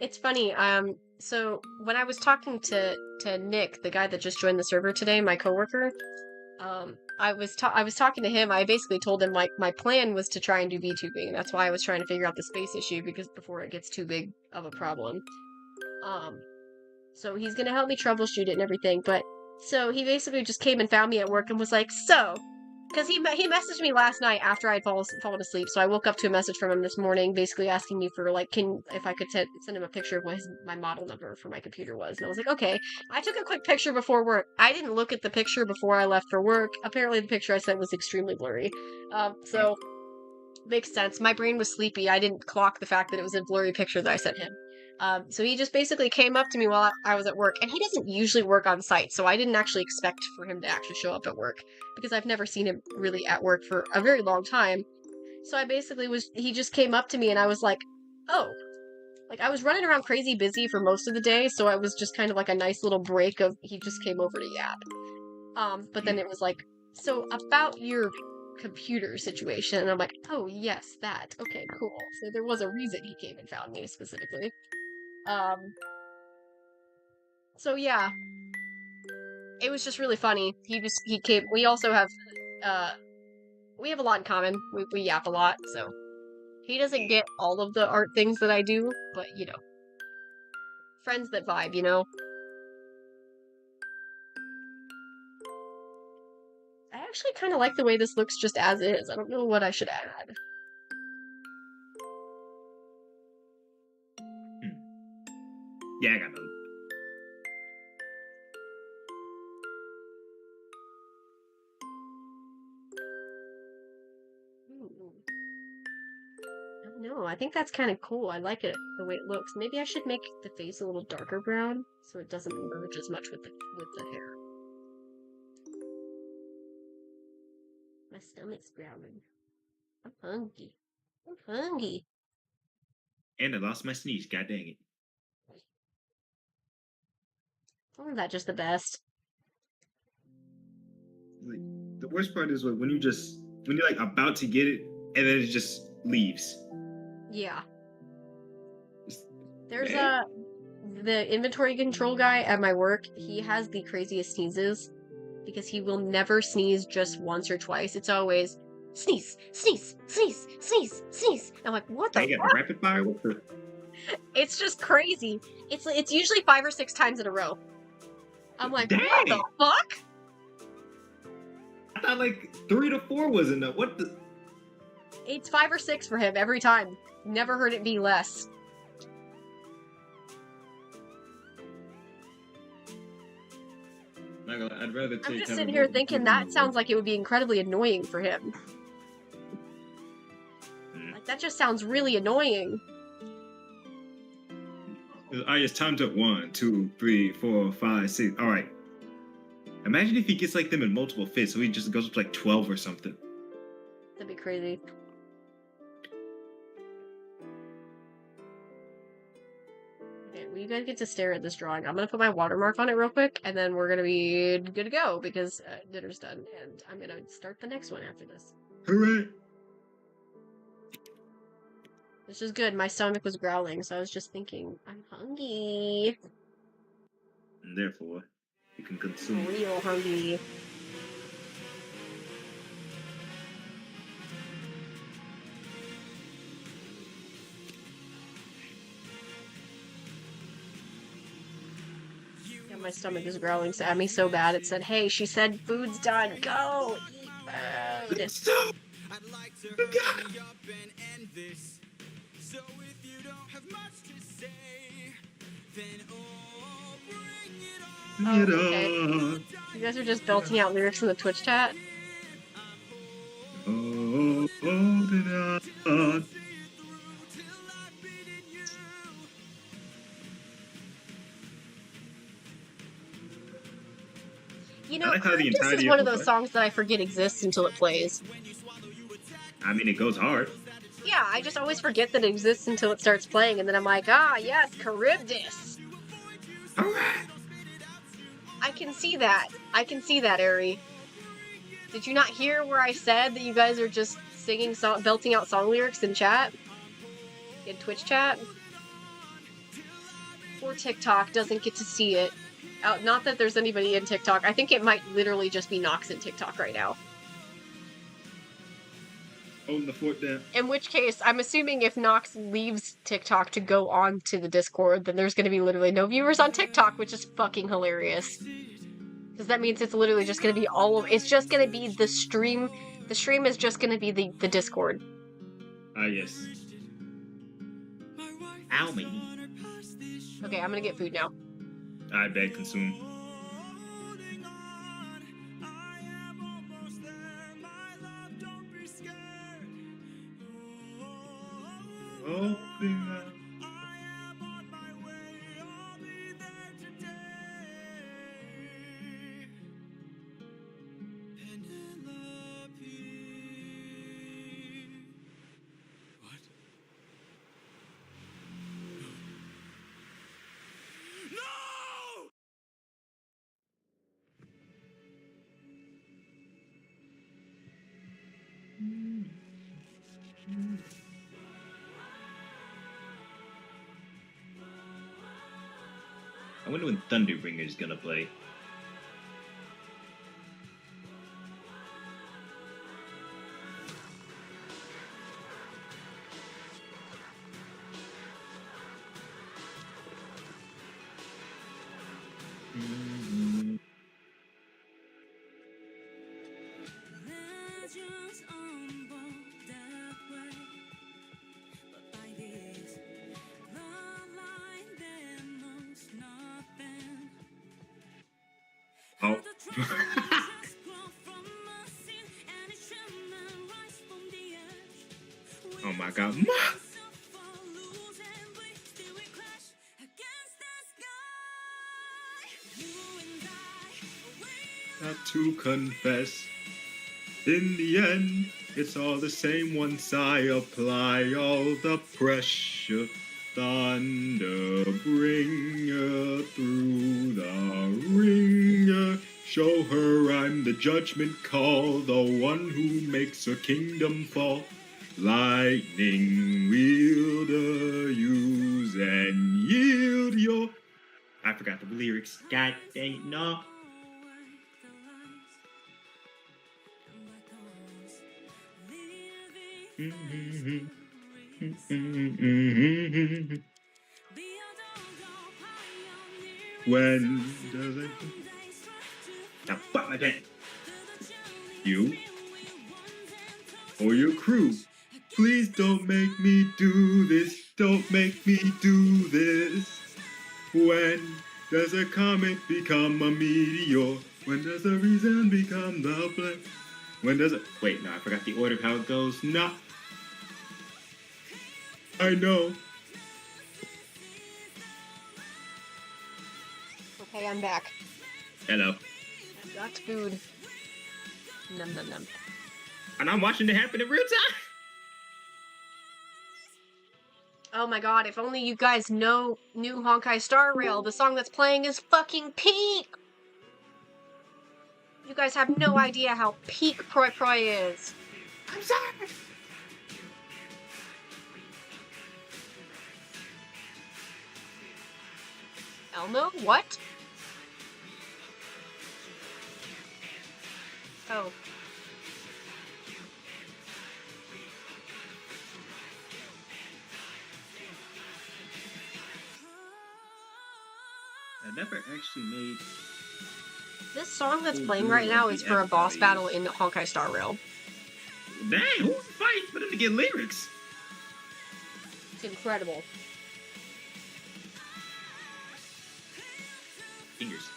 it's funny, so when I was talking to Nick, the guy that just joined the server today, my coworker, I was talking to him. I basically told him, like, my plan was to try and do VTubing. That's why I was trying to figure out the space issue, because before it gets too big of a problem. So he's gonna help me troubleshoot it and everything, but, so he basically just came and found me at work and was like, so, because he messaged me last night after I'd fallen asleep, so I woke up to a message from him this morning, basically asking me for, like, if I could send him a picture of what my model number for my computer was, and I was like, okay. I took a quick picture before work. I didn't look at the picture before I left for work. Apparently the picture I sent was extremely blurry. So, makes sense. My brain was sleepy. I didn't clock the fact that it was a blurry picture that I sent him. So he just basically came up to me while I was at work, and he doesn't usually work on site, so I didn't actually expect for him to actually show up at work, because I've never seen him really at work for a very long time. So I basically he just came up to me, and I was like, oh. Like, I was running around crazy busy for most of the day, so it was just kind of like a nice little break of, he just came over to yap. But then it was like, so about your computer situation, and I'm like, oh yes, that. Okay, cool. So there was a reason he came and found me specifically. So yeah. It was just really funny. He came, we also have, we have a lot in common. We yap a lot, so. He doesn't get all of the art things that I do, but, you know. Friends that vibe, you know? I actually kind of like the way this looks just as is. I don't know what I should add. Yeah, I got those. No, I think that's kind of cool. I like it the way it looks. Maybe I should make the face a little darker brown so it doesn't merge as much with the hair. My stomach's growling. I'm hungry. I'm hungry. And I lost my sneeze. God dang it. Isn't that just the best? Like, the worst part is when you're like about to get it and then it just leaves. Yeah. There's the inventory control guy at my work. He has the craziest sneezes because he will never sneeze just once or twice. It's always sneeze, sneeze, sneeze, sneeze, sneeze. I'm like, what the I get fuck? rapid fire. What the? It's just crazy. It's usually 5 or 6 times in a row. I'm like, Dang. what the fuck? I thought like 3 to 4 was enough. What the? It's 5 or 6 for him every time. Never heard it be less. I'd rather take. I'm just sitting here thinking that sounds like it would be incredibly annoying for him. Like, that just sounds really annoying. Alright, it's timed up 1, 2, 3, 4, 5, 6. All right. Imagine if he gets like them in multiple fits, so he just goes up to like 12 or something. That'd be crazy. Okay, well, you guys get to stare at this drawing. I'm gonna put my watermark on it real quick, and then we're gonna be good to go because dinner's done, and I'm gonna start the next one after this. Hooray! This is good. My stomach was growling, so I was just thinking, I'm hungry. And therefore, you can consume. Real hungry. Yeah, my stomach is growling at me so bad. It said, "Hey, she said food's done. Go eat food." I'd like to hurry up and end this. So if you don't have much to say, then bring it on. Oh, okay. You guys are just belting out lyrics in the Twitch chat? Oh, hold it on. You know, I like how the this is entirety one of of those songs that I forget exists until it plays. I mean, it goes hard. Yeah, I just always forget that it exists until it starts playing, and then I'm like, ah, yes, Charybdis. Alright. I can see that. I can see that, Ari. Did you not hear where I said that you guys are just singing, belting out song lyrics in chat? In Twitch chat? Poor TikTok doesn't get to see it. Not that there's anybody in TikTok. I think it might literally just be Nox in TikTok right now. Holding the fort down. In which case, I'm assuming if Nox leaves TikTok to go on to the Discord, then there's going to be literally no viewers on TikTok, which is fucking hilarious. Because that means it's literally just going to be it's just going to be the stream. The stream is just going to be the Discord. Ah, yes. Ow, me. Okay, I'm going to get food now. I bet consume. Oh, I wonder when Thunderbringer's gonna play. Oh. Oh my god. Not to confess, in the end, it's all the same once I apply all the pressure. Thunder bringer through the ringer. Show her I'm the judgment call, the one who makes her kingdom fall. Lightning wielder, use and yield your... I forgot the lyrics. God dang it, no. When does it? Now fuck my pen. You or your crew, please don't make me do this. Don't make me do this. When does a comet become a meteor? When does the reason become the blame? When does it? Wait, no, I forgot the order of how it goes. No. I know. Okay, I'm back. Hello. That's food. Num num num. And I'm watching it happen in real time. Oh my god, if only you guys knew Honkai Star Rail, the song that's playing is fucking peak! You guys have no idea how peak Proi Proi is. I'm sorry. Elmo? What? Oh. I never actually made. This song that's playing right now is for a boss battle in Honkai Star Rail. Dang, who's fighting for them to get lyrics? It's incredible. Fingers.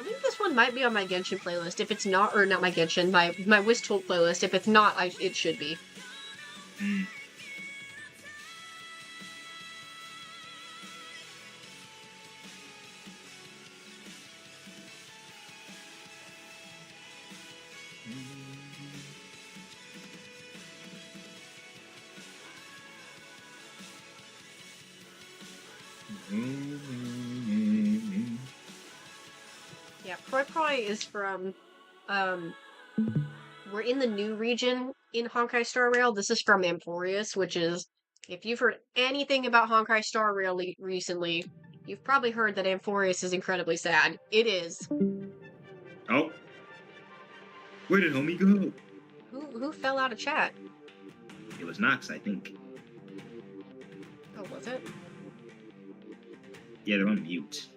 I think this one might be on my Genshin playlist. If it's not, or not my Genshin, my Whistold playlist. If it's not, it should be. Mm. Yeah, Proi Proi is from, we're in the new region in Honkai Star Rail. This is from Amphorius, which is, if you've heard anything about Honkai Star Rail recently, you've probably heard that Amphorius is incredibly sad. It is. Oh. Where did homie go? Who fell out of chat? It was Nox, I think. Oh, was it? Yeah, they're on mute.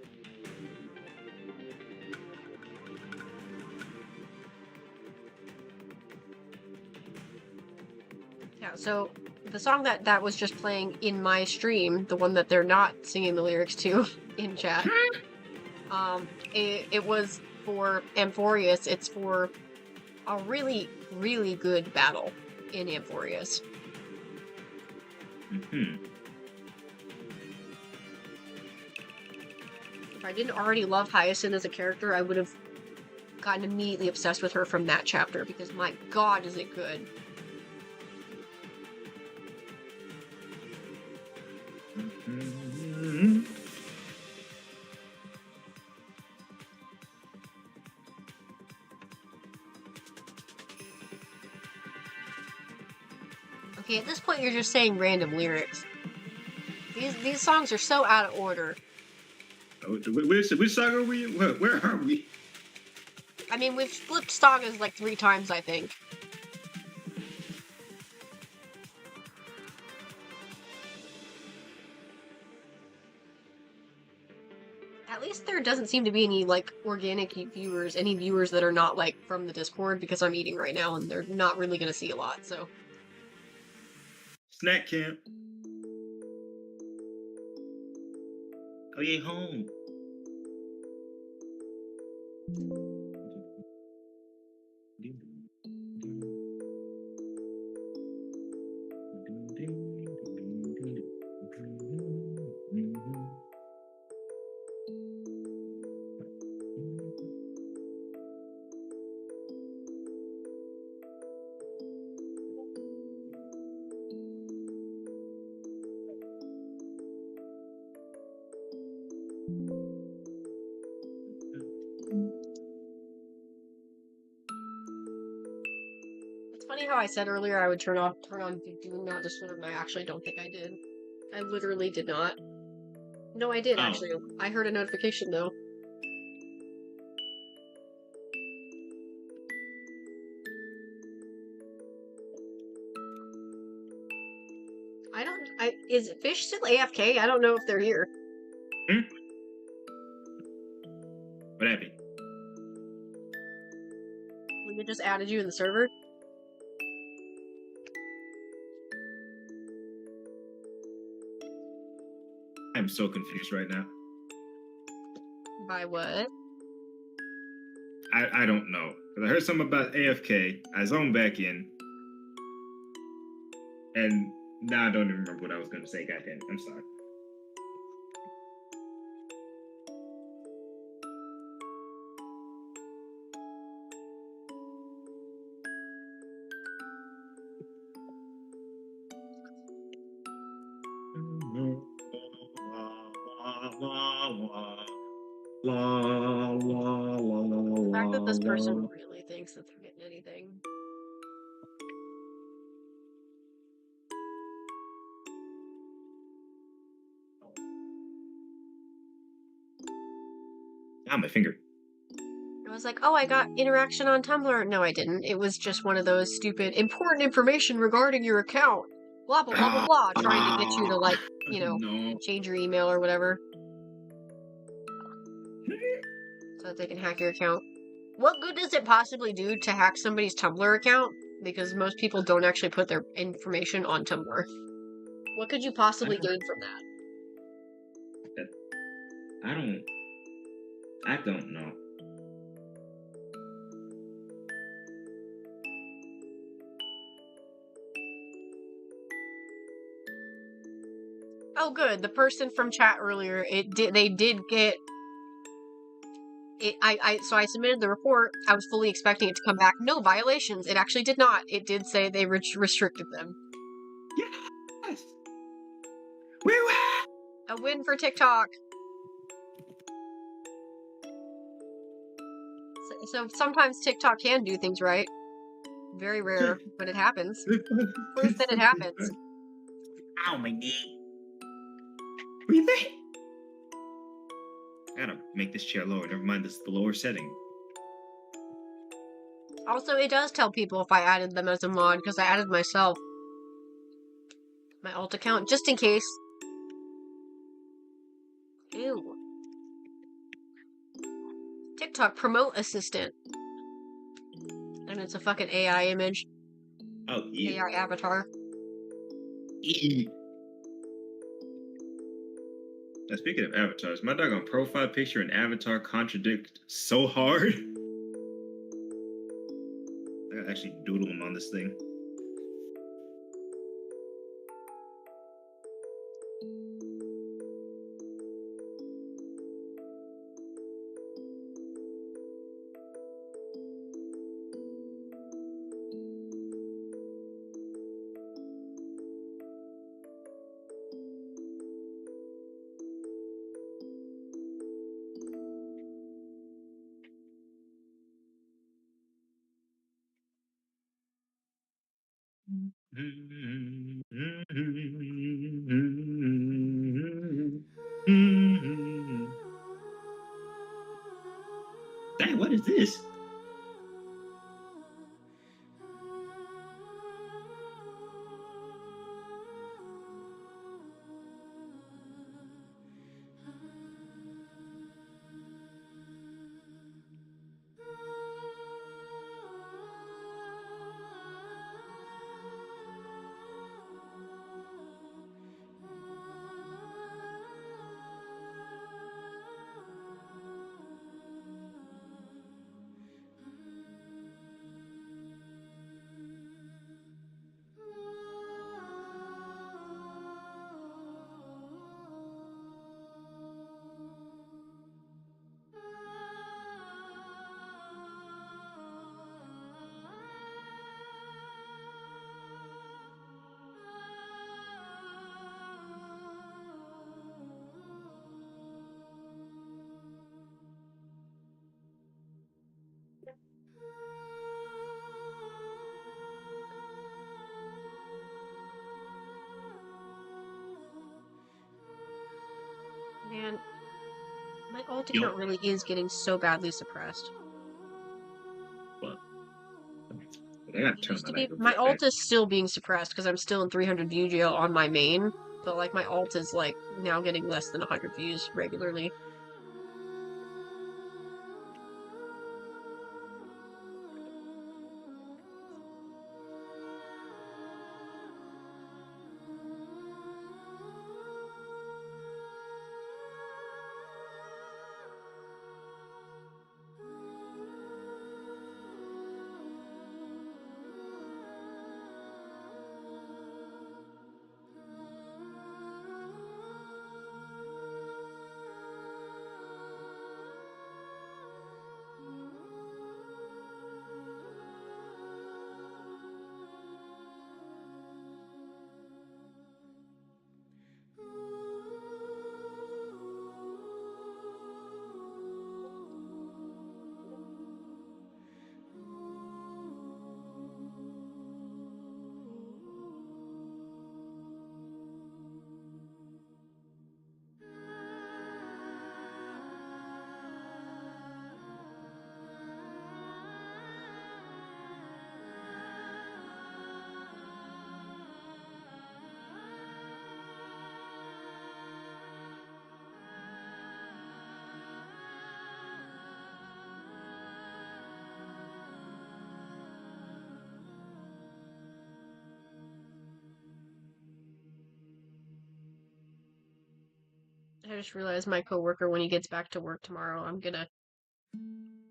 Yeah, so the song that was just playing in my stream, the one that they're not singing the lyrics to in chat, it was for Amphorius. It's for a really, really good battle in Amphorius. Mm-hmm. If I didn't already love Hyacinth as a character, I would have gotten immediately obsessed with her from that chapter, because my god, is it good. Mm-hmm. Okay, at this point you're just saying random lyrics. These songs are so out of order. Which song are we? Where are we? I mean, we've flipped sagas like 3 times, I think. At least there doesn't seem to be any, like, organic viewers, any viewers that are not, like, from the Discord, because I'm eating right now and they're not really gonna see a lot, so. Snack camp. Oh, you ain't home. It's funny how I said earlier I would turn on Do Not Disturb, and I actually don't think I did. I literally did not. No, I did, Oh. actually. I heard a notification, though. Is Fish still AFK? I don't know if they're here. What happened? We just added you in the server. I'm so confused right now. By what? I don't know. Because I heard something about AFK. I zoned back in. And now I don't even remember what I was going to say. Goddamn it. I'm sorry. The fact that this person really thinks that they're getting anything. Ah, my finger. I was like, oh, I got interaction on Tumblr. No, I didn't. It was just one of those stupid important information regarding your account. Blah, blah, blah, blah, blah. Trying to get you to, like, you know, change your email or whatever. So that they can hack your account. What good does it possibly do to hack somebody's Tumblr account? Because most people don't actually put their information on Tumblr. What could you possibly gain from that? I don't know. Oh, good. The person from chat earlier, they did get it. So I submitted the report. I was fully expecting it to come back. No violations. It actually did not. It did say they restricted them. Yes. We win. A win for TikTok. So sometimes TikTok can do things right. Very rare, but it happens. Proof that it happens. Ow, my knee. What do you think? I gotta make this chair lower. Never mind, this is the lower setting. Also, it does tell people if I added them as a mod, because I added myself. My alt account, just in case. Ew. TikTok promote assistant. And it's a fucking AI image. Oh, yeah. AI avatar. Now, speaking of avatars, my doggone profile picture and avatar contradict so hard. I gotta actually doodle them on this thing. Dang, what is this? Man, my alt account really is getting so badly suppressed. What? I gotta turn My alt is still being suppressed because I'm still in 300 view jail on my main, but like my alt is like now getting less than 100 views regularly. I just realized my coworker, when he gets back to work tomorrow, I'm gonna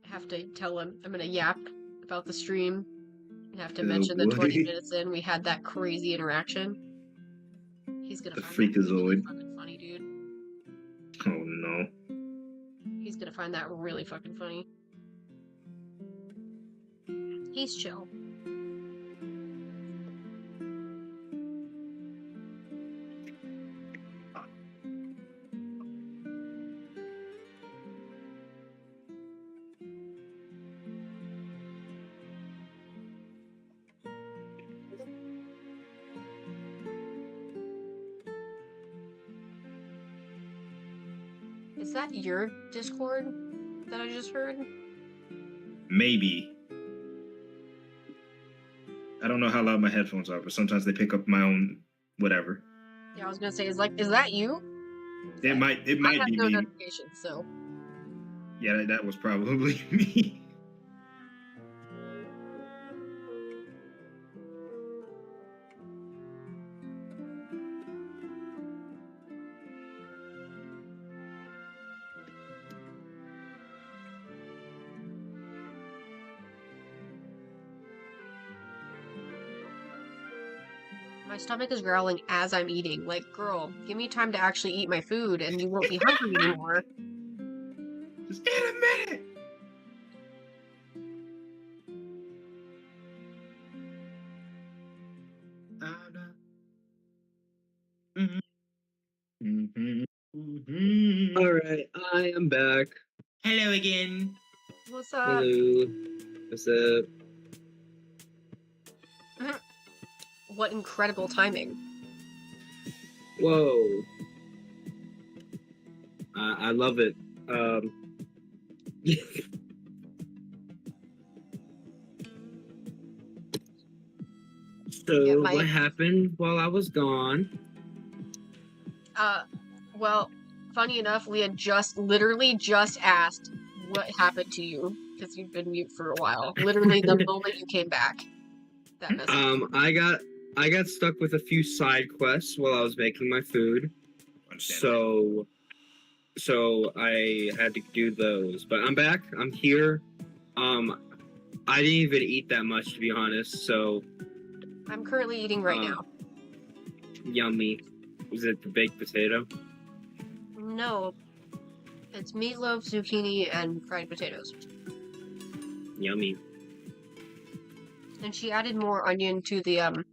have to tell him, I'm gonna yap about the stream and have to mention that 20 minutes in we had that crazy interaction. He's gonna find that really fucking funny, dude. Oh no. He's gonna find that really fucking funny. He's chill. Is that your Discord that I just heard? Maybe. I don't know how loud my headphones are, but sometimes they pick up my own whatever. Yeah, I was gonna say, is that you? It might be no me. Notifications, so. Yeah, that was probably me. My stomach is growling as I'm eating. Like, girl, give me time to actually eat my food and you won't be hungry anymore. Just in a minute! Alright, I am back. Hello again. What's up? Hello. What's up? What incredible timing. Whoa. I love it. So, Yeah, what happened while I was gone? Well, funny enough, we had literally just asked what happened to you, because you've been mute for a while. Literally the moment you came back. That message. I got stuck with a few side quests while I was making my food. So I had to do those. But I'm back. I'm here. I didn't even eat that much, to be honest, so... I'm currently eating right now. Yummy. Is it the baked potato? No. It's meatloaf, zucchini, and fried potatoes. Yummy. And she added more onion to the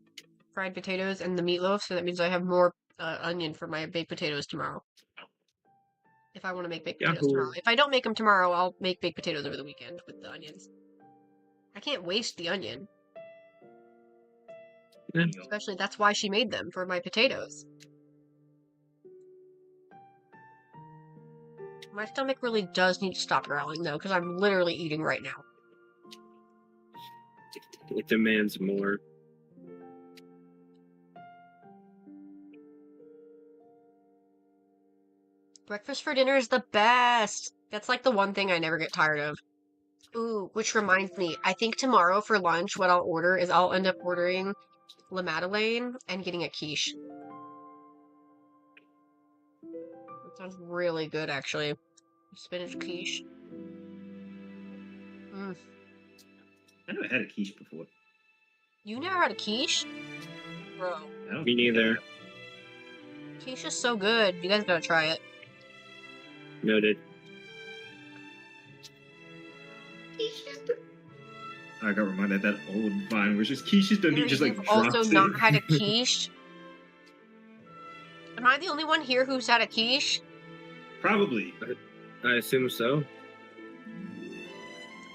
fried potatoes and the meatloaf, so that means I have more onion for my baked potatoes tomorrow. If I want to make baked potatoes tomorrow. If I don't make them tomorrow, I'll make baked potatoes over the weekend with the onions. I can't waste the onion. Yeah. Especially, that's why she made them, for my potatoes. My stomach really does need to stop growling, though, because I'm literally eating right now. It demands more. Breakfast for dinner is the best. That's like the one thing I never get tired of. Ooh, which reminds me, I think tomorrow for lunch, what I'll order is I'll end up ordering La Madeleine and getting a quiche. That sounds really good, actually. Spinach quiche. I never had a quiche before. You never had a quiche? Bro. Me neither. Quiche is so good. You guys gotta try it. Noted. I got reminded of that old vine where it's just quiches don't need just like You've drops also in. not had a quiche? Am I the only one here who's had a quiche? Probably. I assume so.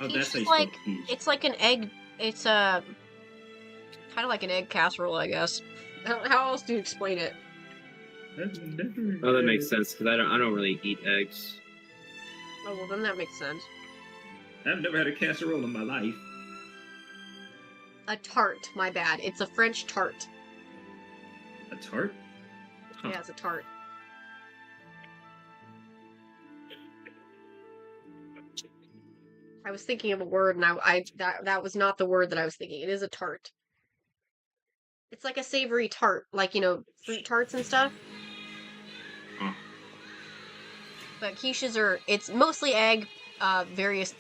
Oh, Quiche that's how is you spell like, quiche. it's like an egg, it's kind of like an egg casserole, I guess. How else do you explain it? Oh, that makes sense because I don't really eat eggs. Oh, well then that makes sense. I've never had a casserole in my life. A tart, my bad. It's a French tart. A tart? Huh. Yeah, it's a tart. I was thinking of a word, and that was not the word that I was thinking. It is a tart. It's like a savory tart, like, you know, fruit tarts and stuff. Huh. But quiches it's mostly egg, various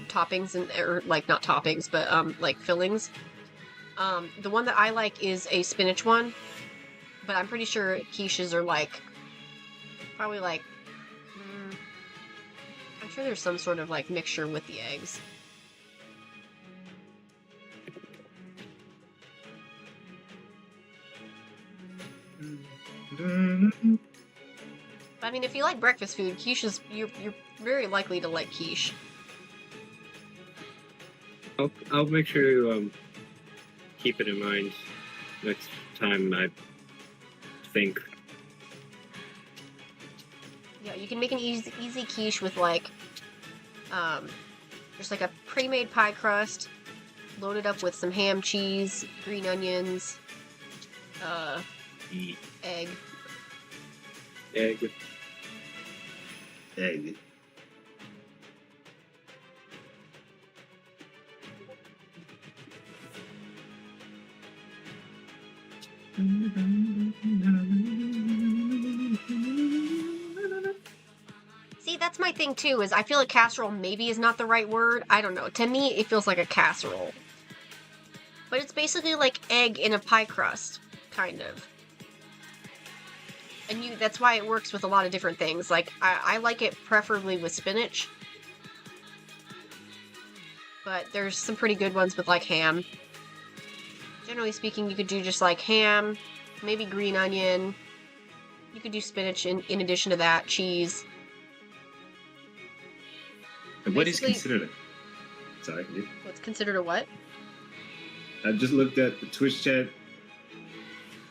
toppings, or like not toppings, but like fillings. The one that I like is a spinach one, but I'm pretty sure quiches are like, probably like, I'm sure there's some sort of like mixture with the eggs. I mean, if you like breakfast food, quiches, you're very likely to like quiche. I'll make sure to keep it in mind next time I think. Yeah, you can make an easy quiche with like, just like a pre-made pie crust, loaded up with some ham, cheese, green onions, egg. Egg. Egg. See, that's my thing too, is I feel like casserole maybe is not the right word. I don't know. To me, it feels like a casserole. But it's basically like egg in a pie crust, kind of. And that's why it works with a lot of different things. Like, I like it preferably with spinach. But there's some pretty good ones with, like, ham. Generally speaking, you could do just, like, ham, maybe green onion. You could do spinach in addition to that, cheese. And what is considered a... Sorry. What's considered a what? I just looked at the Twitch chat,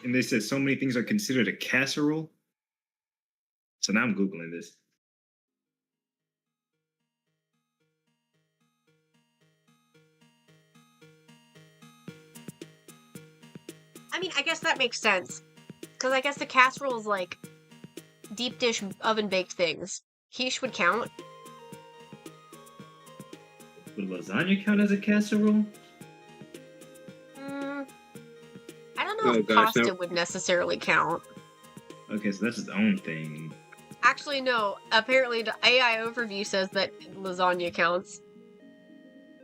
and they said so many things are considered a casserole. So now I'm Googling this. I mean, I guess that makes sense. Because I guess the casserole is like deep dish oven baked things. Quiche would count. Would lasagna count as a casserole? I don't know if pasta would necessarily count. Okay, so that's its own thing. Actually, no. Apparently, the AI overview says that lasagna counts.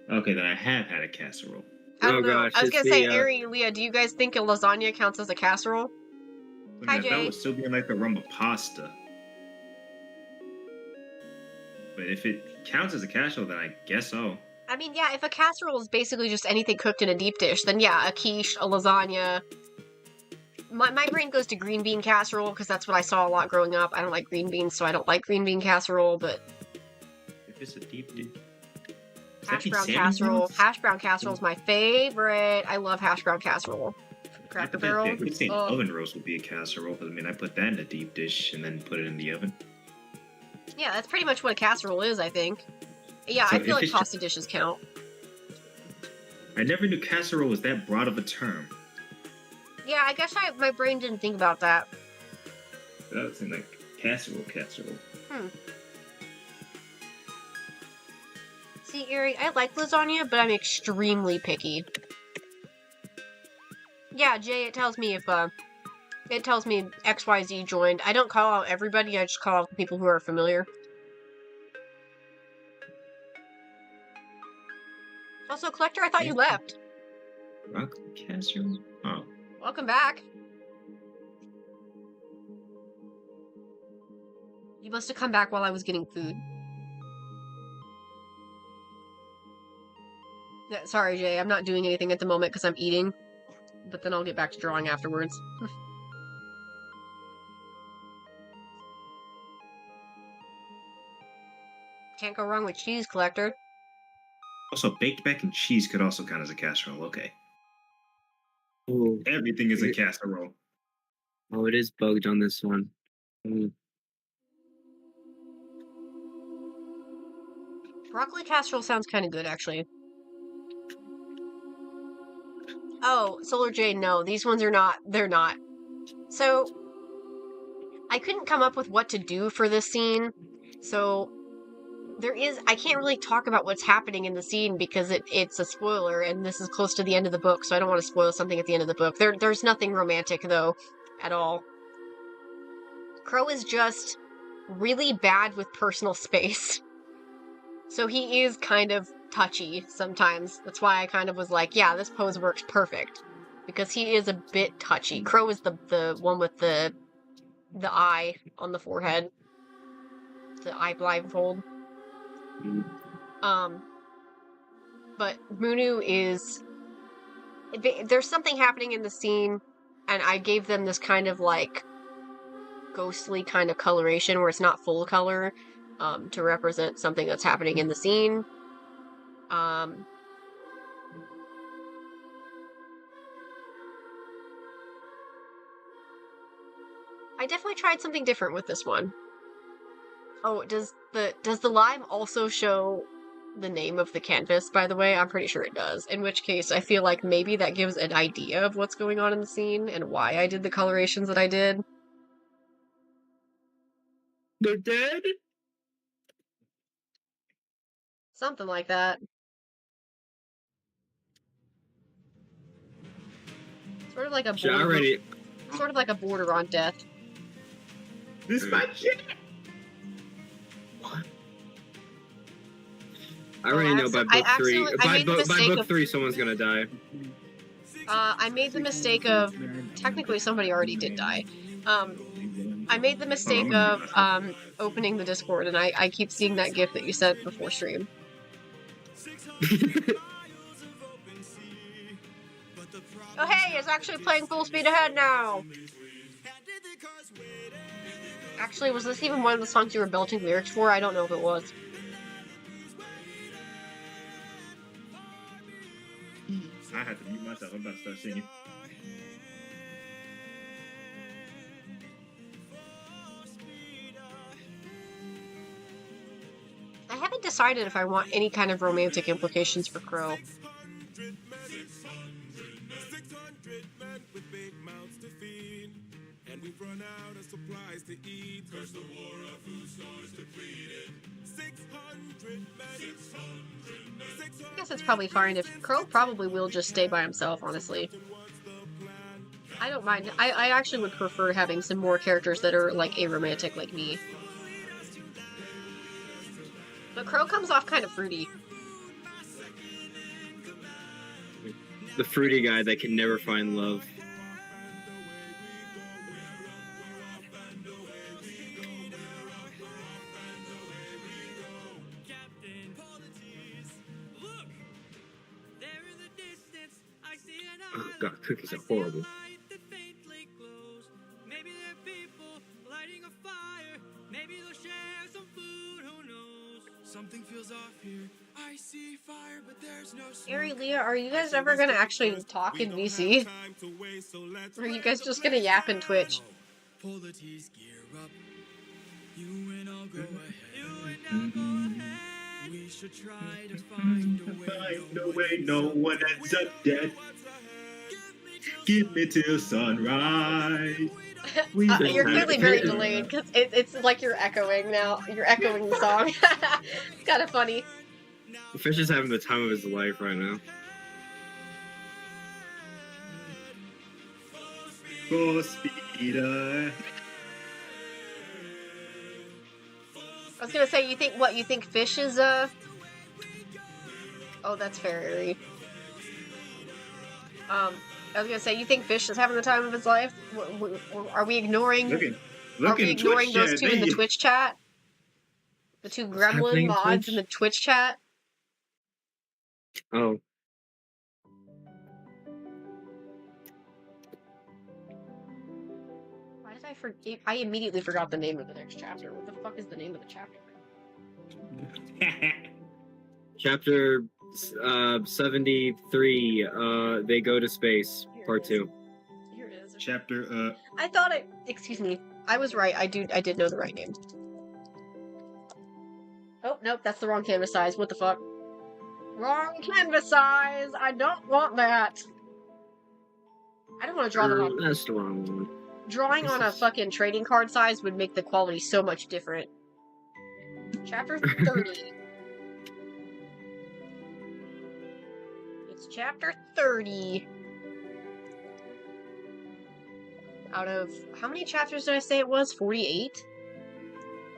Okay, then I have had a casserole. I don't know. I was gonna say, Ari and Leah, do you guys think a lasagna counts as a casserole? Hi, Jay. That would still be in like the realm of pasta. But if it counts as a casserole, then I guess so. I mean, yeah, if a casserole is basically just anything cooked in a deep dish, then yeah, a quiche, a lasagna. My brain goes to green bean casserole because that's what I saw a lot growing up. I don't like green beans, so I don't like green bean casserole, but... If it's a deep dish... Hash brown casserole. Hash brown casserole is my favorite. I love hash brown casserole. Cracker Barrel. I could say oven roast would be a casserole, but I mean, I put that in a deep dish and then put it in the oven. Yeah, that's pretty much what a casserole is, I think. Yeah, so I feel like pasta dishes count. I never knew casserole was that broad of a term. Yeah, I guess my brain didn't think about that. That would seem like Casserole. See, Ari, I like lasagna, but I'm extremely picky. Yeah, Jay, it tells me if XYZ joined. I don't call out everybody, I just call out the people who are familiar. Also, Collector, I thought you left. Rock casserole? Oh. Welcome back. You must have come back while I was getting food. Yeah, sorry, Jay, I'm not doing anything at the moment because I'm eating. But then I'll get back to drawing afterwards. Can't go wrong with cheese, Collector. Also, baked mac and cheese could also count as a casserole. Okay. Ooh. Everything is a casserole. Oh, it is bugged on this one. Broccoli casserole sounds kind of good, actually. Oh, Solar Jade, no. These ones are not. They're not. So, I couldn't come up with what to do for this scene. So, I can't really talk about what's happening in the scene because it's a spoiler, and this is close to the end of the book, so I don't want to spoil something at the end of the book. There's nothing romantic, though, at all. Crow is just really bad with personal space. So he is kind of touchy sometimes. That's why I kind of was like, yeah, this pose works perfect. Because he is a bit touchy. Crow is the one with the eye on the forehead. The eye blindfold. But Munu is... There's something happening in the scene, and I gave them this kind of, like, ghostly kind of coloration where it's not full color, to represent something that's happening in the scene. I definitely tried something different with this one. Oh, does the lime also show the name of the canvas, by the way? I'm pretty sure it does. In which case, I feel like maybe that gives an idea of what's going on in the scene and why I did the colorations that I did. They're dead? Something like that. Sort of like a border. Sort of like a border on death. This is my shit. What? I already know by book three. By book 3, someone's gonna die. I made the mistake of... Technically, somebody already did die. I made the mistake of opening the Discord, and I keep seeing that GIF that you sent before stream. Oh hey, it's actually playing full speed ahead now! Actually, was this even one of the songs you were belting lyrics for? I don't know if it was. I have to mute myself. I'm about to start singing. I haven't decided if I want any kind of romantic implications for Crow. And we've run out of supplies to eat. Curse the war of food stores depleted. 600 men. I guess it's probably fine if Crow probably will just stay by himself, honestly. I don't mind. I actually would prefer having some more characters that are, like, aromantic like me. But Crow comes off kind of fruity. The fruity guy that can never find love. Oh god, cookies are horrible. Something feels off here. I see fire, but there's no smoke. Ari, Leah, are you guys ever gonna actually talk in VC? Or are you guys just gonna yap in Twitch? Pull the T's, gear up. You and I'll go ahead. We should try to find a way. No one ends up dead. Give me till sunrise. You're clearly very delayed because it's like you're echoing now. You're echoing the song. It's kind of funny. Fish is having the time of his life right now. Full speed. I was gonna say, you think Fish is Oh, that's fairy. I was gonna say, you think Fish is having the time of his life? Are we ignoring? Are we ignoring those two in the Twitch chat? The two gremlin mods in the Twitch chat? Oh. Why did I forget? I immediately forgot the name of the next chapter. What the fuck is the name of the chapter? Chapter 73, They Go to Space, Part 2. Here it is. Chapter, I thought it... Excuse me. I was right. I did know the right name. Oh, nope, that's the wrong canvas size. What the fuck? Wrong canvas size! I don't want that! I don't want to draw them on... That's the wrong one. Drawing on a fucking trading card size would make the quality so much different. Chapter 30. It's chapter 30. Out of... How many chapters did I say it was? 48?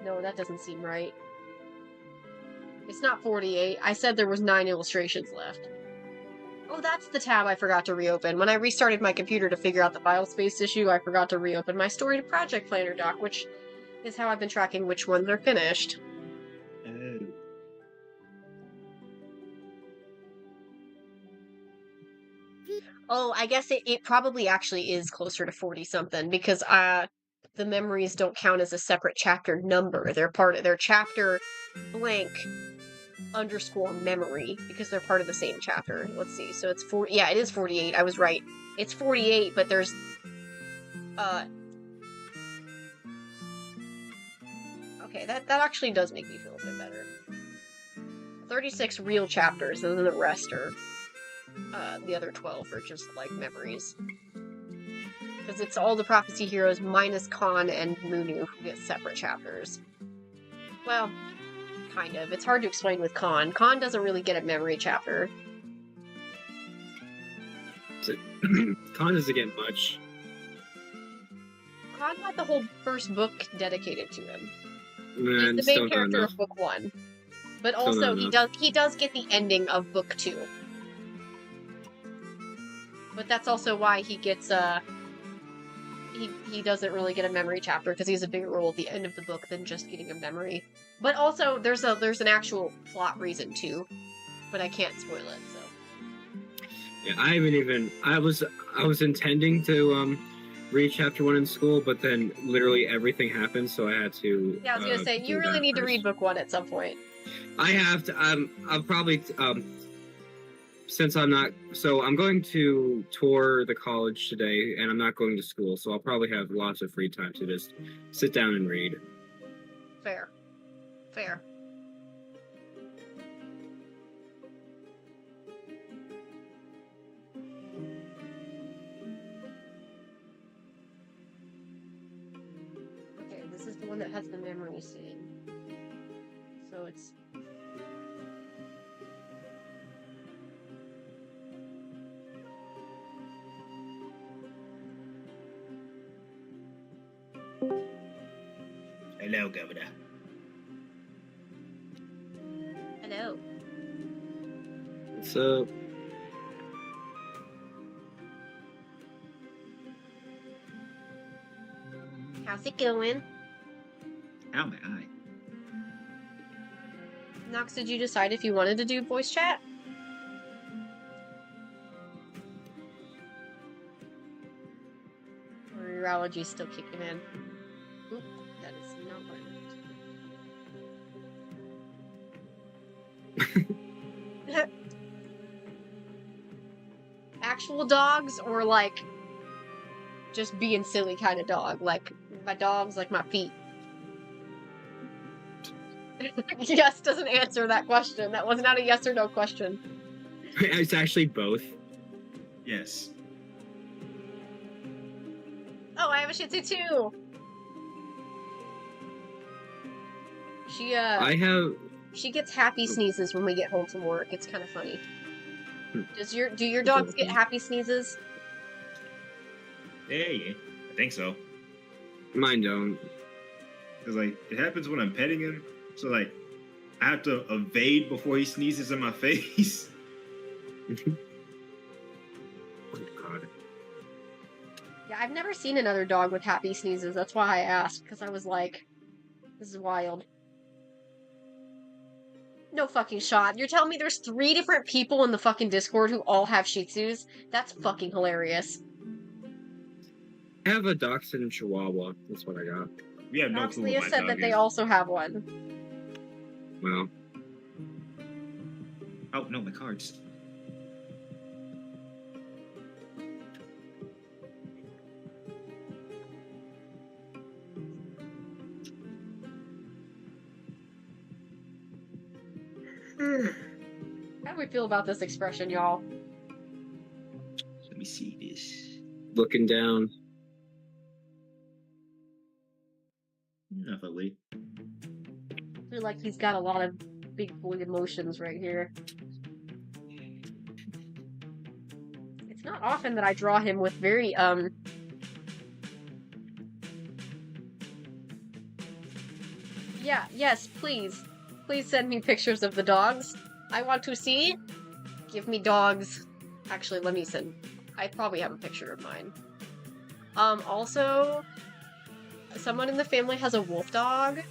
No, that doesn't seem right. It's not 48. I said there was 9 illustrations left. Oh, that's the tab I forgot to reopen. When I restarted my computer to figure out the file space issue, I forgot to reopen my Story to Project Planner doc, which is how I've been tracking which ones are finished. Oh, I guess it probably actually is closer to 40-something, because the memories don't count as a separate chapter number. They're part of their chapter blank _ memory, because they're part of the same chapter. Let's see. So it's 40. Yeah, it is 48. I was right. It's 48, but there's okay, that actually does make me feel a bit better. 36 real chapters, and then the rest are the other 12 are just like memories. Because it's all the prophecy heroes minus Khan and Munu who get separate chapters. Well, kind of. It's hard to explain with Khan. Khan doesn't really get a memory chapter. Khan doesn't get much. Khan got the whole first book dedicated to him. Man, he's the main character of book 1. But also he does get the ending of book 2. But that's also why he gets he doesn't really get a memory chapter, because he has a bigger role at the end of the book than just getting a memory. But also there's an actual plot reason too, but I can't spoil it. So yeah, I was intending to read chapter 1 in school, but then literally everything happened, so I had to. Yeah, I was gonna say you really need to read book 1 at some point. I have to. I'll probably since I'm not. So I'm going to tour the college today, and I'm not going to school, so I'll probably have lots of free time to just sit down and read. Fair. Okay, this is the one that has the memory scene. So it's... Hello, Governor. Hello. What's up? How's it going? Ow, my eye. Nox, did you decide if you wanted to do voice chat? Or your allergies still kicking in? Oop, that is not what I meant. Actual dogs, or like just being silly kind of dog? Like my dog's like my feet. Yes doesn't answer that question. That was not a yes or no question. It's actually both. Yes. Oh, I have a Shih Tzu too. She gets happy sneezes when we get home from work. It's kind of funny. Do your dogs get happy sneezes? Yeah. I think so. Mine don't. Cause like it happens when I'm petting him, so like I have to evade before he sneezes in my face. Oh God. Yeah, I've never seen another dog with happy sneezes. That's why I asked, because I was like, this is wild. No fucking shot. You're telling me there's 3 different people in the fucking Discord who all have Shih Tzus? That's fucking hilarious. I have a Dachshund Chihuahua. That's what I got. We have no clue what Leah my said dog that they is. also have one. Well. Oh no, my cards. How do we feel about this expression, y'all? Let me see this. Looking down. Definitely. I feel like he's got a lot of big boy emotions right here. It's not often that I draw him with very, Yeah, yes, please. Please send me pictures of the dogs. I want to see. Give me dogs. Actually, let me send... I probably have a picture of mine. Also... Someone in the family has a wolf dog.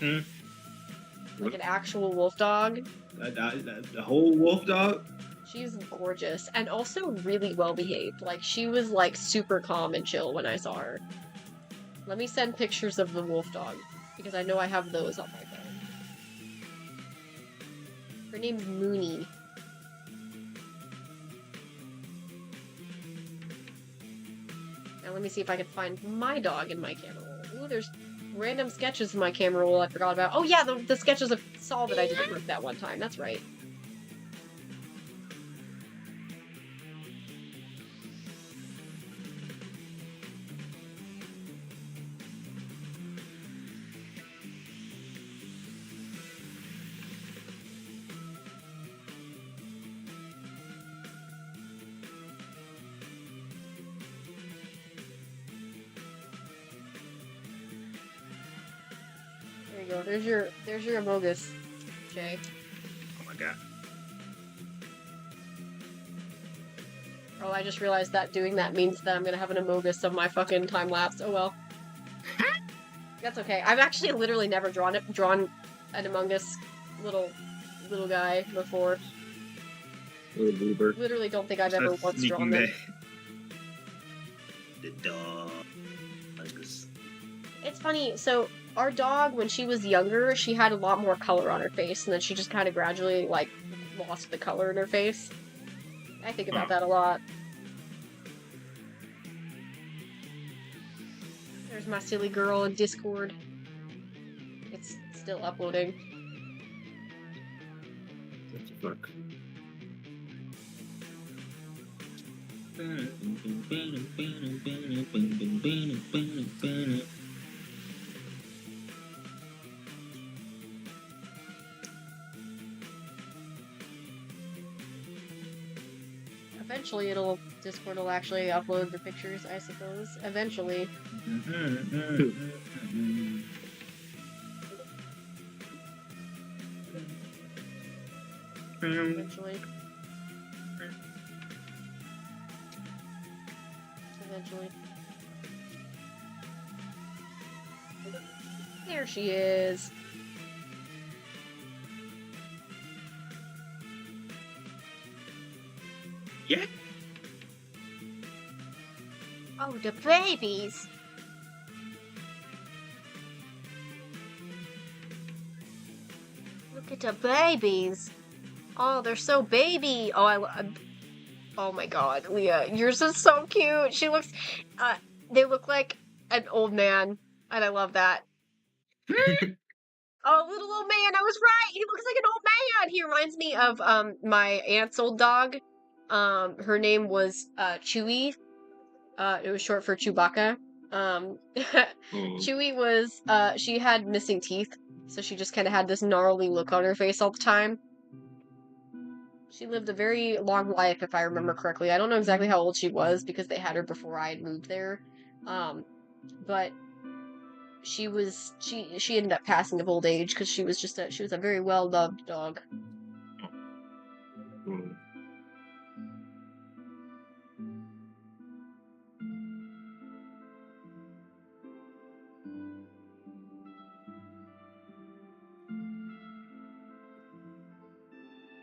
Like an actual wolf dog. The whole wolf dog? She's gorgeous. And also really well behaved. Like, she was, like, super calm and chill when I saw her. Let me send pictures of the wolf dog. Because I know I have those on my phone. Her name's Mooney. Now let me see if I can find my dog in my camera roll. Ooh, there's random sketches in my camera roll I forgot about. Oh yeah, the sketches of Saul that I did at work that one time. That's right. There you go. There's your Amogus, Jay. Oh my god. Oh, I just realized that doing that means that I'm gonna have an Amogus of my fucking time lapse. Oh well. That's okay. I've actually literally never drawn an Among Us little guy before. Little boober. Literally don't think I've ever once drawn them. The dog. It's funny, so our dog, when she was younger, she had a lot more color on her face, and then she just kind of gradually, like, lost the color in her face. I think about that a lot. There's my silly girl in Discord. It's still uploading. What the fuck? Eventually Discord will actually upload the pictures, I suppose. Eventually. Eventually. There she is. Yeah. Oh, the babies. Look at the babies. Oh, they're so baby. Oh my god, Leah, yours is so cute. She looks, they look like an old man, and I love that. Oh, little old man, I was right. He looks like an old man. He reminds me of my aunt's old dog. Her name was Chewy. It was short for Chewbacca. Chewie was, she had missing teeth, so she just kind of had this gnarly look on her face all the time. She lived a very long life, if I remember correctly. I don't know exactly how old she was, because they had her before I had moved there. But she ended up passing of old age, because she was a very well-loved dog.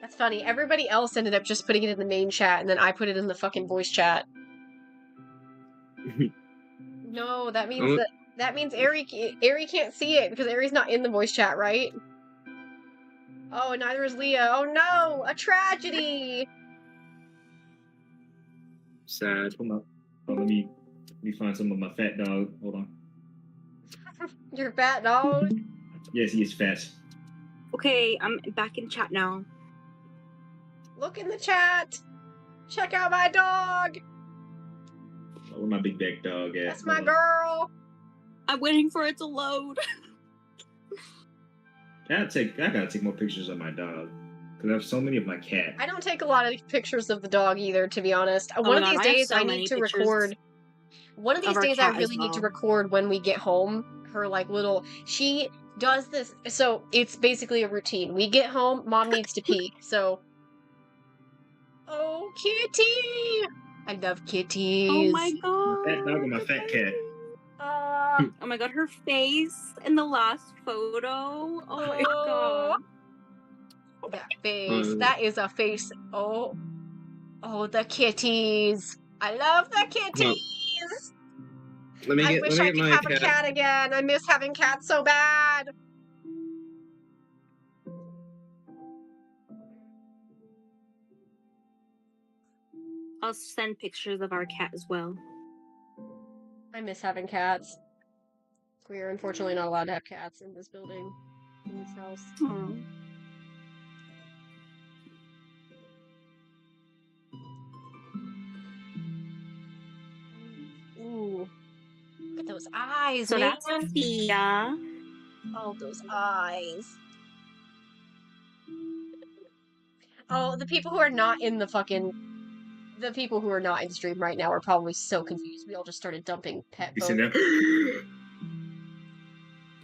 That's funny. Everybody else ended up just putting it in the main chat, and then I put it in the fucking voice chat. No, that means Ari can't see it because Ari's not in the voice chat, right? Oh, and neither is Leah. Oh no, a tragedy. Sad. Let me find some of my fat dog. Hold on. Your fat dog? Yes, he is fat. Okay, I'm back in chat now. Look in the chat. Check out my dog. Oh, where my big back dog at? That's my girl. I'm waiting for it to load. I gotta take more pictures of my dog because I have so many of my cat. I don't take a lot of pictures of the dog either, to be honest. One of these days I need to record. One of these days I really need to record when we get home. Her little. She does this. So it's basically a routine. We get home. Mom needs to pee. So. Oh, kitty! I love kitties. Oh my god. Fat dog and my fat cat. Oh my god, her face in the last photo. Oh my god. That face. That is a face. Oh, the kitties. I love the kitties. I wish I could have a cat again. I miss having cats so bad. I'll send pictures of our cat as well. I miss having cats. We are unfortunately not allowed to have cats in this building, in this house. Aww. Ooh. Look at those eyes, so man. That's Sophia. Oh, those eyes. Oh, the people who are not in the people who are not in stream right now are probably so confused. We all just started dumping pet photos.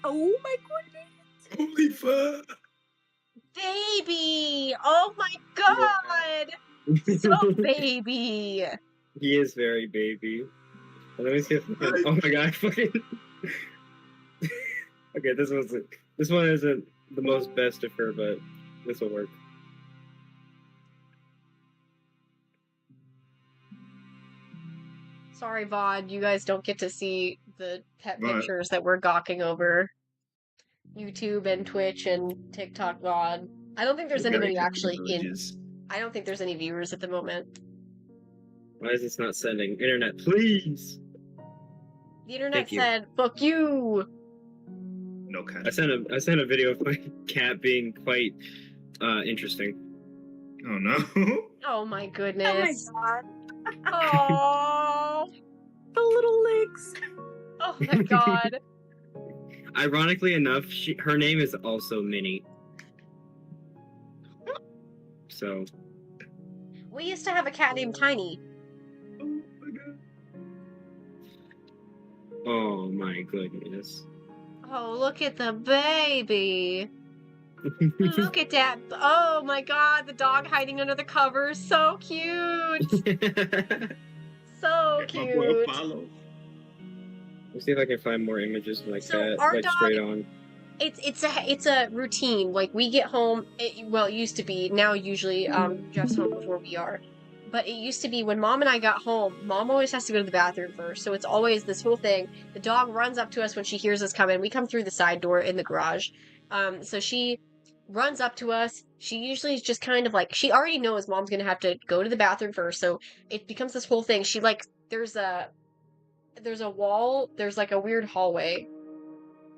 Oh my goodness! Holy fuck! Baby! Oh my god! So baby! He is very baby. Let me see if oh my god, fucking. Okay, this one isn't the most best of her, but this will work. Sorry, VOD, you guys don't get to see the pet pictures that we're gawking over. YouTube and Twitch and TikTok VOD. I don't think there's anybody actually in. I don't think there's any viewers at the moment. Why is this not sending? Internet, please! The internet said, fuck you! No kind. I sent a video of my cat being quite interesting. Oh no. Oh my goodness. Oh my god. Oh, the little legs. Oh my god. Ironically enough, her name is also Minnie. So. We used to have a cat named Tiny. Oh my goodness. Oh, look at the baby. Look at that. Oh my god, the dog hiding under the covers. So cute. So cute. Let's see if I can find more images like that, our dog, straight on. It's a routine. Like, we get home, it used to be, now usually Jeff's home before we are. But it used to be when Mom and I got home, Mom always has to go to the bathroom first. So it's always this whole thing. The dog runs up to us when she hears us coming. We come through the side door in the garage. So she runs up to us. She usually is just kind of like, she already knows Mom's going to have to go to the bathroom first. So it becomes this whole thing. She there's a wall, there's like a weird hallway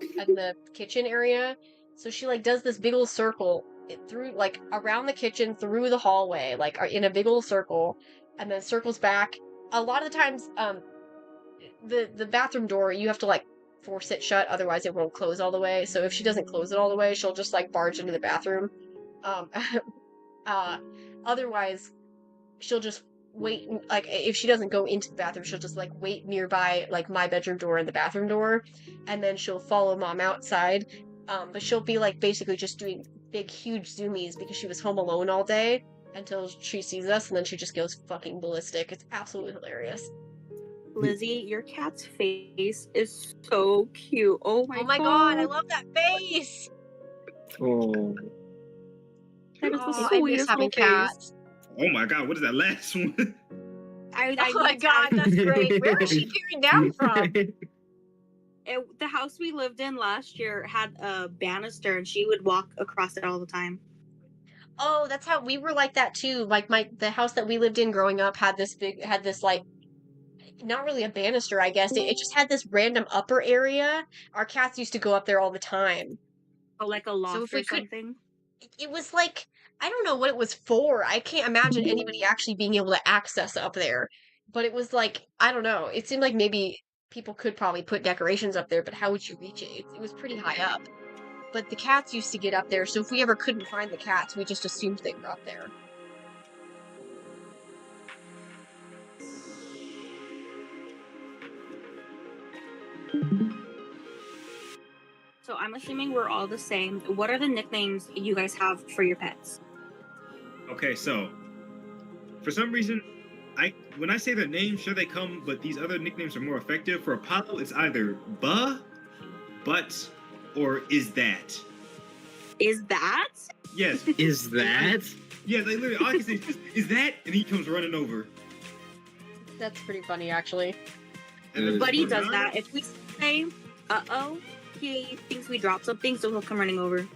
in the kitchen area. So she does this big old circle through, around the kitchen, through the hallway, in a big old circle, and then circles back. A lot of the times, the bathroom door, you have to like force it shut, otherwise it won't close all the way. So if she doesn't close it all the way, she'll just like barge into the bathroom. Um, otherwise, she'll just wait. Like if she doesn't go into the bathroom, she'll just like wait nearby, like my bedroom door and the bathroom door, and then she'll follow mom outside. But she'll be like basically just doing big, huge zoomies because she was home alone all day until she sees us, and then she just goes fucking ballistic. It's absolutely hilarious. Lizzie, your cat's face is so cute. Oh my God, I love that face. Oh. That is the I miss sweetest having little face. cats. Oh my god, what is that last one? I Oh my god, that's great. Where is she peering down from? The house we lived in last year had a banister, and she would walk across it all the time. Oh, that's how we were like that too. Like the house that we lived in growing up had this like, not really a banister, I guess. It just had this random upper area. Our cats used to go up there all the time. Oh, like a loft So if we or something? it was like, I don't know what it was for. I can't imagine anybody actually being able to access up there. But it was like, I don't know. It seemed like maybe people could probably put decorations up there, but how would you reach it? It was pretty high up. But the cats used to get up there, so if we ever couldn't find the cats, we just assumed they were up there. So I'm assuming we're all the same. What are the nicknames you guys have for your pets? Okay, so for some reason, when I say their name, sure they come, but these other nicknames are more effective. For Apollo, it's either buh, but, or is that. Is that? Yes. Is that? Yeah, like literally all I can say is that, and he comes running over. That's pretty funny, actually. And Buddy does that. If we say, uh-oh, he thinks we dropped something, so he'll come running over.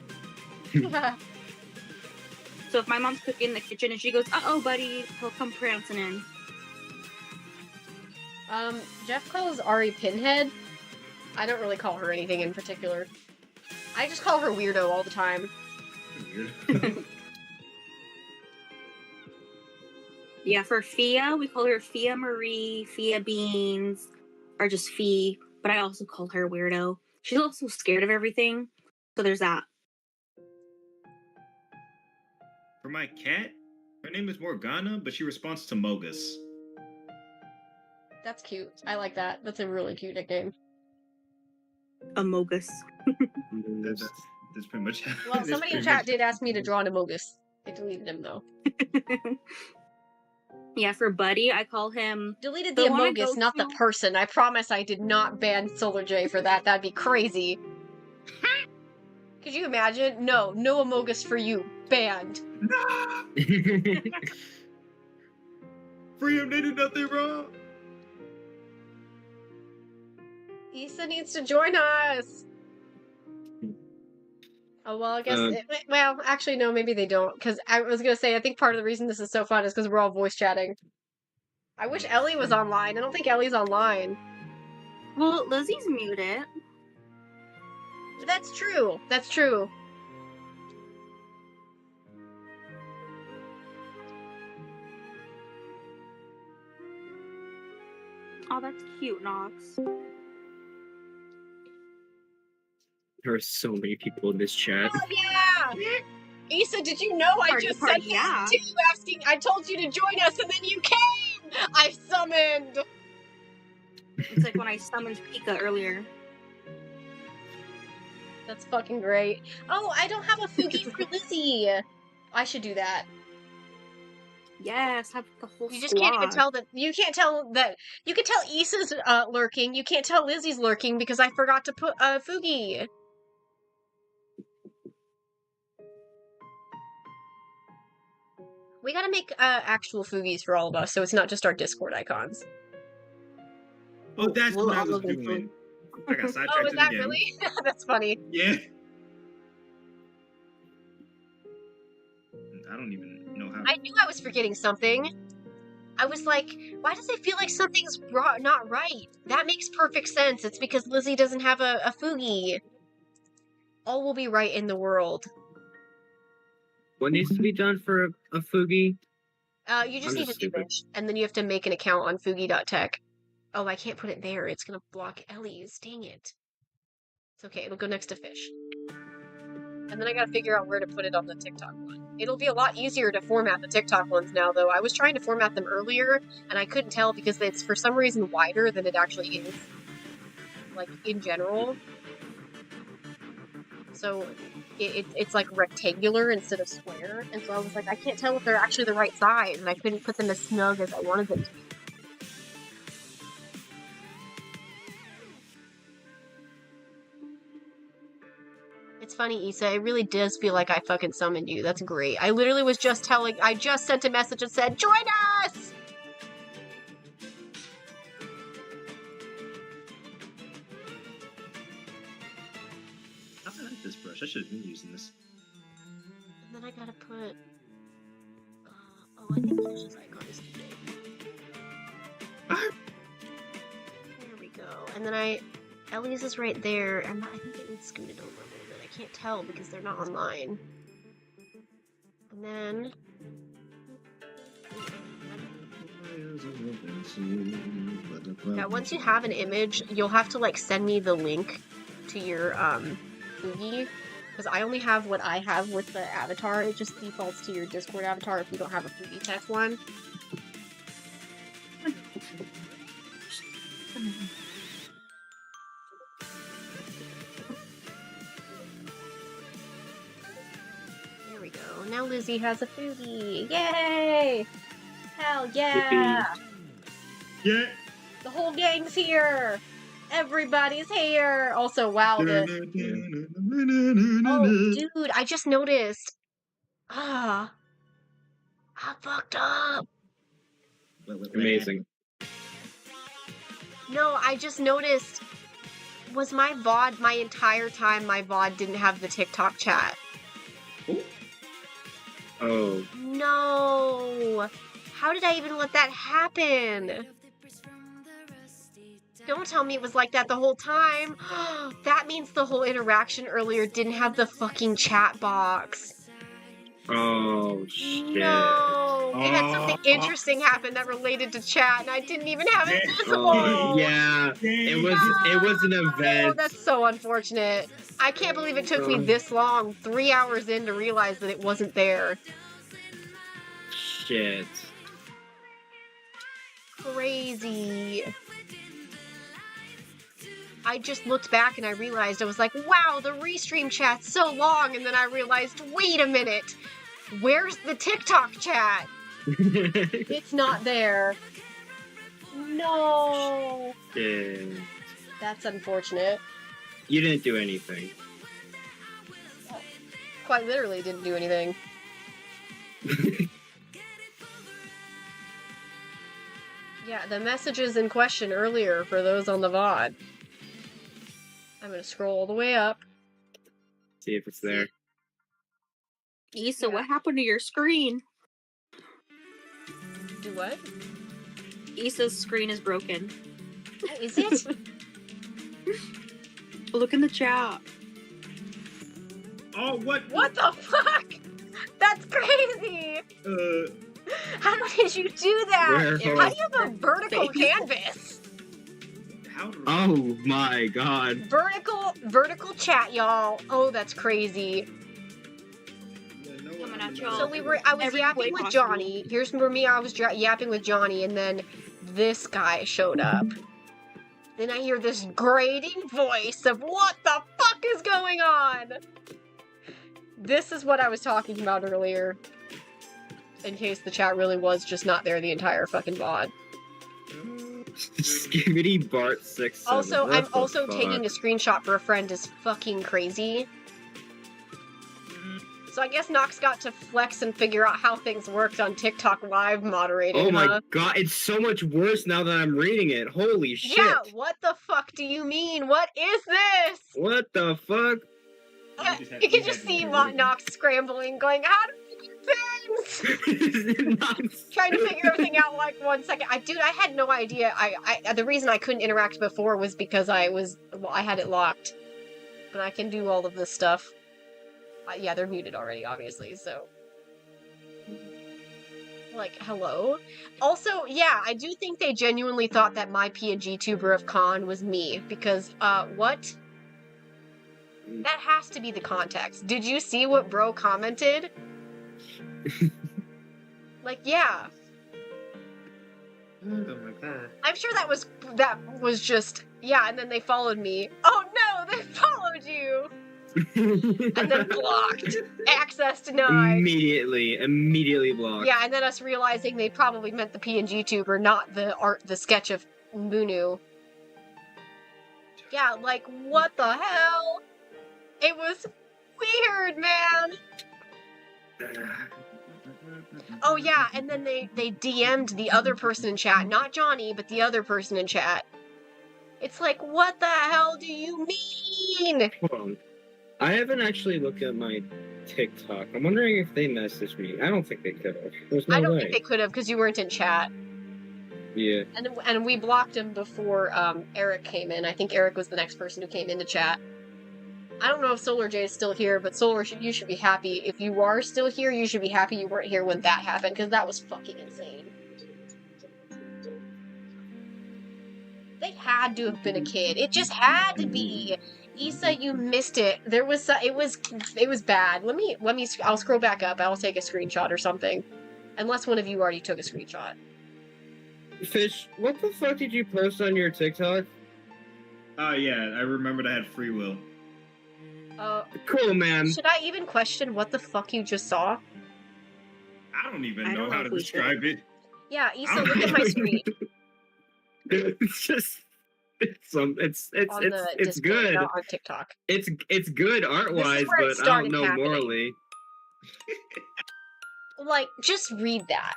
So if my mom's cooking in the kitchen and she goes, uh-oh, buddy, he'll come prancing in. Jeff calls Ari Pinhead. I don't really call her anything in particular. I just call her Weirdo all the time. Weird. Yeah, for Fia, we call her Fia Marie, Fia Beans, or just Fee, but I also call her Weirdo. She's also scared of everything, so there's that. For my cat, her name is Morgana, but she responds to Mogus. That's cute. I like that. That's a really cute nickname. Amogus. That's pretty much. Well, somebody in chat did ask me to draw an Amogus. I deleted him though. Yeah, for Buddy, I call him... Deleted the Amogus, not the person. I promise I did not ban Solar J for that. That'd be crazy. Could you imagine? No Amogus for you. Banned. No! Freedom, they did nothing wrong. Issa needs to join us. Oh, well, I guess... well, actually, no, maybe they don't. Because I was going to say, I think part of the reason this is so fun is because we're all voice chatting. I wish Ellie was online. I don't think Ellie's online. Well, Lizzie's muted. That's true. That's true. Oh, that's cute, Nox. There are so many people in this chat. Oh, yeah! Issa, did you know I just sent this to you asking, I told you to join us and then you came! I summoned! It's like when I summoned Pika earlier. That's fucking great. Oh, I don't have a Fugi for Lizzie! I should do that. Yes, have the whole You just can't even tell that. You can't tell that. You can tell Issa's lurking. You can't tell Lizzie's lurking because I forgot to put Fugi. We gotta make actual Fugis for all of us, so it's not just our Discord icons. Oh, that's what I was doing. I got sidetracked. Oh, is that really? That's funny. Yeah. I don't even know how. I knew I was forgetting something. I was like, why does it feel like something's not right? That makes perfect sense. It's because Lizzie doesn't have a Fugi. All will be right in the world. What needs to be done for a Fugi? You just need to do it, and then you have to make an account on Fugi.tech. Oh, I can't put it there. It's gonna block Ellie's. Dang it. It's okay. It'll go next to fish. And then I gotta figure out where to put it on the TikTok one. It'll be a lot easier to format the TikTok ones now, though. I was trying to format them earlier, and I couldn't tell because it's for some reason wider than it actually is. Like, in general. So, it's like rectangular instead of square, and so I was like, I can't tell if they're actually the right size, and I couldn't put them as snug as I wanted them to be. It's funny, Issa, it really does feel like I fucking summoned you. That's great. I literally was just I just sent a message and said, join us! I like this brush. I should have been using this. And then I gotta put... oh, I think Fish's icon is too big. There we go. And then Ellie's is right there, and I think it needs scooted over a little bit. I can't tell because they're not online. And then... Yeah, once you have an image, you'll have to, like, send me the link to your, Fugi. Because I only have what I have with the avatar. It just defaults to your Discord avatar if you don't have a Fugi text one. There we go. Now Lizzie has a Fugi. Yay! Hell yeah! Yeah. The whole gang's here! Everybody's here! Also, wow, oh, dude, I just noticed. I fucked up. Amazing. No, I just noticed. Was my VOD, my entire time, my VOD didn't have the TikTok chat. Oh. No! How did I even let that happen? Don't tell me it was like that the whole time. That means the whole interaction earlier didn't have the fucking chat box. Oh, shit. No! It had something interesting happen that related to chat, and I didn't even have it visible! Oh, yeah. It was an event. Oh, that's so unfortunate. I can't believe it took me this long, 3 hours in, to realize that it wasn't there. Shit. Crazy. I just looked back and I realized, I was like, wow, the restream chat's so long, and then I realized, wait a minute, where's the TikTok chat? It's not there. No. Shit. That's unfortunate. You didn't do anything. Quite literally didn't do anything. Yeah, the messages in question earlier for those on the VOD. I'm gonna scroll all the way up. See if it's there. Issa, what happened to your screen? Do what? Issa's screen is broken. Is it? Look in the chat. Oh, what? What the fuck? That's crazy! How did you do that? How do you have a vertical canvas? Oh my god. Vertical chat, y'all. Oh, that's crazy. Coming at y'all. So I was yapping with Johnny. Here's where I was yapping with Johnny, and then this guy showed up. Then I hear this grating voice of, what the fuck is going on? This is what I was talking about earlier. In case the chat really was just not there the entire fucking VOD. Skibbity Bart 6. Also, I'm also taking a screenshot for a friend is fucking crazy. So I guess Nox got to flex and figure out how things worked on TikTok Live moderating. Oh my god, it's so much worse now that I'm reading it. Holy shit. Yeah, what the fuck do you mean? What is this? What the fuck? You can just see Nox scrambling, going, how do we do things? Trying to figure everything out like 1 second. Dude, I had no idea. The reason I couldn't interact before was because I had it locked. But I can do all of this stuff. Yeah, they're muted already, obviously, so. Like, hello? Also, yeah, I do think they genuinely thought that my PNG tuber of con was me, because, what? That has to be the context. Did you see what bro commented? Like, yeah. Oh my god. I'm sure that was just, yeah, and then they followed me. Oh no, they followed you! And then blocked. Access denied. Immediately blocked. Yeah, and then us realizing they probably meant the PNG tuber, not the sketch of Munu. Yeah, like, what the hell? It was weird, man! Oh yeah, and then they DM'd the other person in chat, not Johnny, but the other person in chat. It's like, what the hell do you mean? Hold on. I haven't actually looked at my TikTok. I'm wondering if they messaged me. I don't think they could have. There's no way. I don't think they could have, because you weren't in chat. Yeah. And we blocked him before Eric came in. I think Eric was the next person who came into chat. I don't know if Solar J is still here, but Solar, you should be happy. If you are still here, you should be happy you weren't here when that happened, because that was fucking insane. They had to have been a kid. It just had to be. Issa, you missed it. There was it was bad. Let me I'll scroll back up. I'll take a screenshot or something. Unless one of you already took a screenshot. Fish, what the fuck did you post on your TikTok? Oh yeah, I remembered I had free will. Cool, man. Should I even question what the fuck you just saw? I don't even know how to describe it. Yeah, Issa, look at my screen. It's Discord, good. not on TikTok. It's good art-wise, but I don't know morally. Like, just read that.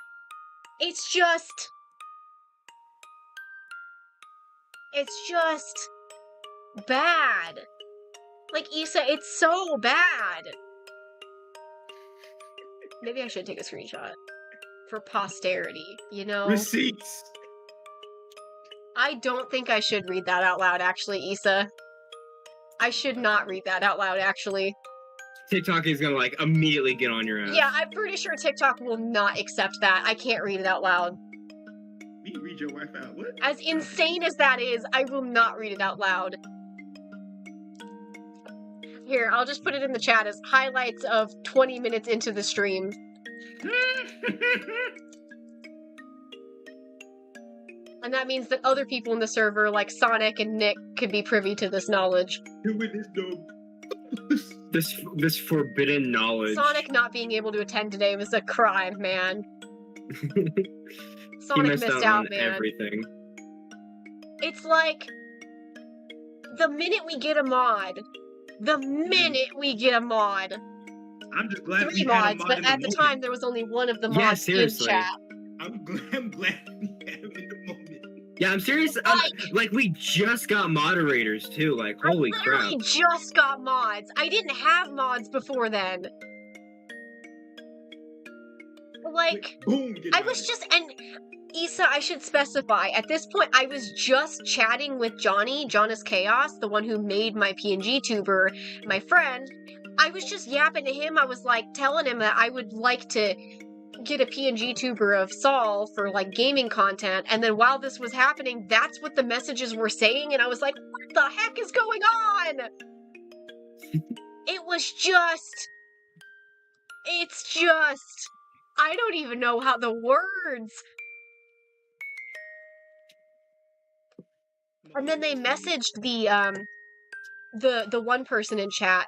It's just bad. Like, Issa, it's so bad. Maybe I should take a screenshot. For posterity, you know? Receipts! I don't think I should read that out loud, actually, Issa. I should not read that out loud, actually. TikTok is gonna, like, immediately get on your ass. Yeah, I'm pretty sure TikTok will not accept that. I can't read it out loud. Me read your wife out, what? As insane as that is, I will not read it out loud. Here, I'll just put it in the chat as highlights of 20 minutes into the stream. And that means that other people in the server, like Sonic and Nick, could be privy to this knowledge. This forbidden knowledge. Sonic not being able to attend today was a crime, man. Sonic missed out, on man. Everything. It's like, the minute we get a mod, I'm just glad 3 mods, but at the time there was only one of the mods in chat. I'm glad we had him in the moment. Yeah, I'm serious. Like, we just got moderators too. Like, holy crap! I just got mods. I didn't have mods before then. Like, boom, I was just, and Issa, I should specify, at this point, I was just chatting with Jonas Chaos, the one who made my PNG tuber, my friend. I was just yapping to him. I was, like, telling him that I would like to get a PNG tuber of Saul for, like, gaming content, and then while this was happening, that's what the messages were saying, and I was like, what the heck is going on? It's just, I don't even know how the words. And then they messaged the one person in chat,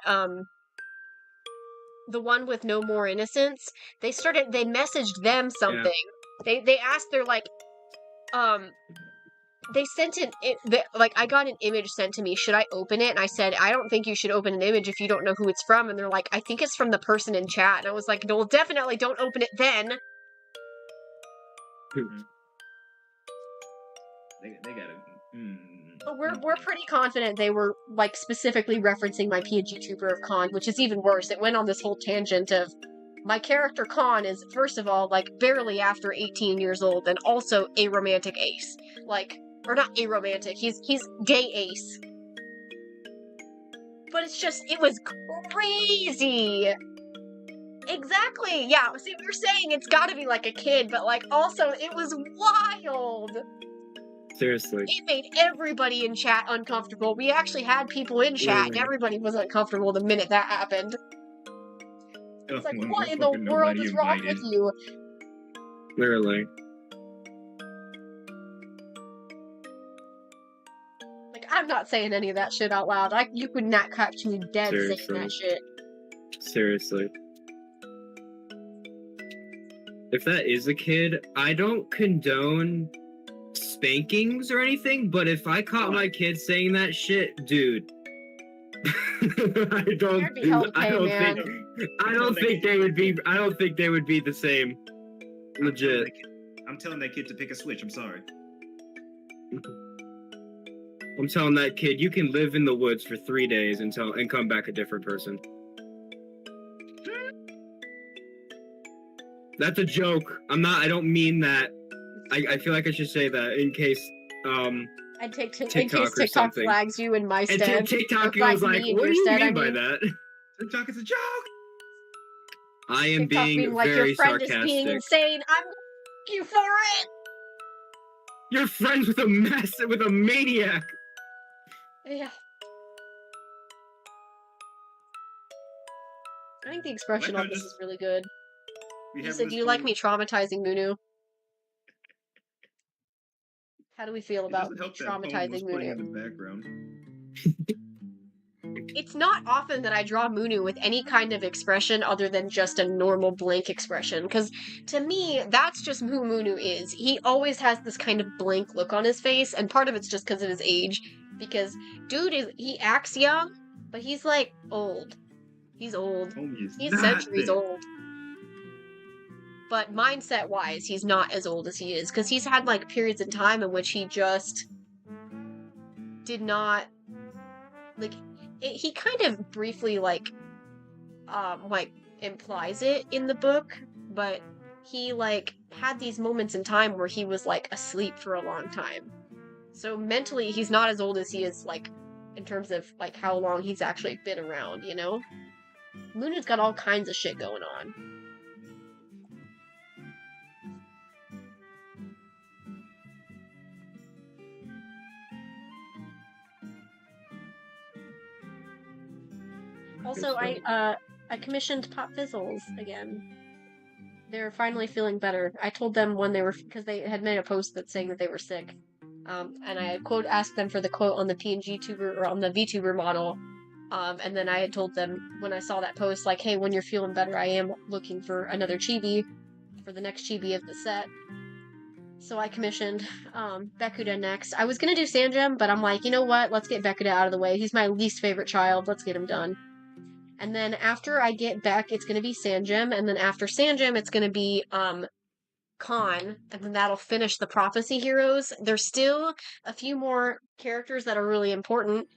the one with no more innocence. They messaged them something. Yeah. They asked, they're like, they sent I got an image sent to me. Should I open it? And I said, I don't think you should open an image if you don't know who it's from. And they're like, I think it's from the person in chat. And I was like, no, definitely don't open it then. They got it. We're pretty confident they were, like, specifically referencing my PNG tuber of Khan, which is even worse. It went on this whole tangent of, my character Khan is, first of all, like, barely after 18 years old, and also a romantic ace. Like, or not a romantic, he's gay ace. But it's just, it was crazy! Exactly. Yeah. See, we were saying it's got to be like a kid, but like also it was wild. Seriously. It made everybody in chat uncomfortable. We actually had people in chat, and everybody was uncomfortable the minute that happened. It's like, what in the world is wrong with you? Literally. Like, I'm not saying any of that shit out loud. You could not catch me dead saying that shit. Seriously. If that is a kid, I don't condone spankings or anything, but if I caught my kid saying that shit, dude, I don't think they would be the same. Legit. I'm telling that kid to pick a switch. I'm sorry. I'm telling that kid you can live in the woods for 3 days and come back a different person. That's a joke. I don't mean that. I feel like I should say that in case I'd take TikTok flags you in my stead. And TikTok was like, what do you mean by that? TikTok is a joke. I am being like, very your friend sarcastic. is being insane. I'm you for it. You're friends with a maniac. Yeah. I think the expression on this is really good. You said, do you like me traumatizing Munu? How do we feel about traumatizing Munu? It's not often that I draw Munu with any kind of expression other than just a normal blank expression, because to me, that's just who Munu is. He always has this kind of blank look on his face, and part of it's just because of his age, because he acts young, but he's like old. He's old. He's centuries old. But mindset-wise, he's not as old as he is, because he's had like periods in time in which he just did not like. He kind of briefly like implies it in the book, but he like had these moments in time where he was like asleep for a long time. So mentally, he's not as old as he is like in terms of like how long he's actually been around, you know? Luna's got all kinds of shit going on. Also, I commissioned Pop Fizzles again. They're finally feeling better. I told them when because they had made a post that saying that they were sick. And I had asked them for the quote on the PNG tuber, or on the VTuber model. And then I had told them when I saw that post, like, hey, when you're feeling better, I am looking for another chibi for the next chibi of the set. So I commissioned Bekuda next. I was gonna do Sanjem, but I'm like, you know what? Let's get Bekuda out of the way. He's my least favorite child. Let's get him done. And then after I get Beck, it's going to be Sanjem, and then after Sanjem, it's going to be Khan, and then that'll finish the Prophecy Heroes. There's still a few more characters that are really important,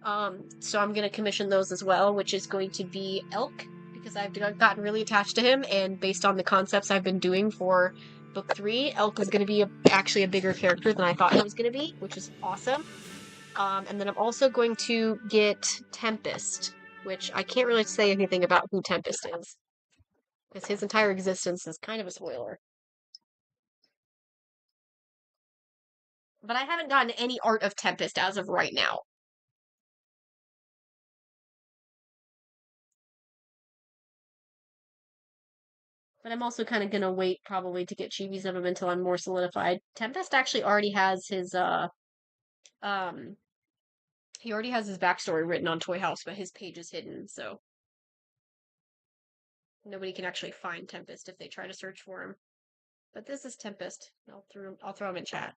so I'm going to commission those as well, which is going to be Elk, because I've gotten really attached to him, and based on the concepts I've been doing for Book 3, Elk is going to be actually a bigger character than I thought he was going to be, which is awesome. And then I'm also going to get Tempest, which I can't really say anything about who Tempest is, because his entire existence is kind of a spoiler. But I haven't gotten any art of Tempest as of right now. But I'm also kind of gonna wait probably to get chibis of him until I'm more solidified. Tempest actually already has his he already has his backstory written on Toy House, but his page is hidden, so nobody can actually find Tempest if they try to search for him. But this is Tempest. I'll throw him in chat.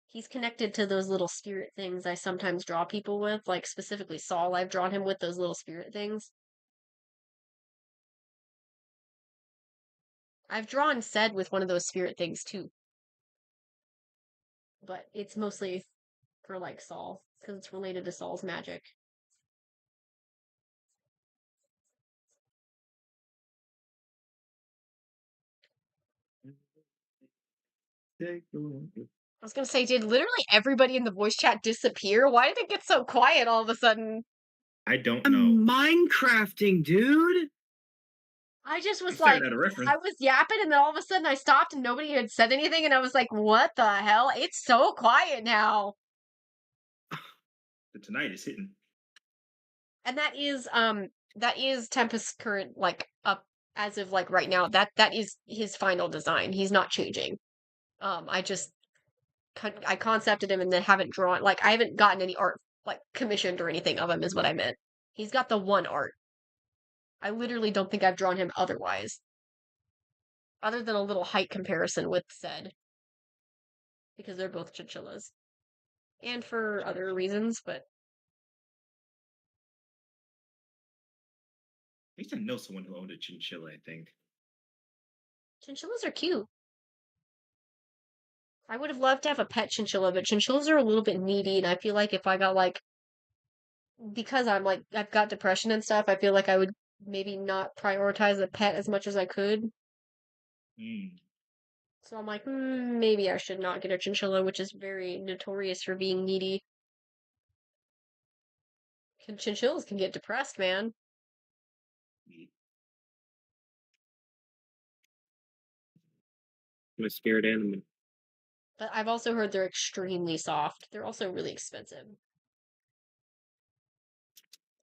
He's connected to those little spirit things I sometimes draw people with, like specifically Saul. I've drawn him with those little spirit things. I've drawn Ced with one of those spirit things too. But it's mostly for like Saul, because it's related to Saul's magic. I was gonna say, did literally everybody in the voice chat disappear? Why did it get so quiet all of a sudden? I don't know. I'm Minecrafting, dude. I just was I like, reference. I was yapping, and then all of a sudden I stopped, and nobody had said anything, and I was like, what the hell? It's so quiet now. But tonight is hitting. And that is Tempest's current, like, up as of like right now. That is his final design. He's not changing. I concepted him and then haven't drawn, like, I haven't gotten any art like commissioned or anything of him, is what I meant. He's got the one art. I literally don't think I've drawn him otherwise. Other than a little height comparison with Zed. Because they're both chinchillas. And for other reasons, but I used to know someone who owned a chinchilla, I think. chinchillas are cute. I would have loved to have a pet chinchilla, but chinchillas are a little bit needy, and I feel like if I got, like, because I'm like, I've got depression and stuff, I feel like I would maybe not prioritize a pet as much as I could. So I'm like, maybe I should not get a chinchilla, which is very notorious for being needy. Chinchillas can get depressed, man. I'm a spirit animal. But I've also heard they're extremely soft. They're also really expensive.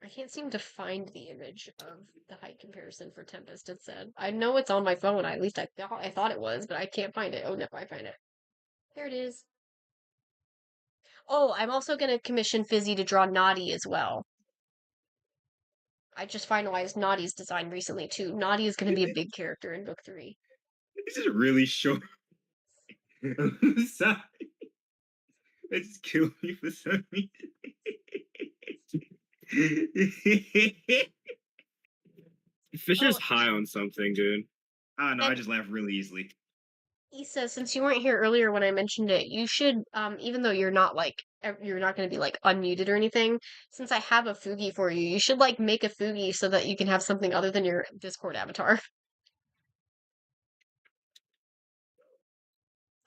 I can't seem to find the image of the height comparison for Tempest instead. I know it's on my phone. At least I thought it was, but I can't find it. Oh, no, I find it. There it is. Oh, I'm also going to commission Fizzy to draw Naughty as well. I just finalized Naughty's design recently, too. Naughty is going to be a big character in book 3. This is really short. I'm sorry. It just killed me for some reason. Fisher's high on something, dude. Oh, no, I just laugh really easily. Issa, since you weren't here earlier when I mentioned it, you should, even though you're not going to be like unmuted or anything, since I have a Fugi for you, you should like make a Fugi so that you can have something other than your Discord avatar.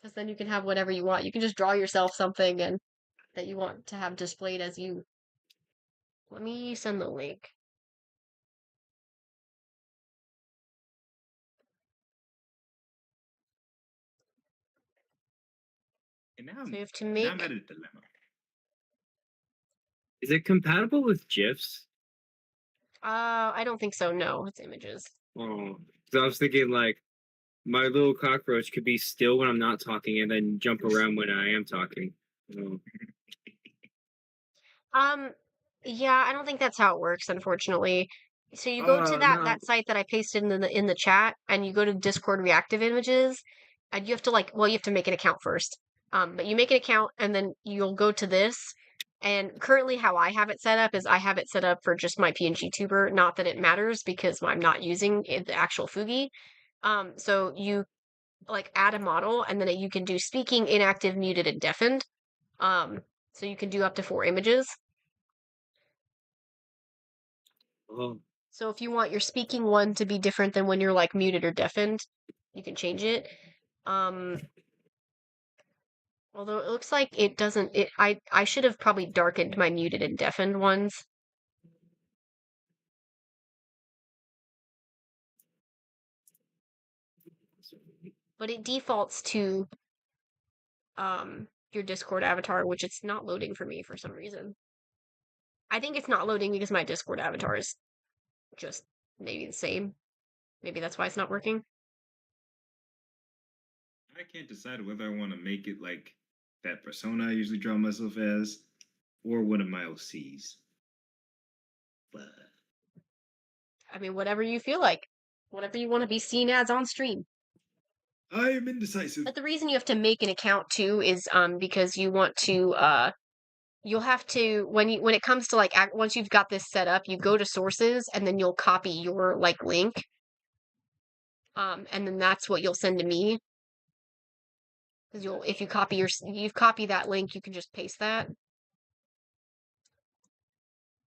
Because then you can have whatever you want. You can just draw yourself something and that you want to have displayed as you. Let me send the link. And now So you have to make. Now I'm at a dilemma. Is it compatible with GIFs? I don't think so. No, it's images. Oh, so I was thinking like my little cockroach could be still when I'm not talking and then jump around when I am talking. Oh. Yeah, I don't think that's how it works, unfortunately. So you go to that site that I pasted in the chat, and you go to Discord reactive images, and you have to you have to make an account first. But you make an account, and then you'll go to this. And currently, how I have it set up is I have it set up for just my PNG tuber. Not that it matters because I'm not using the actual Fugi. So you add a model, and then you can do speaking, inactive, muted, and deafened. So you can do up to 4 images. Oh. So if you want your speaking one to be different than when you're like muted or deafened, you can change it. Although it looks like it doesn't. I should have probably darkened my muted and deafened ones. But it defaults to your Discord avatar, which it's not loading for me for some reason. I think it's not loading because my Discord avatar is just maybe the same. Maybe that's why it's not working. I can't decide whether I want to make it like that persona I usually draw myself as, or one of my OCs. But I mean, whatever you feel like. Whatever you want to be seen as on stream. I am indecisive. But the reason you have to make an account too is because you want to you'll have to when it comes to once you've got this set up, you go to sources and then you'll copy your link. And then that's what you'll send to me. Because if you copy that link, you can just paste that.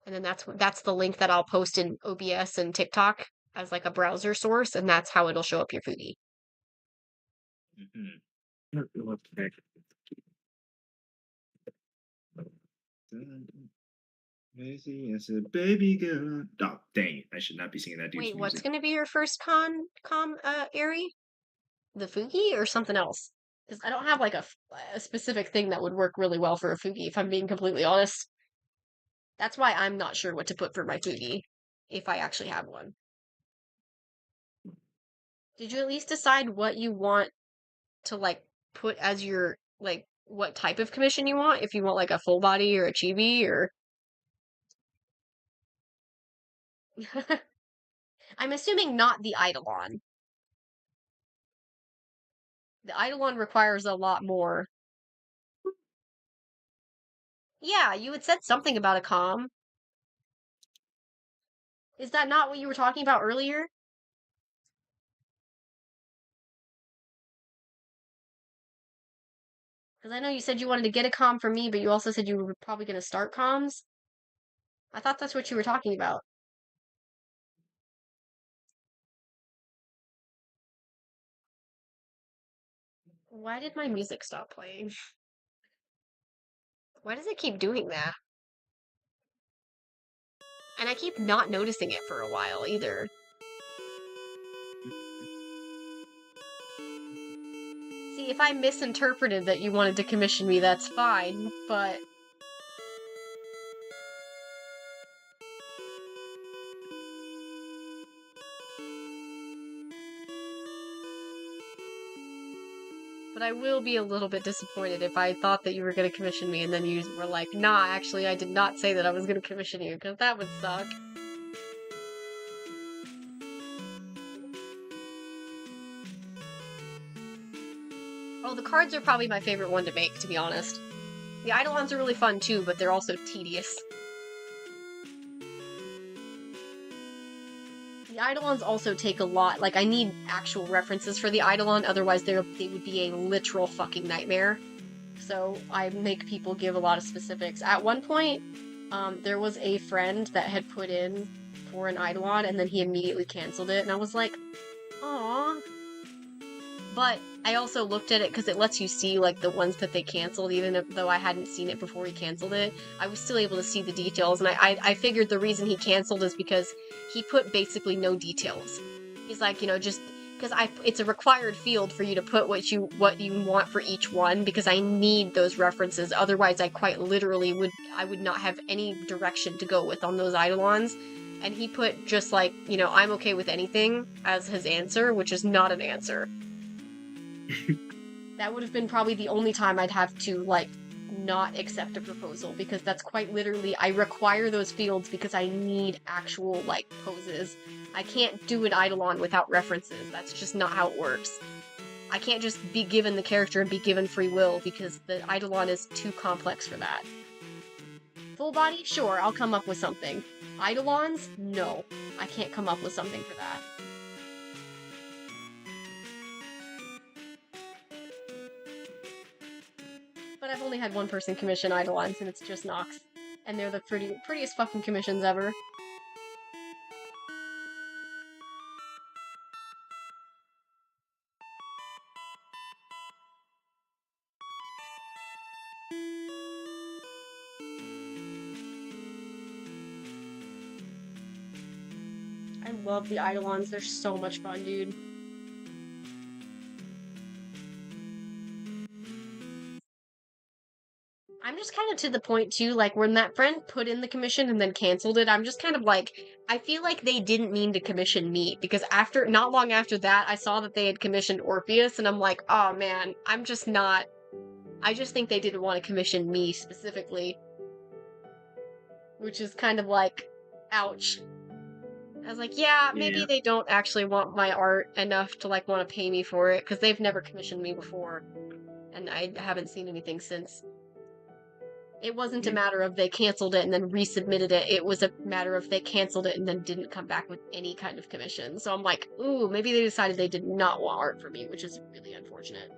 And then that's the link that I'll post in OBS and TikTok as like a browser source, and that's how it'll show up your Fugi. Mm-hmm. Maisie, I said, baby girl. Oh, dang it. I should not be singing that dude's Wait, what's music. gonna be your first Airy? The Fugi or something else? Because I don't have like a specific thing that would work really well for a Fugi, if I'm being completely honest. That's why I'm not sure what to put for my Fugi, if I actually have one. Did you at least decide what you want to like put as your like what type of commission you want? If you want like a full body or a chibi or I'm assuming not the Eidolon. The Eidolon requires a lot more. Yeah, you had said something about a comm. Is that not what you were talking about earlier? Because I know you said you wanted to get a comm from me, but you also said you were probably going to start comms. I thought that's what you were talking about. Why did my music stop playing? Why does it keep doing that? And I keep not noticing it for a while either. See, if I misinterpreted that you wanted to commission me, that's fine, but... But I will be a little bit disappointed if I thought that you were going to commission me and then you were like, nah, actually, I did not say that I was going to commission you, because that would suck. Oh, the cards are probably my favorite one to make, to be honest. The Eidolons are really fun too, but they're also tedious. The Eidolons also take a lot, like I need actual references for the Eidolon, otherwise they would be a literal fucking nightmare. So I make people give a lot of specifics. At one point, there was a friend that had put in for an Eidolon and then he immediately canceled it, and I was like, aww. But I also looked at it because it lets you see like the ones that they canceled, even though I hadn't seen it before he canceled it. I was still able to see the details, and I figured the reason he canceled is because he put basically no details. He's like, you know, just because it's a required field for you to put what you want for each one, because I need those references. Otherwise, I quite literally would not have any direction to go with on those Eidolons. And he put just like, you know, I'm okay with anything as his answer, which is not an answer. That would have been probably the only time I'd have to, like, not accept a proposal, because that's quite literally, I require those fields because I need actual, like, poses. I can't do an Eidolon without references. That's just not how it works. I can't just be given the character and be given free will, because the Eidolon is too complex for that. Full body? Sure, I'll come up with something. Eidolons? No. I can't come up with something for that. But I've only had one person commission Eidolons, and it's just Nox. And they're the prettiest fucking commissions ever. I love the Eidolons, they're so much fun, dude. I'm just kind of to the point too, like when that friend put in the commission and then canceled it, I'm just kind of like, I feel like they didn't mean to commission me, because not long after that, I saw that they had commissioned Orpheus, and I'm like, oh man, I just think they didn't want to commission me specifically. Which is kind of like, ouch. I was like, yeah, maybe they don't actually want my art enough to like want to pay me for it, because they've never commissioned me before, and I haven't seen anything since. It wasn't a matter of they canceled it and then resubmitted it. It was a matter of they canceled it and then didn't come back with any kind of commission. So I'm like, ooh, maybe they decided they did not want art from me, which is really unfortunate.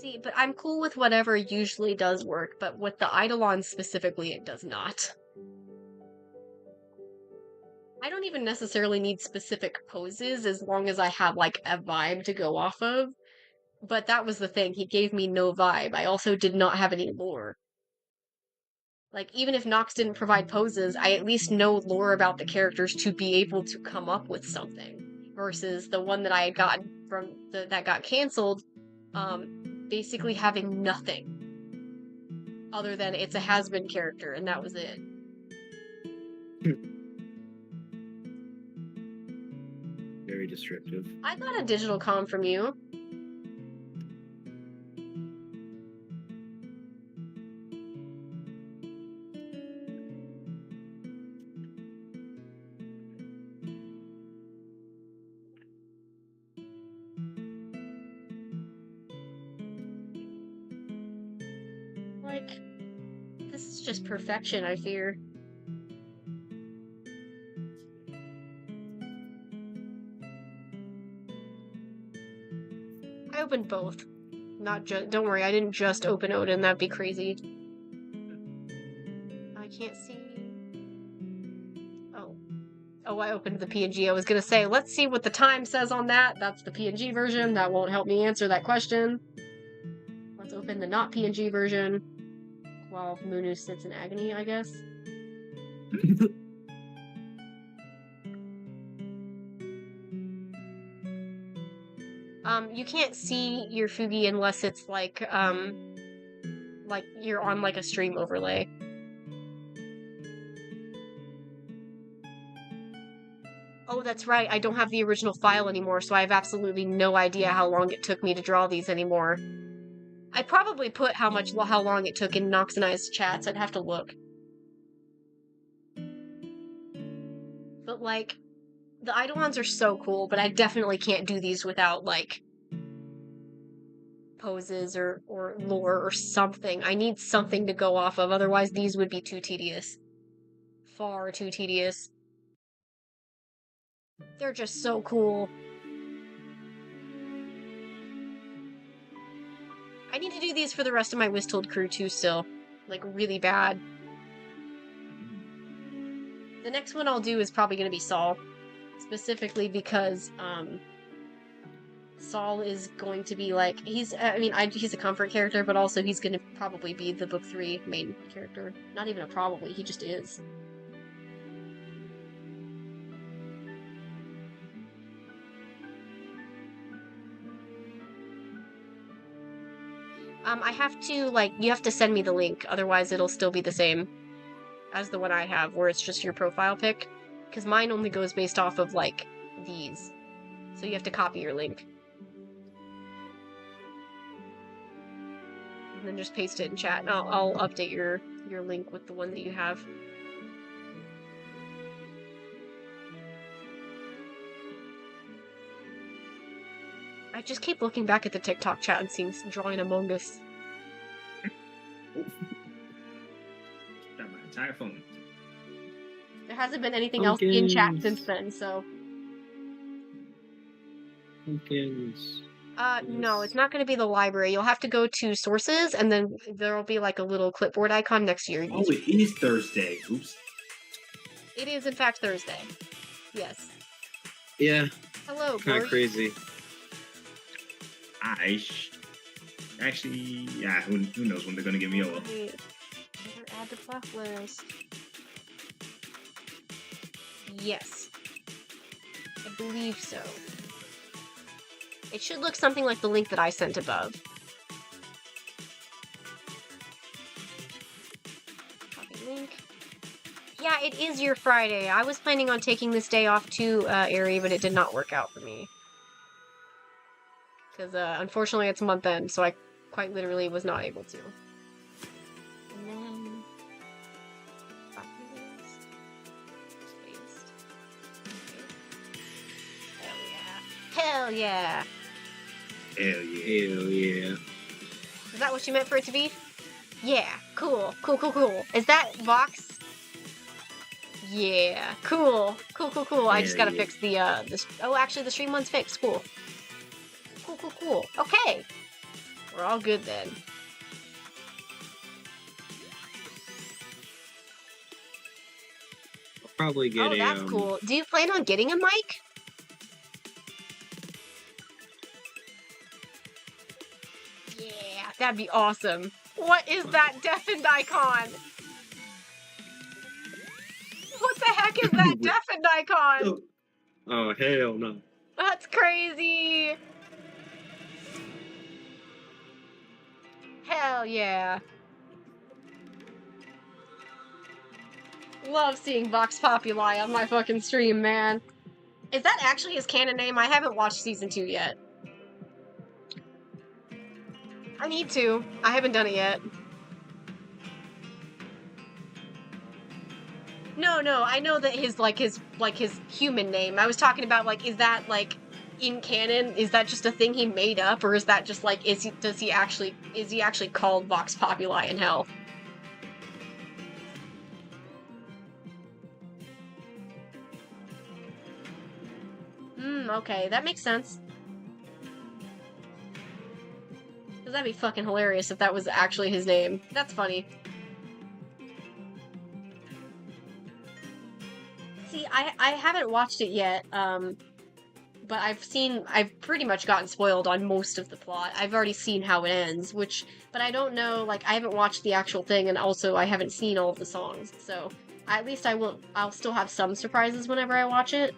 See, but I'm cool with whatever usually does work, but with the Eidolon specifically, it does not. I don't even necessarily need specific poses as long as I have, like, a vibe to go off of. But that was the thing, he gave me no vibe. I also did not have any lore. Like, even if Nox didn't provide poses, I at least know lore about the characters to be able to come up with something. Versus the one that I had gotten from that got canceled, basically having nothing. Other than it's a has-been character, and that was it. Very descriptive. I got a digital comm from you. Like, this is just perfection, I fear. I opened both. Not just. Don't worry, I didn't just open Odin. That'd be crazy. I can't see. Oh. Oh, I opened the PNG. I was gonna say, let's see what the time says on that. That's the PNG version. That won't help me answer that question. Let's open the not PNG version. While Munu sits in agony, I guess. You can't see your Fugi unless it's like you're on like a stream overlay. Oh, that's right, I don't have the original file anymore, so I have absolutely no idea how long it took me to draw these anymore. I probably put how long it took in Nox and I's chats, I'd have to look. But like, the Eidolons are so cool, but I definitely can't do these without like poses or lore or something. I need something to go off of, otherwise these would be too tedious. Far too tedious. They're just so cool. I need to do these for the rest of my Whistold crew too still. Like, really bad. The next one I'll do is probably gonna be Saul. Specifically because, Saul is going to be like, he's a comfort character, but also he's gonna probably be the book 3 main character. Not even a probably, he just is. I have to, like, you have to send me the link, otherwise it'll still be the same as the one I have, where it's just your profile pic. Because mine only goes based off of, like, these. So you have to copy your link. And then just paste it in chat, and I'll update your link with the one that you have. I just keep looking back at the TikTok chat and seeing drawing Among Us. Got my entire phone. There hasn't been anything else in chat since then, so. Pumpkins. No, it's not going to be the library. You'll have to go to sources, and then there'll be like a little clipboard icon next to your Oh, it is Thursday. Oops. It is, in fact, Thursday. Yes. Yeah. Hello, Kind of crazy. Actually, yeah, who knows when they're gonna give me yellow. Wait, add to fluff list. Yes. I believe so. It should look something like the link that I sent above. Copy link. Yeah, it is your Friday. I was planning on taking this day off too, Ari, but it did not work out for me. Because, unfortunately, it's month end, so I quite literally was not able to. And then... Spaced. Hell yeah! Hell yeah. Hell yeah. Is that what you meant for it to be? Yeah, cool. Cool, cool, cool. Is that Vox? Yeah, cool. Cool, cool, cool. I just gotta fix the, oh, actually, the stream one's fixed. Cool. Cool, cool, cool. Okay. We're all good then. I'll probably get Oh, that's cool. Do you plan on getting a mic? Yeah, that'd be awesome. What is that deafened icon? What the heck is that deafened icon? Oh, hell no. That's crazy. Hell yeah. Love seeing Vox Populi on my fucking stream, man. Is that actually his canon name? I haven't watched season 2 yet. I need to. I haven't done it yet. No, I know that his human name. I was talking about, like, is that, like, in canon? Is that just a thing he made up? Or is that just, like, is he actually called Vox Populi in hell? Okay, that makes sense. Because that'd be fucking hilarious if that was actually his name. That's funny. See, I haven't watched it yet, but I've pretty much gotten spoiled on most of the plot. I've already seen how it ends, but I don't know, like, I haven't watched the actual thing, and also I haven't seen all of the songs, so at least I'll still have some surprises whenever I watch it.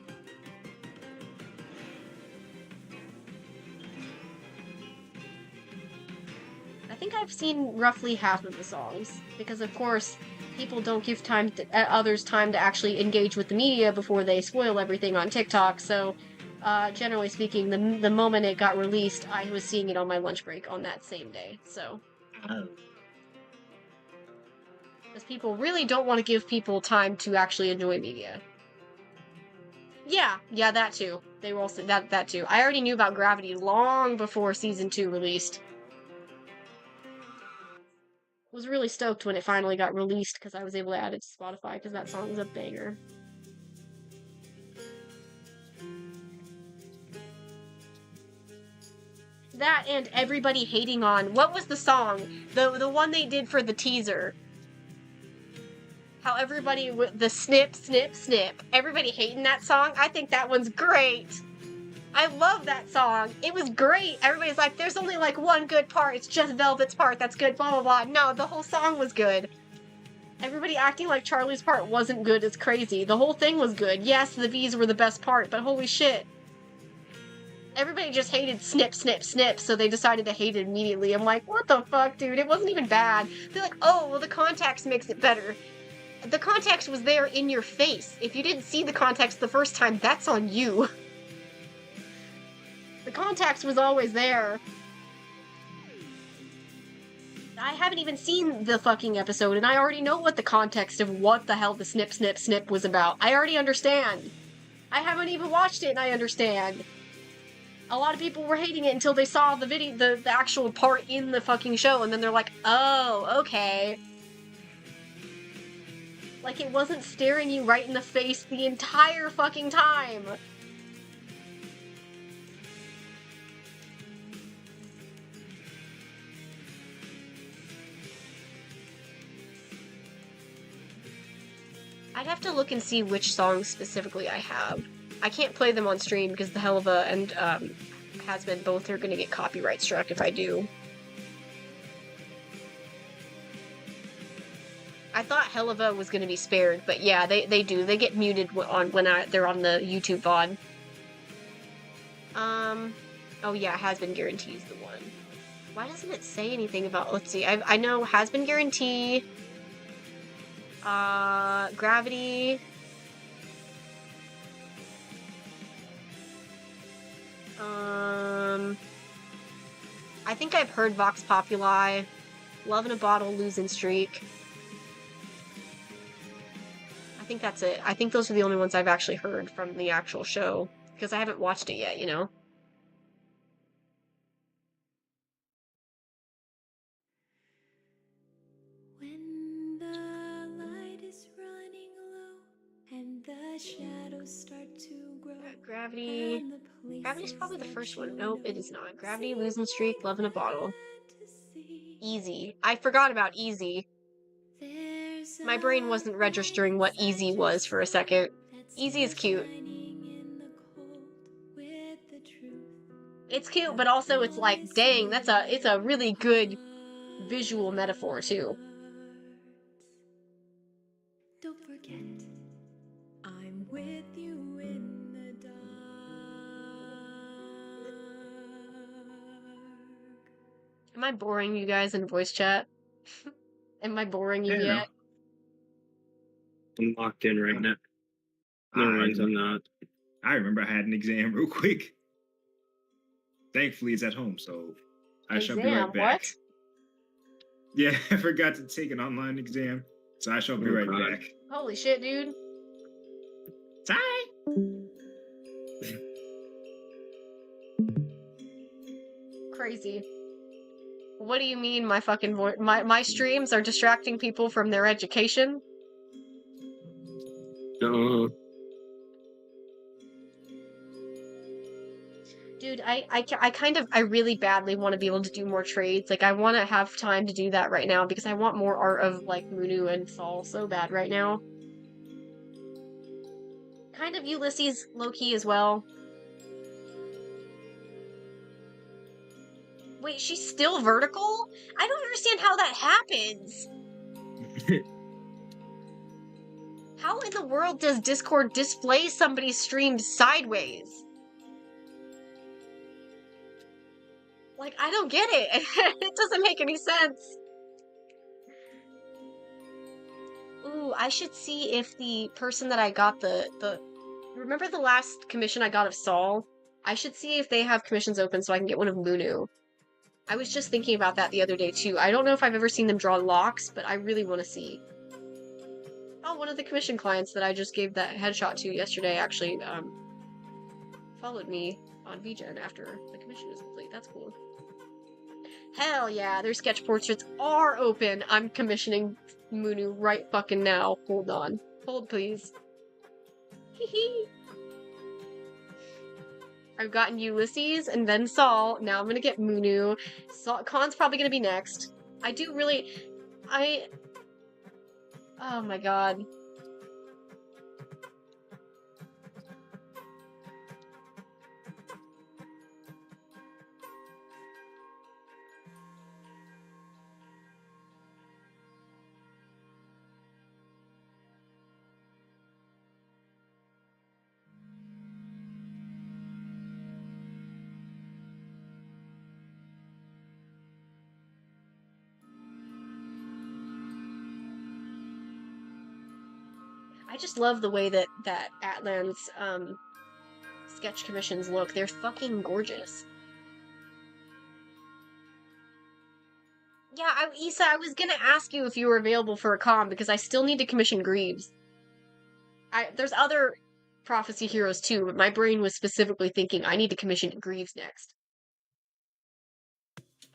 I think I've seen roughly half of the songs, because of course, people don't give others time to actually engage with the media before they spoil everything on TikTok, so generally speaking, the moment it got released, I was seeing it on my lunch break on that same day, so. Because people really don't want to give people time to actually enjoy media. Yeah, that too. They were also, that too. I already knew about Gravity long before Season 2 released. Was really stoked when it finally got released because I was able to add it to Spotify because that song was a banger. That and everybody hating on, what was the song? The one they did for the teaser. How everybody the snip, snip, snip. Everybody hating that song. I think that one's great. I love that song. It was great. Everybody's like, there's only like one good part. It's just Velvet's part. That's good, blah, blah, blah. No, the whole song was good. Everybody acting like Charlie's part wasn't good is crazy. The whole thing was good. Yes, the V's were the best part, but holy shit. Everybody just hated snip, snip, snip, so they decided to hate it immediately. I'm like, what the fuck, dude? It wasn't even bad. They're like, oh, well, the context makes it better. The context was there in your face. If you didn't see the context the first time, that's on you. The context was always there. I haven't even seen the fucking episode, and I already know what the context of what the hell the snip, snip, snip was about. I already understand. I haven't even watched it, and I understand. A lot of people were hating it until they saw the video, the actual part in the fucking show, and then they're like, oh, okay. Like, it wasn't staring you right in the face the entire fucking time. I'd have to look and see which songs specifically I have. I can't play them on stream because the Helva and Hasbin both are going to get copyright struck if I do. I thought Helva was going to be spared, but yeah, they do. They get muted when they're on the YouTube VOD. Oh yeah, Hasbin Guarantee is the one. Why doesn't it say anything about, let's see, I know Hasbin Guarantee, Gravity, I think I've heard Vox Populi, Love in a Bottle, Losing Streak. I think that's it. I think those are the only ones I've actually heard from the actual show, because I haven't watched it yet, you know? When the light is running low and the shadows start to grow. Gravity. Gravity's probably the first one. Nope, it is not. Gravity, Losing Streak, Love in a Bottle. Easy. I forgot about Easy. My brain wasn't registering what Easy was for a second. Easy is cute. It's cute, but also it's like, dang, it's a really good visual metaphor too. Don't forget, I'm with you in the dark. Am I boring you guys in voice chat? Am I boring you yet? I'm locked in right now. No, I'm not. I remember I had an exam real quick. Thankfully, it's at home, so I shall be right back. What? Yeah, I forgot to take an online exam, so I shall be right back. Holy shit, dude. Sorry. Crazy. What do you mean my fucking voice? My streams are distracting people from their education? Dude, I really badly want to be able to do more trades. Like, I want to have time to do that right now because I want more art of, like, Munu and Saul so bad right now. Kind of Ulysses low-key as well. Wait, she's still vertical? I don't understand how that happens. How in the world does Discord display somebody's stream sideways? Like, I don't get it. It doesn't make any sense. Ooh, I should see if the person that I got remember the last commission I got of Saul? I should see if they have commissions open so I can get one of Munu. I was just thinking about that the other day, too. I don't know if I've ever seen them draw locks, but I really want to see. Oh, one of the commission clients that I just gave that headshot to yesterday actually, followed me on VGen after the commission was complete. That's cool. Hell yeah, their sketch portraits are open. I'm commissioning Munu right fucking now. Hold on. Hold, please. Hee. I've gotten Ulysses and then Saul. Now I'm gonna get Munu. Khan's probably gonna be next. Oh my god. I just love the way that Atlan's sketch commissions look. They're fucking gorgeous. Yeah, Issa, I was gonna ask you if you were available for a comm because I still need to commission Greaves. There's other Prophecy heroes too, but my brain was specifically thinking I need to commission Greaves next.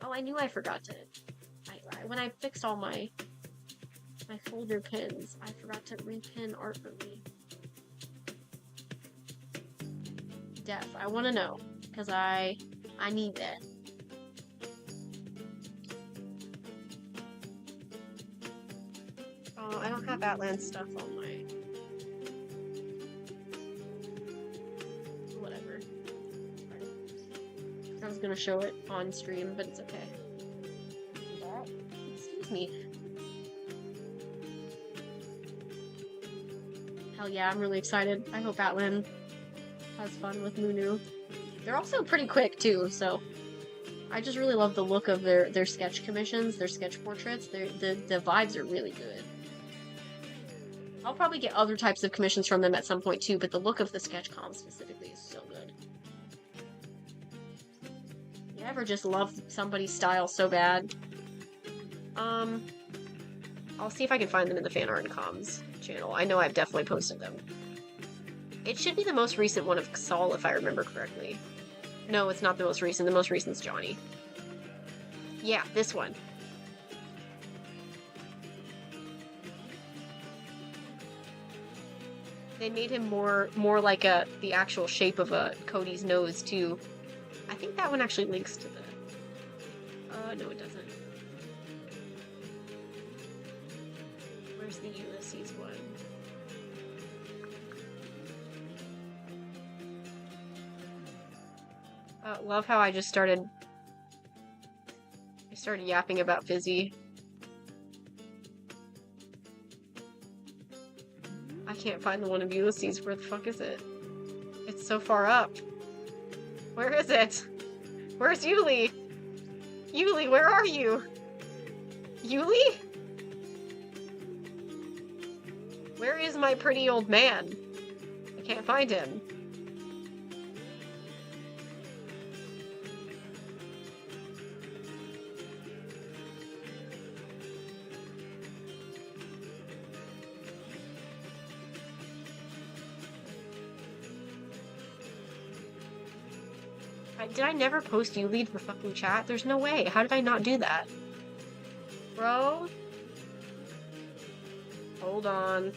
Oh, I knew I forgot to. When I fixed all my folder pins, I forgot to repin art for me. Def, I want to know because I need that. Oh, I don't have Atlan stuff on my. Whatever. I was gonna show it on stream, but it's okay. Excuse me. Hell yeah, I'm really excited. I hope Atlan has fun with Munu. They're also pretty quick too, so I just really love the look of their sketch commissions, their sketch portraits. The vibes are really good. I'll probably get other types of commissions from them at some point too, but the look of the sketch com specifically is so good. You ever just love somebody's style so bad? I'll see if I can find them in the fan art and comms channel. I know I've definitely posted them. It should be the most recent one of Saul, if I remember correctly. No, it's not the most recent. The most recent's Johnny. Yeah, this one. They made him more like the actual shape of a Cody's nose too. I think that one actually links to the. No, it doesn't. Where's the Ulysses one? Love how I started yapping about Fizzy. I can't find the one of Ulysses. Where the fuck is it? It's so far up. Where is it? Where's Yuli? Yuli, where are you? Yuli? Where is my pretty old man? I can't find him. Did I never post Yuli to the fucking chat? There's no way. How did I not do that? Bro? Hold on.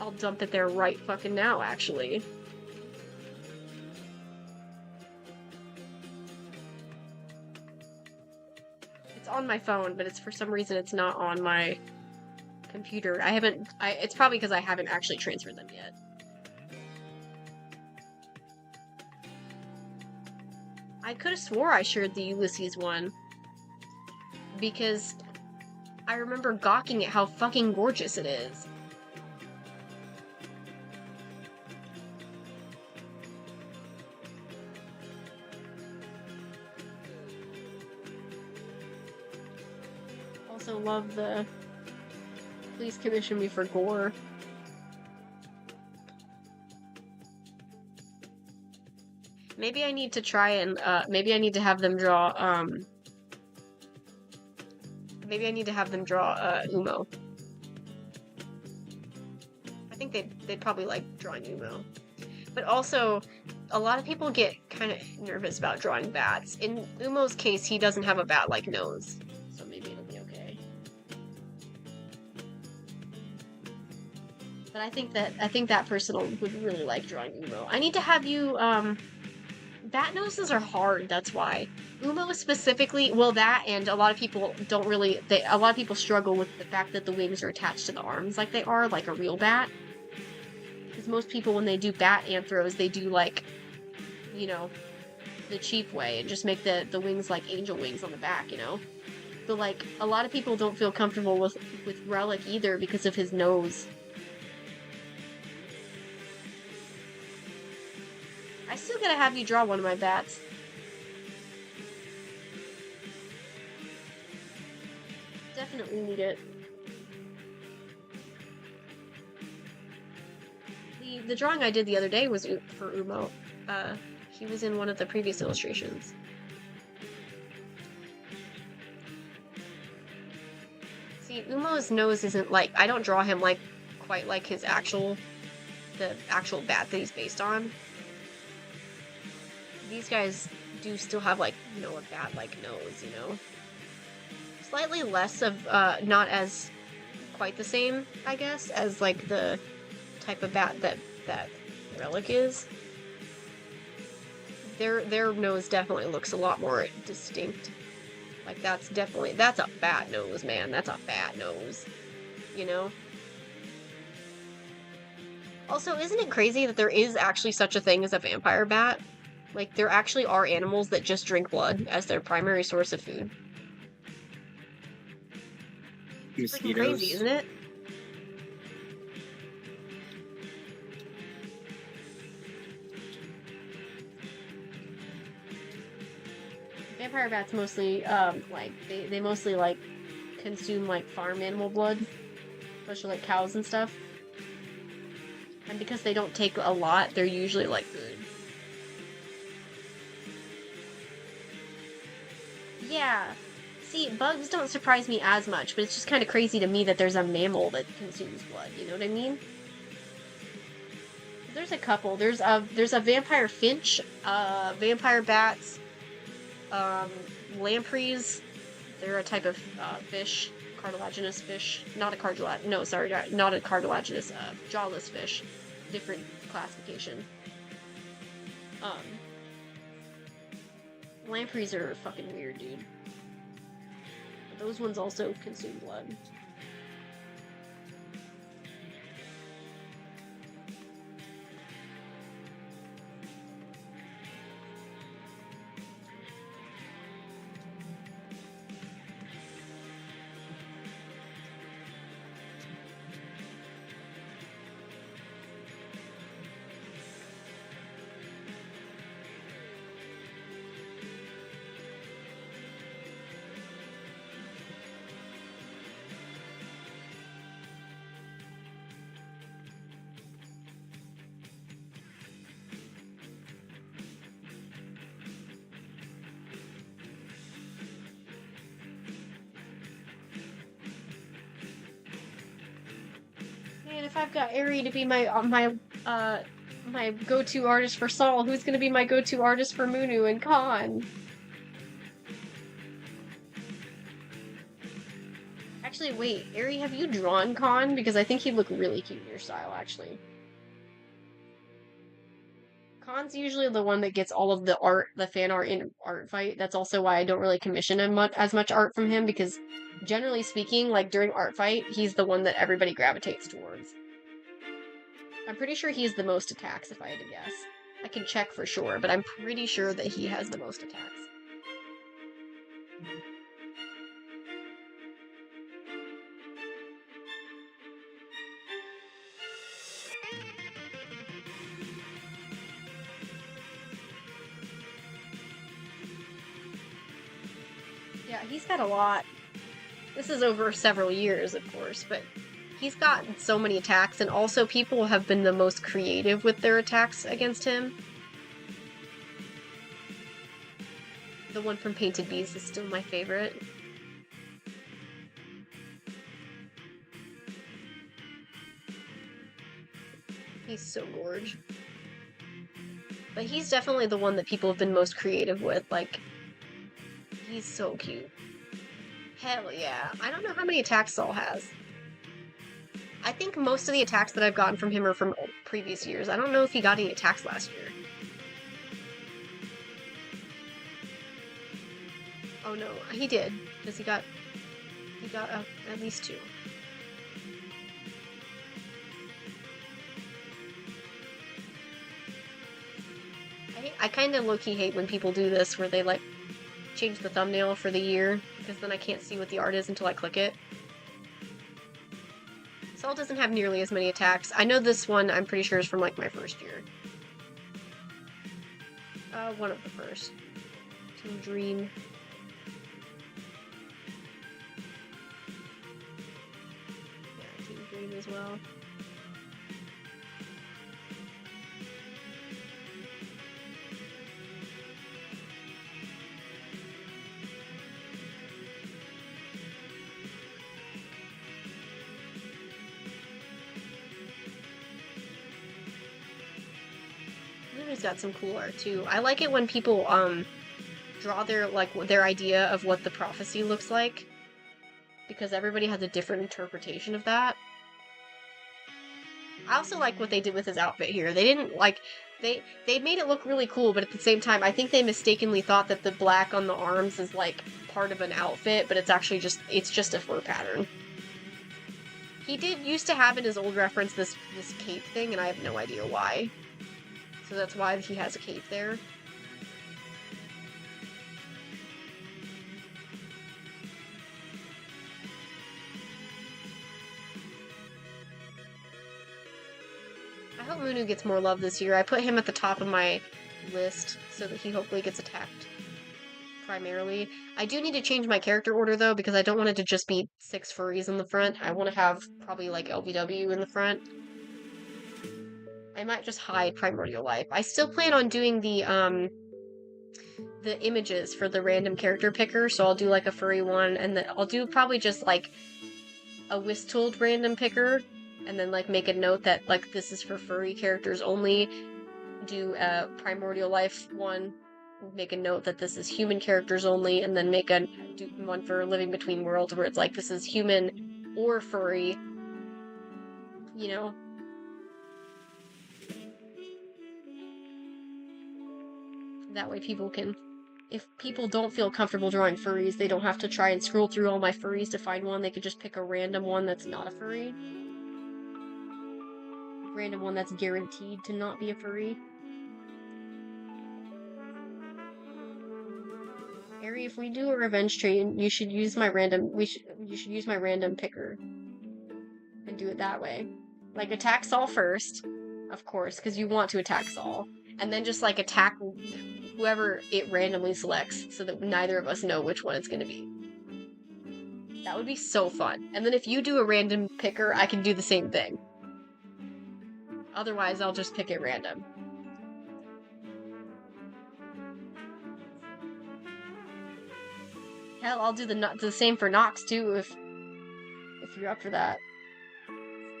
I'll dump it there right fucking now, actually. It's on my phone, but it's for some reason it's not on my computer. It's probably because I haven't actually transferred them yet. I could have swore I shared the Ulysses one. Because I remember gawking at how fucking gorgeous it is. Also love the please commission me for gore. Maybe I need to try and, maybe I need to have them draw, maybe I need to have them draw, Umo. I think they'd probably like drawing Umo. But also, a lot of people get kind of nervous about drawing bats. In Umo's case, he doesn't have a bat-like nose, so maybe it'll be okay. But I think that person would really like drawing Umo. I need to have you, bat noses are hard, that's why. Umo specifically, well, that, and a lot of people don't really, a lot of people struggle with the fact that the wings are attached to the arms like they are, like a real bat. Because most people, when they do bat anthros, they do, like, you know, the cheap way, and just make the wings like angel wings on the back, you know? But, like, a lot of people don't feel comfortable with Relic either because of his nose. I still gotta have you draw one of my bats. Definitely need it. The drawing I did the other day was for Umo. He was in one of the previous illustrations. See, Umo's nose isn't like, I don't draw him like quite like the actual bat that he's based on. These guys do still have, like, you know, a bat-like nose, you know? Slightly less of, not as quite the same, I guess, as, like, the type of bat that Relic is. Their nose definitely looks a lot more distinct. Like, that's a bat nose, man. That's a bat nose. You know? Also, isn't it crazy that there is actually such a thing as a vampire bat? Like, there actually are animals that just drink blood as their primary source of food. It's freaking crazy, isn't it? Vampire bats mostly, like, they mostly, like, consume, like, farm animal blood. Especially, like, cows and stuff. And because they don't take a lot, they're usually, like, food. Yeah. See, bugs don't surprise me as much, but it's just kind of crazy to me that there's a mammal that consumes blood, you know what I mean? There's a couple. There's a vampire finch, vampire bats, lampreys. They're a type of fish, cartilaginous fish. Not a cartilaginous, jawless fish. Different classification. Lampreys are fucking weird, dude. But those ones also consume blood. if I've got Eri to be my go-to artist for Saul, who's gonna be my go-to artist for Munu and Khan? Actually, wait, Eri, have you drawn Khan? Because I think he'd look really cute in your style, actually. Khan's usually the one that gets all of the art, the fan art in Art Fight. That's also why I don't really commission as much art from him, because generally speaking, like during Art Fight, he's the one that everybody gravitates towards. I'm pretty sure he's the most attacks, if I had to guess. I can check for sure, but I'm pretty sure that he has the most attacks. Yeah, he's got a lot. This is over several years, of course, but he's gotten so many attacks, and also people have been the most creative with their attacks against him. The one from Painted Bees is still my favorite. He's so gorge. But he's definitely the one that people have been most creative with, like, he's so cute. Hell yeah. I don't know how many attacks Saul has. I think most of the attacks that I've gotten from him are from previous years. I don't know if he got any attacks last year. Oh no, he did. Because he got at least 2. I kind of low-key hate when people do this, where they, like, change the thumbnail for the year, because then I can't see what the art is until I click it. Saul doesn't have nearly as many attacks. I know this one, I'm pretty sure, is from, like, my first year. One of the first. Team Dream. Yeah, Team Dream as well. He's got some cool art too. I like it when people draw their idea of what the prophecy looks like, because everybody has a different interpretation of that. I also like what they did with his outfit here. They didn't they made it look really cool, but at the same time I think they mistakenly thought that the black on the arms is like part of an outfit, but it's actually just a fur pattern. He did used to have in his old reference this cape thing, and I have no idea why. So that's why he has a cape there. I hope Munu gets more love this year. I put him at the top of my list so that he hopefully gets attacked primarily. I do need to change my character order though, because I don't want it to just be 6 furries in the front. I want to have probably like LVW in the front. I might just hide Primordial Life. I still plan on doing the images for the random character picker, so I'll do like a furry one, and then I'll do probably just like a Whistold random picker, and then like make a note that like this is for furry characters only. Do a Primordial Life one, make a note that this is human characters only, and then do one for Living Between Worlds where it's like this is human or furry, you know? That way people can, if people don't feel comfortable drawing furries, they don't have to try and scroll through all my furries to find one. They could just pick a random one that's not a furry. Random one that's guaranteed to not be a furry. Ari, if we do a revenge train, you should use my random picker. And do it that way. Like, attack Saul first, of course, because you want to attack Saul. And then just, like, attack whoever it randomly selects, so that neither of us know which one it's gonna be. That would be so fun. And then if you do a random picker, I can do the same thing. Otherwise, I'll just pick it random. Hell, I'll do the same for Nox, too, if you're up for that.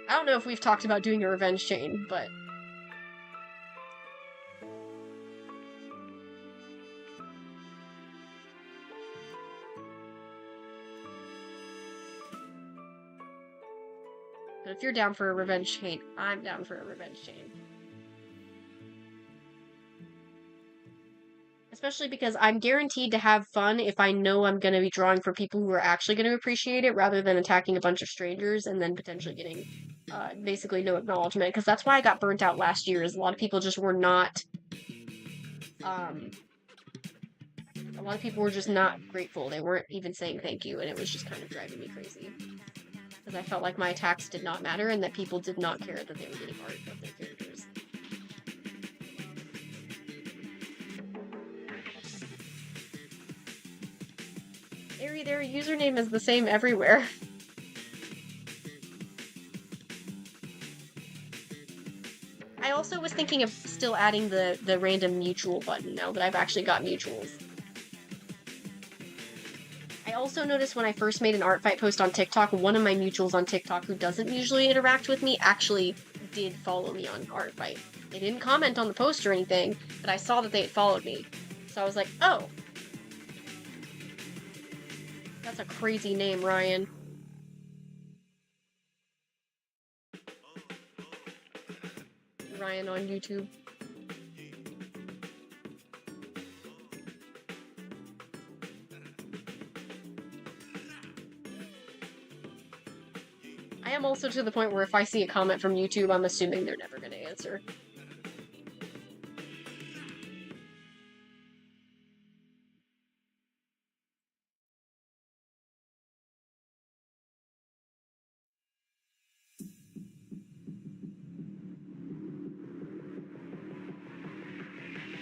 I don't know if we've talked about doing a revenge chain, but... But if you're down for a revenge chain, I'm down for a revenge chain. Especially because I'm guaranteed to have fun if I know I'm going to be drawing for people who are actually going to appreciate it, rather than attacking a bunch of strangers and then potentially getting basically no acknowledgement. Because that's why I got burnt out last year, is a lot of people just were not... a lot of people were just not grateful. They weren't even saying thank you, and it was just kind of driving me crazy. Because I felt like my attacks did not matter, and that people did not care that they were getting art of their characters. Their username is the same everywhere. I also was thinking of still adding the random mutual button now that I've actually got mutuals. I also noticed when I first made an art fight post on TikTok, one of my mutuals on TikTok who doesn't usually interact with me actually did follow me on art fight. They didn't comment on the post or anything, but I saw that they had followed me. So I was like, oh. That's a crazy name, Ryan. Ryan on YouTube. I am also to the point where if I see a comment from YouTube, I'm assuming they're never going to answer.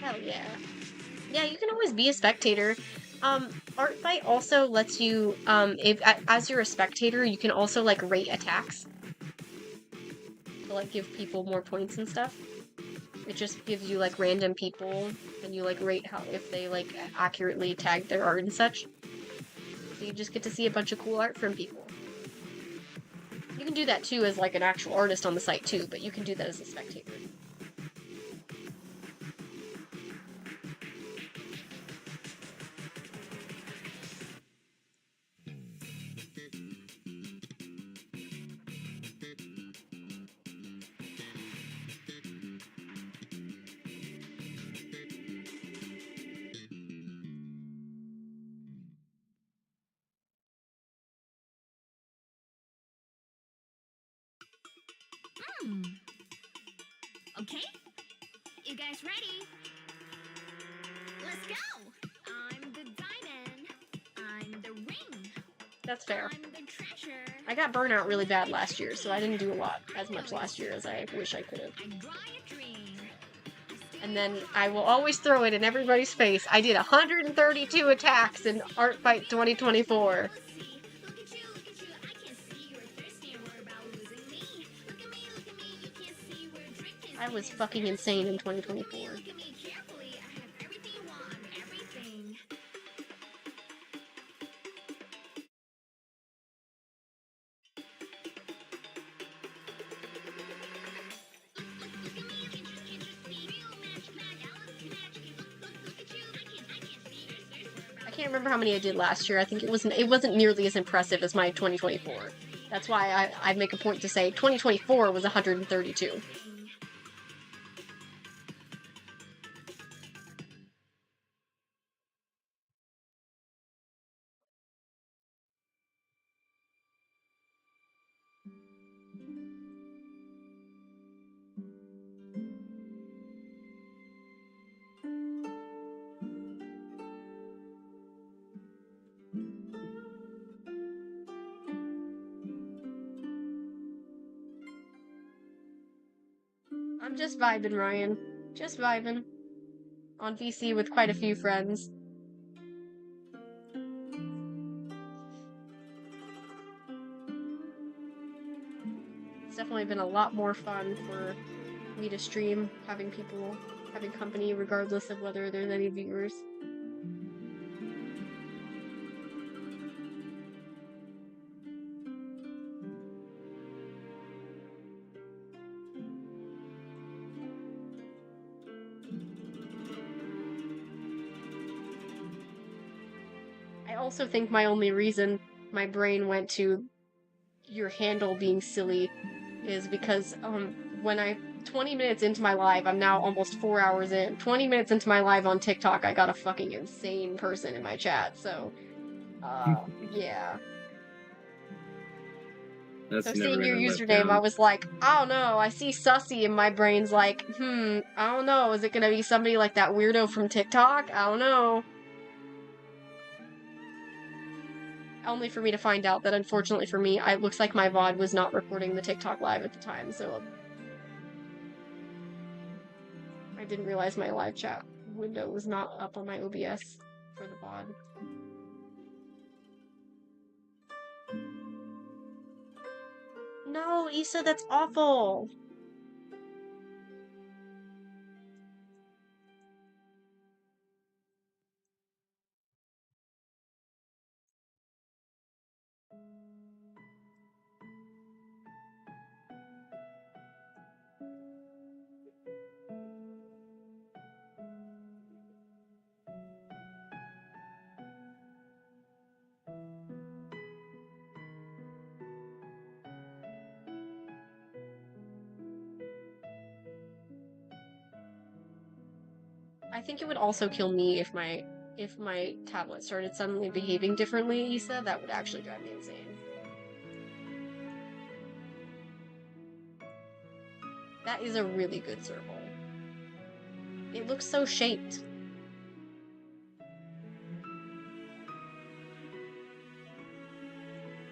Hell yeah. Yeah, you can always be a spectator. Art Fight also lets you, if as you're a spectator, you can also, like, rate attacks. To, like, give people more points and stuff. It just gives you, like, random people, and you, like, rate how, if they, like, accurately tag their art and such. So you just get to see a bunch of cool art from people. You can do that, too, as, like, an actual artist on the site, too, but you can do that as a spectator. Okay, you guys ready? Let's go! I'm the diamond. I'm the ring. That's fair. I'm the treasure. I got burnt out really bad last year, so I didn't do as much last year as I wish I could have. I draw a dream. And then I will always throw it in everybody's face. I did 132 attacks in Art Fight 2024. I was fucking insane in 2024. I can't remember how many I did last year. I think it wasn't nearly as impressive as my 2024. That's why I make a point to say 2024 was 132. I'm just vibing, Ryan. Just vibing. On VC with quite a few friends. It's definitely been a lot more fun for me to stream, having company, regardless of whether there's any viewers. also think my only reason my brain went to your handle being silly is because 20 minutes into my live, I'm now almost 4 hours in. 20 minutes into my live on TikTok, I got a fucking insane person in my chat. So, yeah. That's So never seeing your gonna live username, down. I was like, I don't know. I see Sussy, and my brain's like, I don't know. Is it gonna be somebody like that weirdo from TikTok? I don't know. Only for me to find out that, unfortunately for me, it looks like my VOD was not recording the TikTok live at the time, so I didn't realize my live chat window was not up on my OBS for the VOD. No, Issa, that's awful! I think it would also kill me if my tablet started suddenly behaving differently, Issa. That would actually drive me insane. That is a really good circle. It looks so shaped.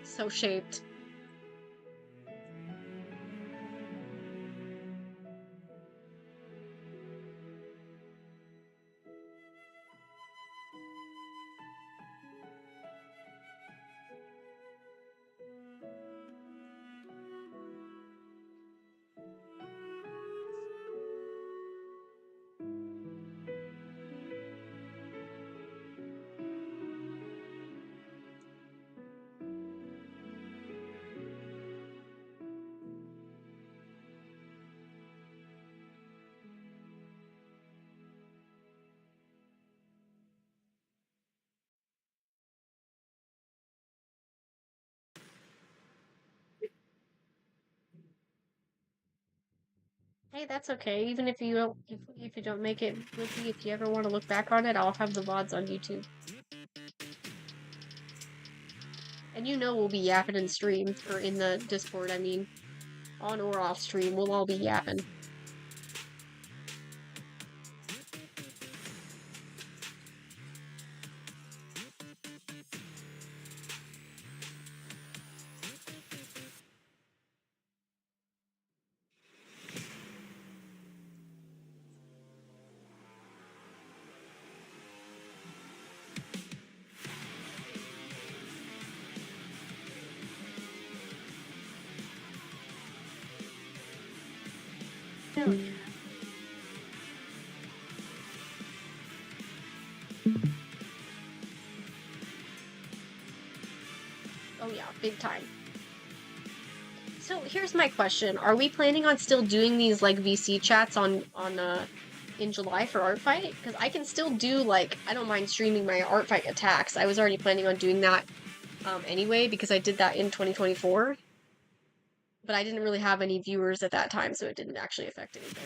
So shaped. Hey, that's okay. Even if you don't, if you don't make it with me, if you ever want to look back on it, I'll have the VODs on YouTube. And you know we'll be yapping in stream, or in the Discord, I mean. On or off stream, we'll all be yapping. Hell yeah. Oh yeah, big time. So here's my question. Are we planning on still doing these like VC chats on in July for art fight? Because I can still do like, I don't mind streaming my art fight attacks. I was already planning on doing that anyway because I did that in 2024. But I didn't really have any viewers at that time, so it didn't actually affect anything.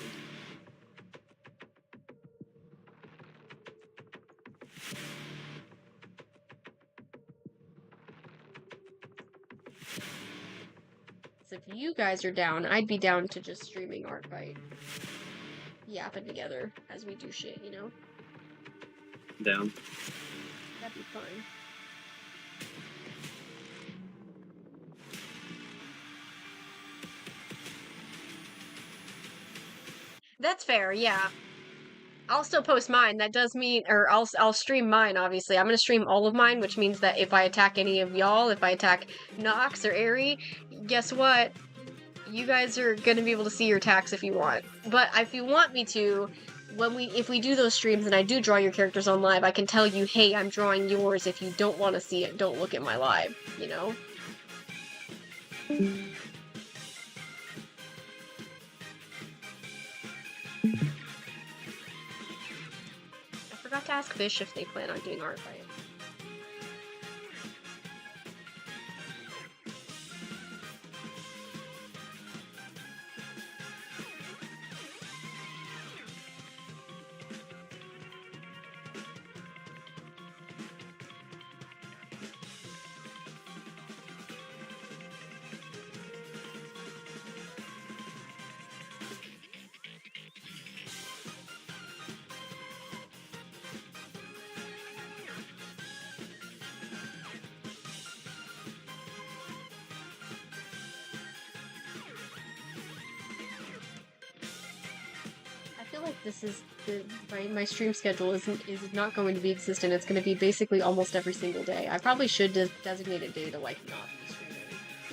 So if you guys are down, I'd be down to just streaming art fight. Yapping together as we do shit, you know? Down. That'd be fun. That's fair, yeah. I'll still post mine. That does mean, or I'll stream mine, obviously. I'm gonna stream all of mine, which means that if I attack any of y'all, if I attack Nox or Airy, guess what? You guys are gonna be able to see your attacks if you want. But if you want me to, if we do those streams and I do draw your characters on live, I can tell you, hey, I'm drawing yours. If you don't want to see it, don't look at my live, you know? I forgot to ask Fish if they plan on doing art fight. feel like this is my stream schedule is not going to be consistent. It's going to be basically almost every single day. I probably should designate a day to like not be streaming.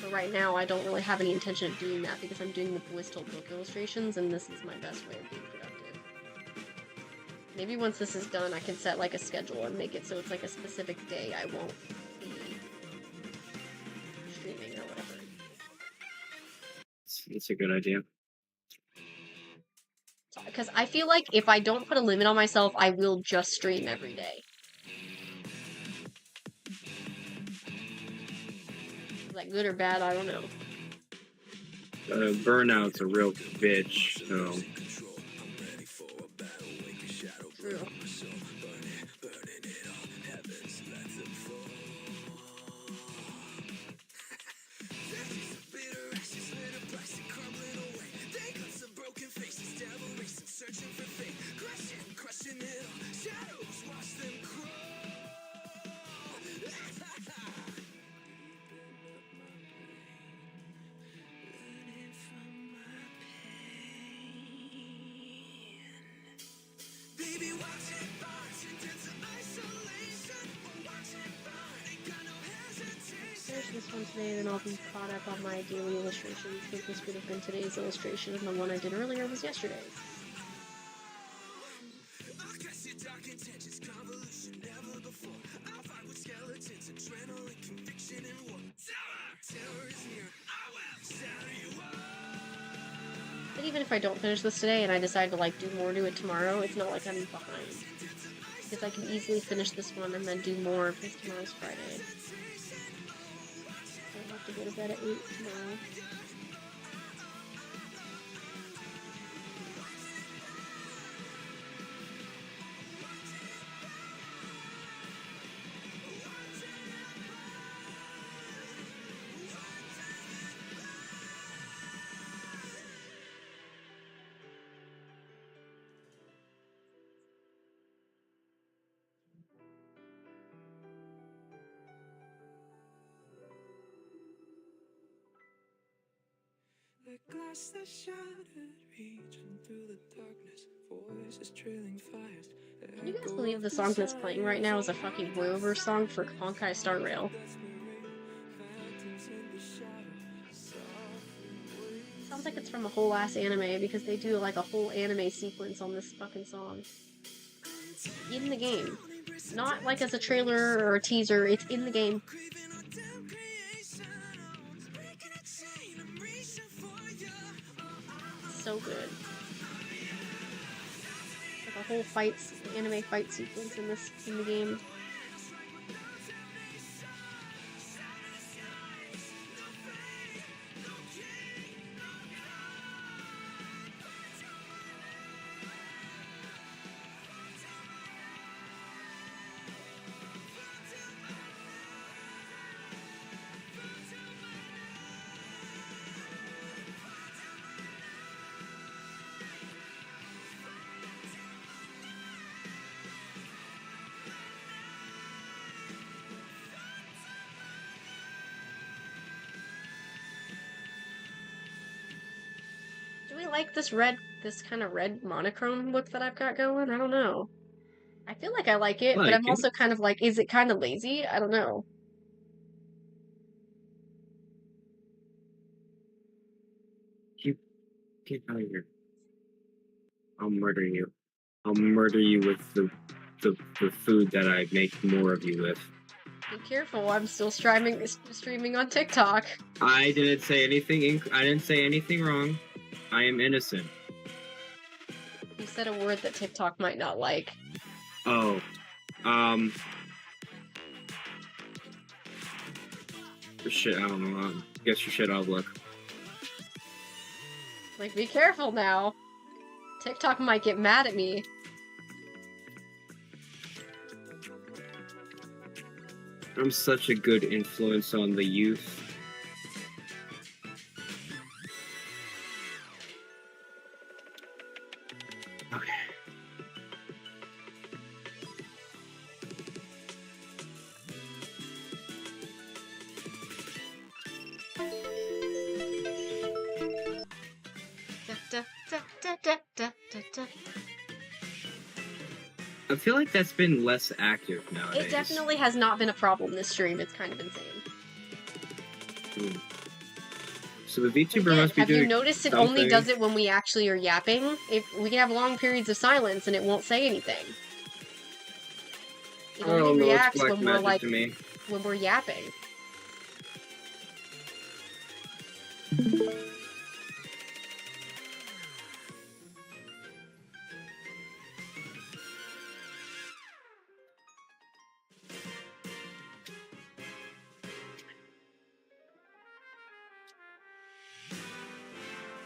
But right now, I don't really have any intention of doing that because I'm doing the Whistold book illustrations, and this is my best way of being productive. Maybe once this is done, I can set like a schedule and make it so it's like a specific day I won't be streaming or whatever. It's a good idea. Because I feel like if I don't put a limit on myself, I will just stream every day. Is that good or bad? I don't know. Burnout's a real bitch, so... True. This one today, then I'll be caught up on my daily illustrations. I think this would have been today's illustration, and the one I did earlier was yesterday's. But even if I don't finish this today and I decide to like do more to it tomorrow, it's not like I'm behind. Because I can easily finish this one and then do more because tomorrow's Friday. I'll have to go to bed at 8 tomorrow. The glass that shattered, reaching through the darkness, voices trailing fires. Can you guys believe the song that's playing right now is a fucking voiceover song for Honkai Star Rail? Sounds like it's from a whole ass anime because they do like a whole anime sequence on this fucking song. In the game. Not like as a trailer or a teaser, it's in the game. So good. Like a whole anime fight sequence in the game. Do we like this kind of red monochrome look that I've got going? I don't know. I feel like I like it, but I'm also kind of like, is it kind of lazy? I don't know. Get out of here. I'll murder you. I'll murder you with the food that I make more of you with. Be careful, I'm still streaming on TikTok. I didn't say anything I didn't say anything wrong. I am innocent. You said a word that TikTok might not like. Oh. Shit, I don't know. Guess your shit I'll look. Like, be careful now. TikTok might get mad at me. I'm such a good influence on the youth. Okay. Da, da, da, da, da, da, da. I feel like that's been less active nowadays. It definitely has not been a problem this stream. It's kind of insane. So the VTuber Again, must be doing. Have you noticed it only does it when we actually are yapping? If we can have long periods of silence and it won't say anything. It only reacts when we're like when we're yapping.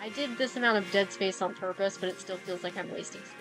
I did this amount of dead space on purpose, but it still feels like I'm wasting space.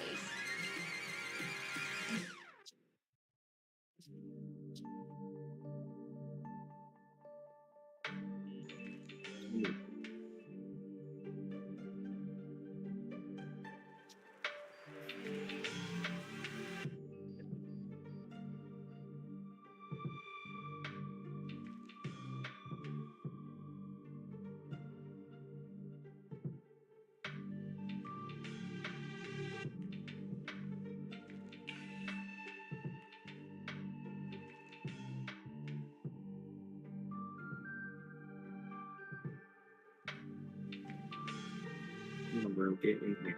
We'll get in here.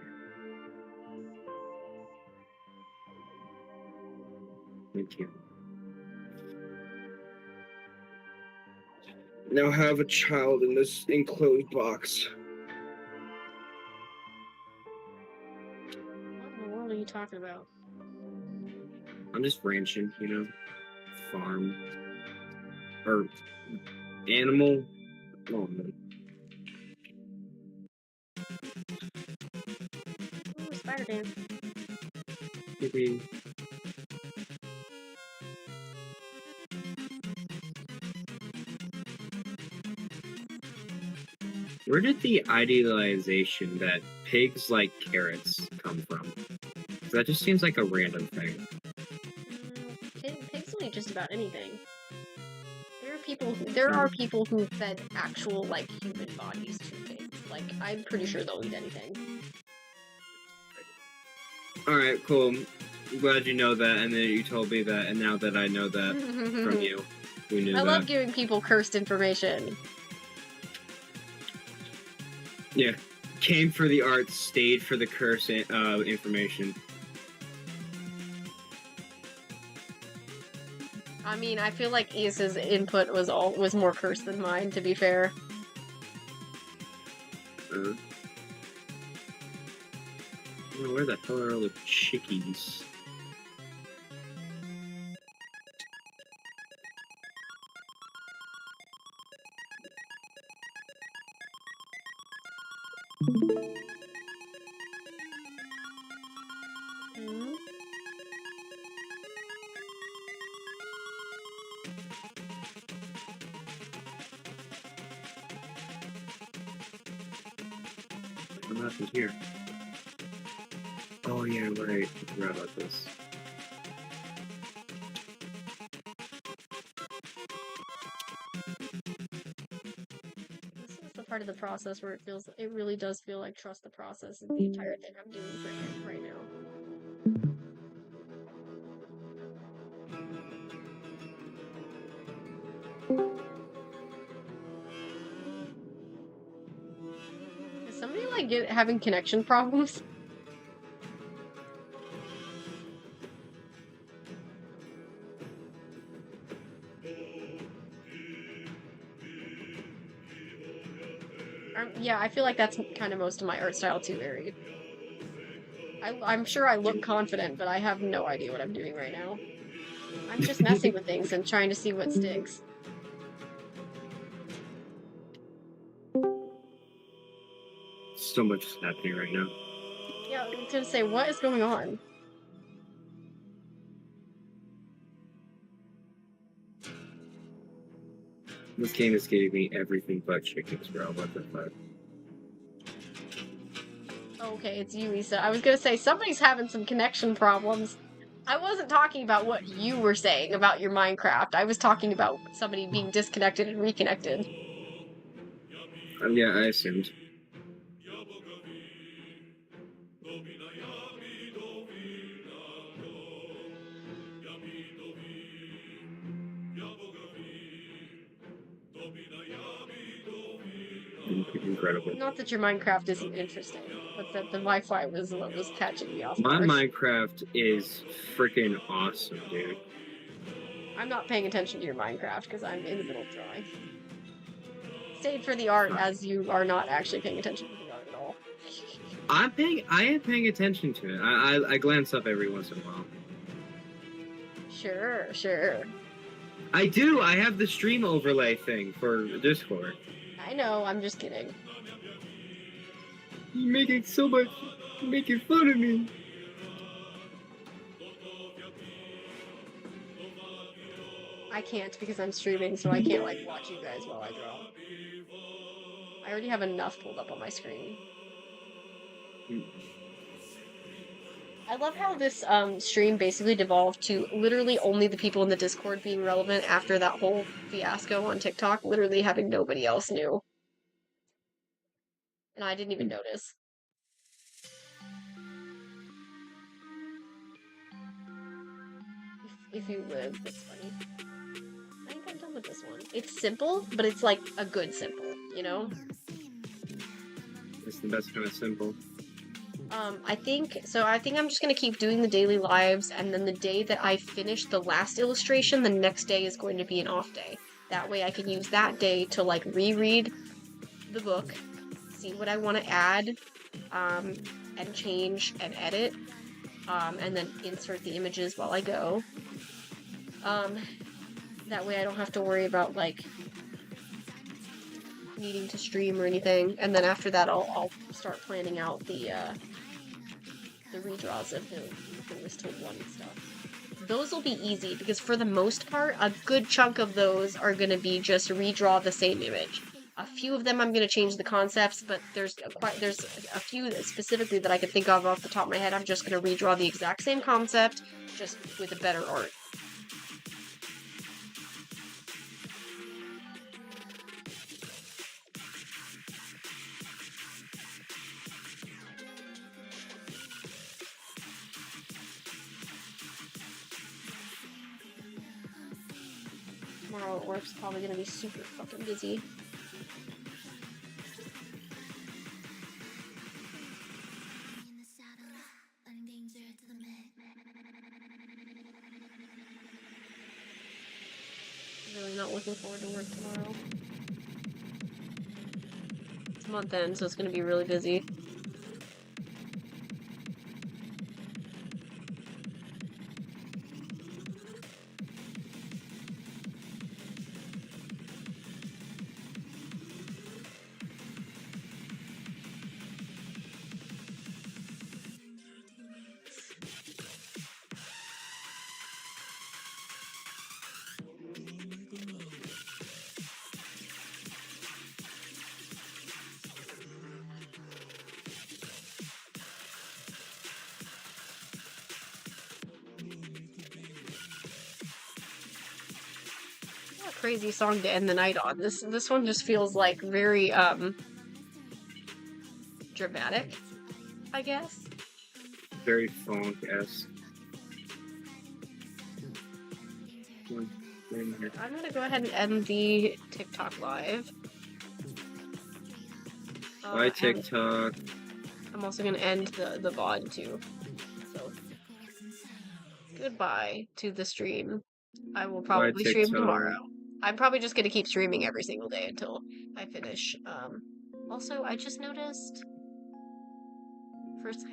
Thank you. Now have a child in this enclosed box. What in the world are you talking about? I'm just ranching, you know? Farm. Or animal. Oh, man. Ooh, spider dance. Maybe. Where did the idealization that pigs like carrots come from? That just seems like a random thing. Pigs will eat just about anything. There are people who fed actual, like, human bodies to pigs. Like, I'm pretty sure they'll eat anything. Alright, cool. I'm glad you know that, and then you told me that, and now that I know that from you, we knew that. I love giving people cursed information. Yeah. Came for the arts, stayed for the curse information. I mean, I feel like Ace's input was more cursed than mine, to be fair. Where the hell are all the chickies? What happened here? Oh yeah, right. I forgot about this. This is the part of the process where it really does feel like trust the process is the entire thing I'm doing for him right now. Is somebody like having connection problems? Yeah, I feel like that's kind of most of my art style too, Ari. I'm sure I look confident, but I have no idea what I'm doing right now. I'm just messing with things and trying to see what sticks. So much is happening right now. Yeah, I was gonna say, what is going on? This game is giving me everything but chickens, bro. What the fuck? Okay, it's you, Issa. I was gonna say, somebody's having some connection problems. I wasn't talking about what you were saying about your Minecraft. I was talking about somebody being disconnected and reconnected. Yeah, I assumed. incredible. Not that your Minecraft isn't interesting, but that the Wi-Fi was what was catching me off My guard. Minecraft is freaking awesome, dude. I'm not paying attention to your Minecraft because I'm in the middle of drawing. Stayed for the art as you are not actually paying attention to the art at all. I am paying attention to it. I glance up every once in a while. Sure. I do. I have the stream overlay thing for Discord. I know. I'm just kidding. You're making so much. You're making fun of me. I can't because I'm streaming, so I can't like watch you guys while I draw. I already have enough pulled up on my screen. I love how this stream basically devolved to literally only the people in the Discord being relevant after that whole fiasco on TikTok, literally having nobody else knew. And I didn't even notice. If you live, that's funny. I think I'm done with this one. It's simple, but it's like a good simple, you know? It's the best kind of simple. I think I'm just gonna keep doing the daily lives, and then the day that I finish the last illustration, the next day is going to be an off day. That way I can use that day to like reread the book, see what I want to add, and change and edit, and then insert the images while I go. That way I don't have to worry about like needing to stream or anything, and then after that I'll start planning out the redraws of the Whistold 1 and stuff. Those will be easy, because for the most part, a good chunk of those are going to be just redraw the same image. A few of them I'm going to change the concepts, but there's a few specifically that I can think of off the top of my head. I'm just going to redraw the exact same concept, just with a better art. Tomorrow at work's probably gonna be super fucking busy. Really not looking forward to work tomorrow. It's month end, so it's gonna be really busy. Crazy song to end the night on. This one just feels like very dramatic, I guess. Very funk-esque. I'm gonna go ahead and end the TikTok live. Bye, TikTok. I'm also gonna end the VOD too. So goodbye to the stream. I will probably stream tomorrow. I'm probably just gonna keep streaming every single day until I finish. Also, I just noticed. First,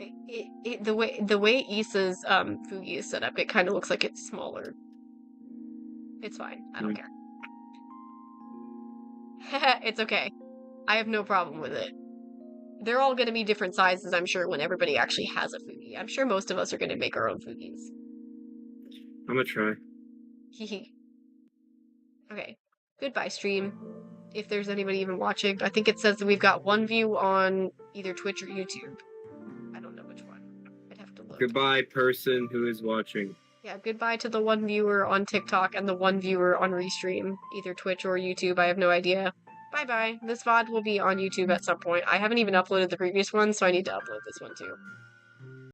the way Issa's Fugi is set up, it kind of looks like it's smaller. It's fine. I don't care. It's okay. I have no problem with it. They're all gonna be different sizes, I'm sure, when everybody actually has a Fugi. I'm sure most of us are gonna make our own Fugis. I'm gonna try. Hehe. Okay. Goodbye, stream. If there's anybody even watching. I think it says that we've got one view on either Twitch or YouTube. I don't know which one. I'd have to look. Goodbye, person who is watching. Yeah, goodbye to the one viewer on TikTok and the one viewer on Restream. Either Twitch or YouTube, I have no idea. Bye-bye. This VOD will be on YouTube at some point. I haven't even uploaded the previous one, so I need to upload this one too.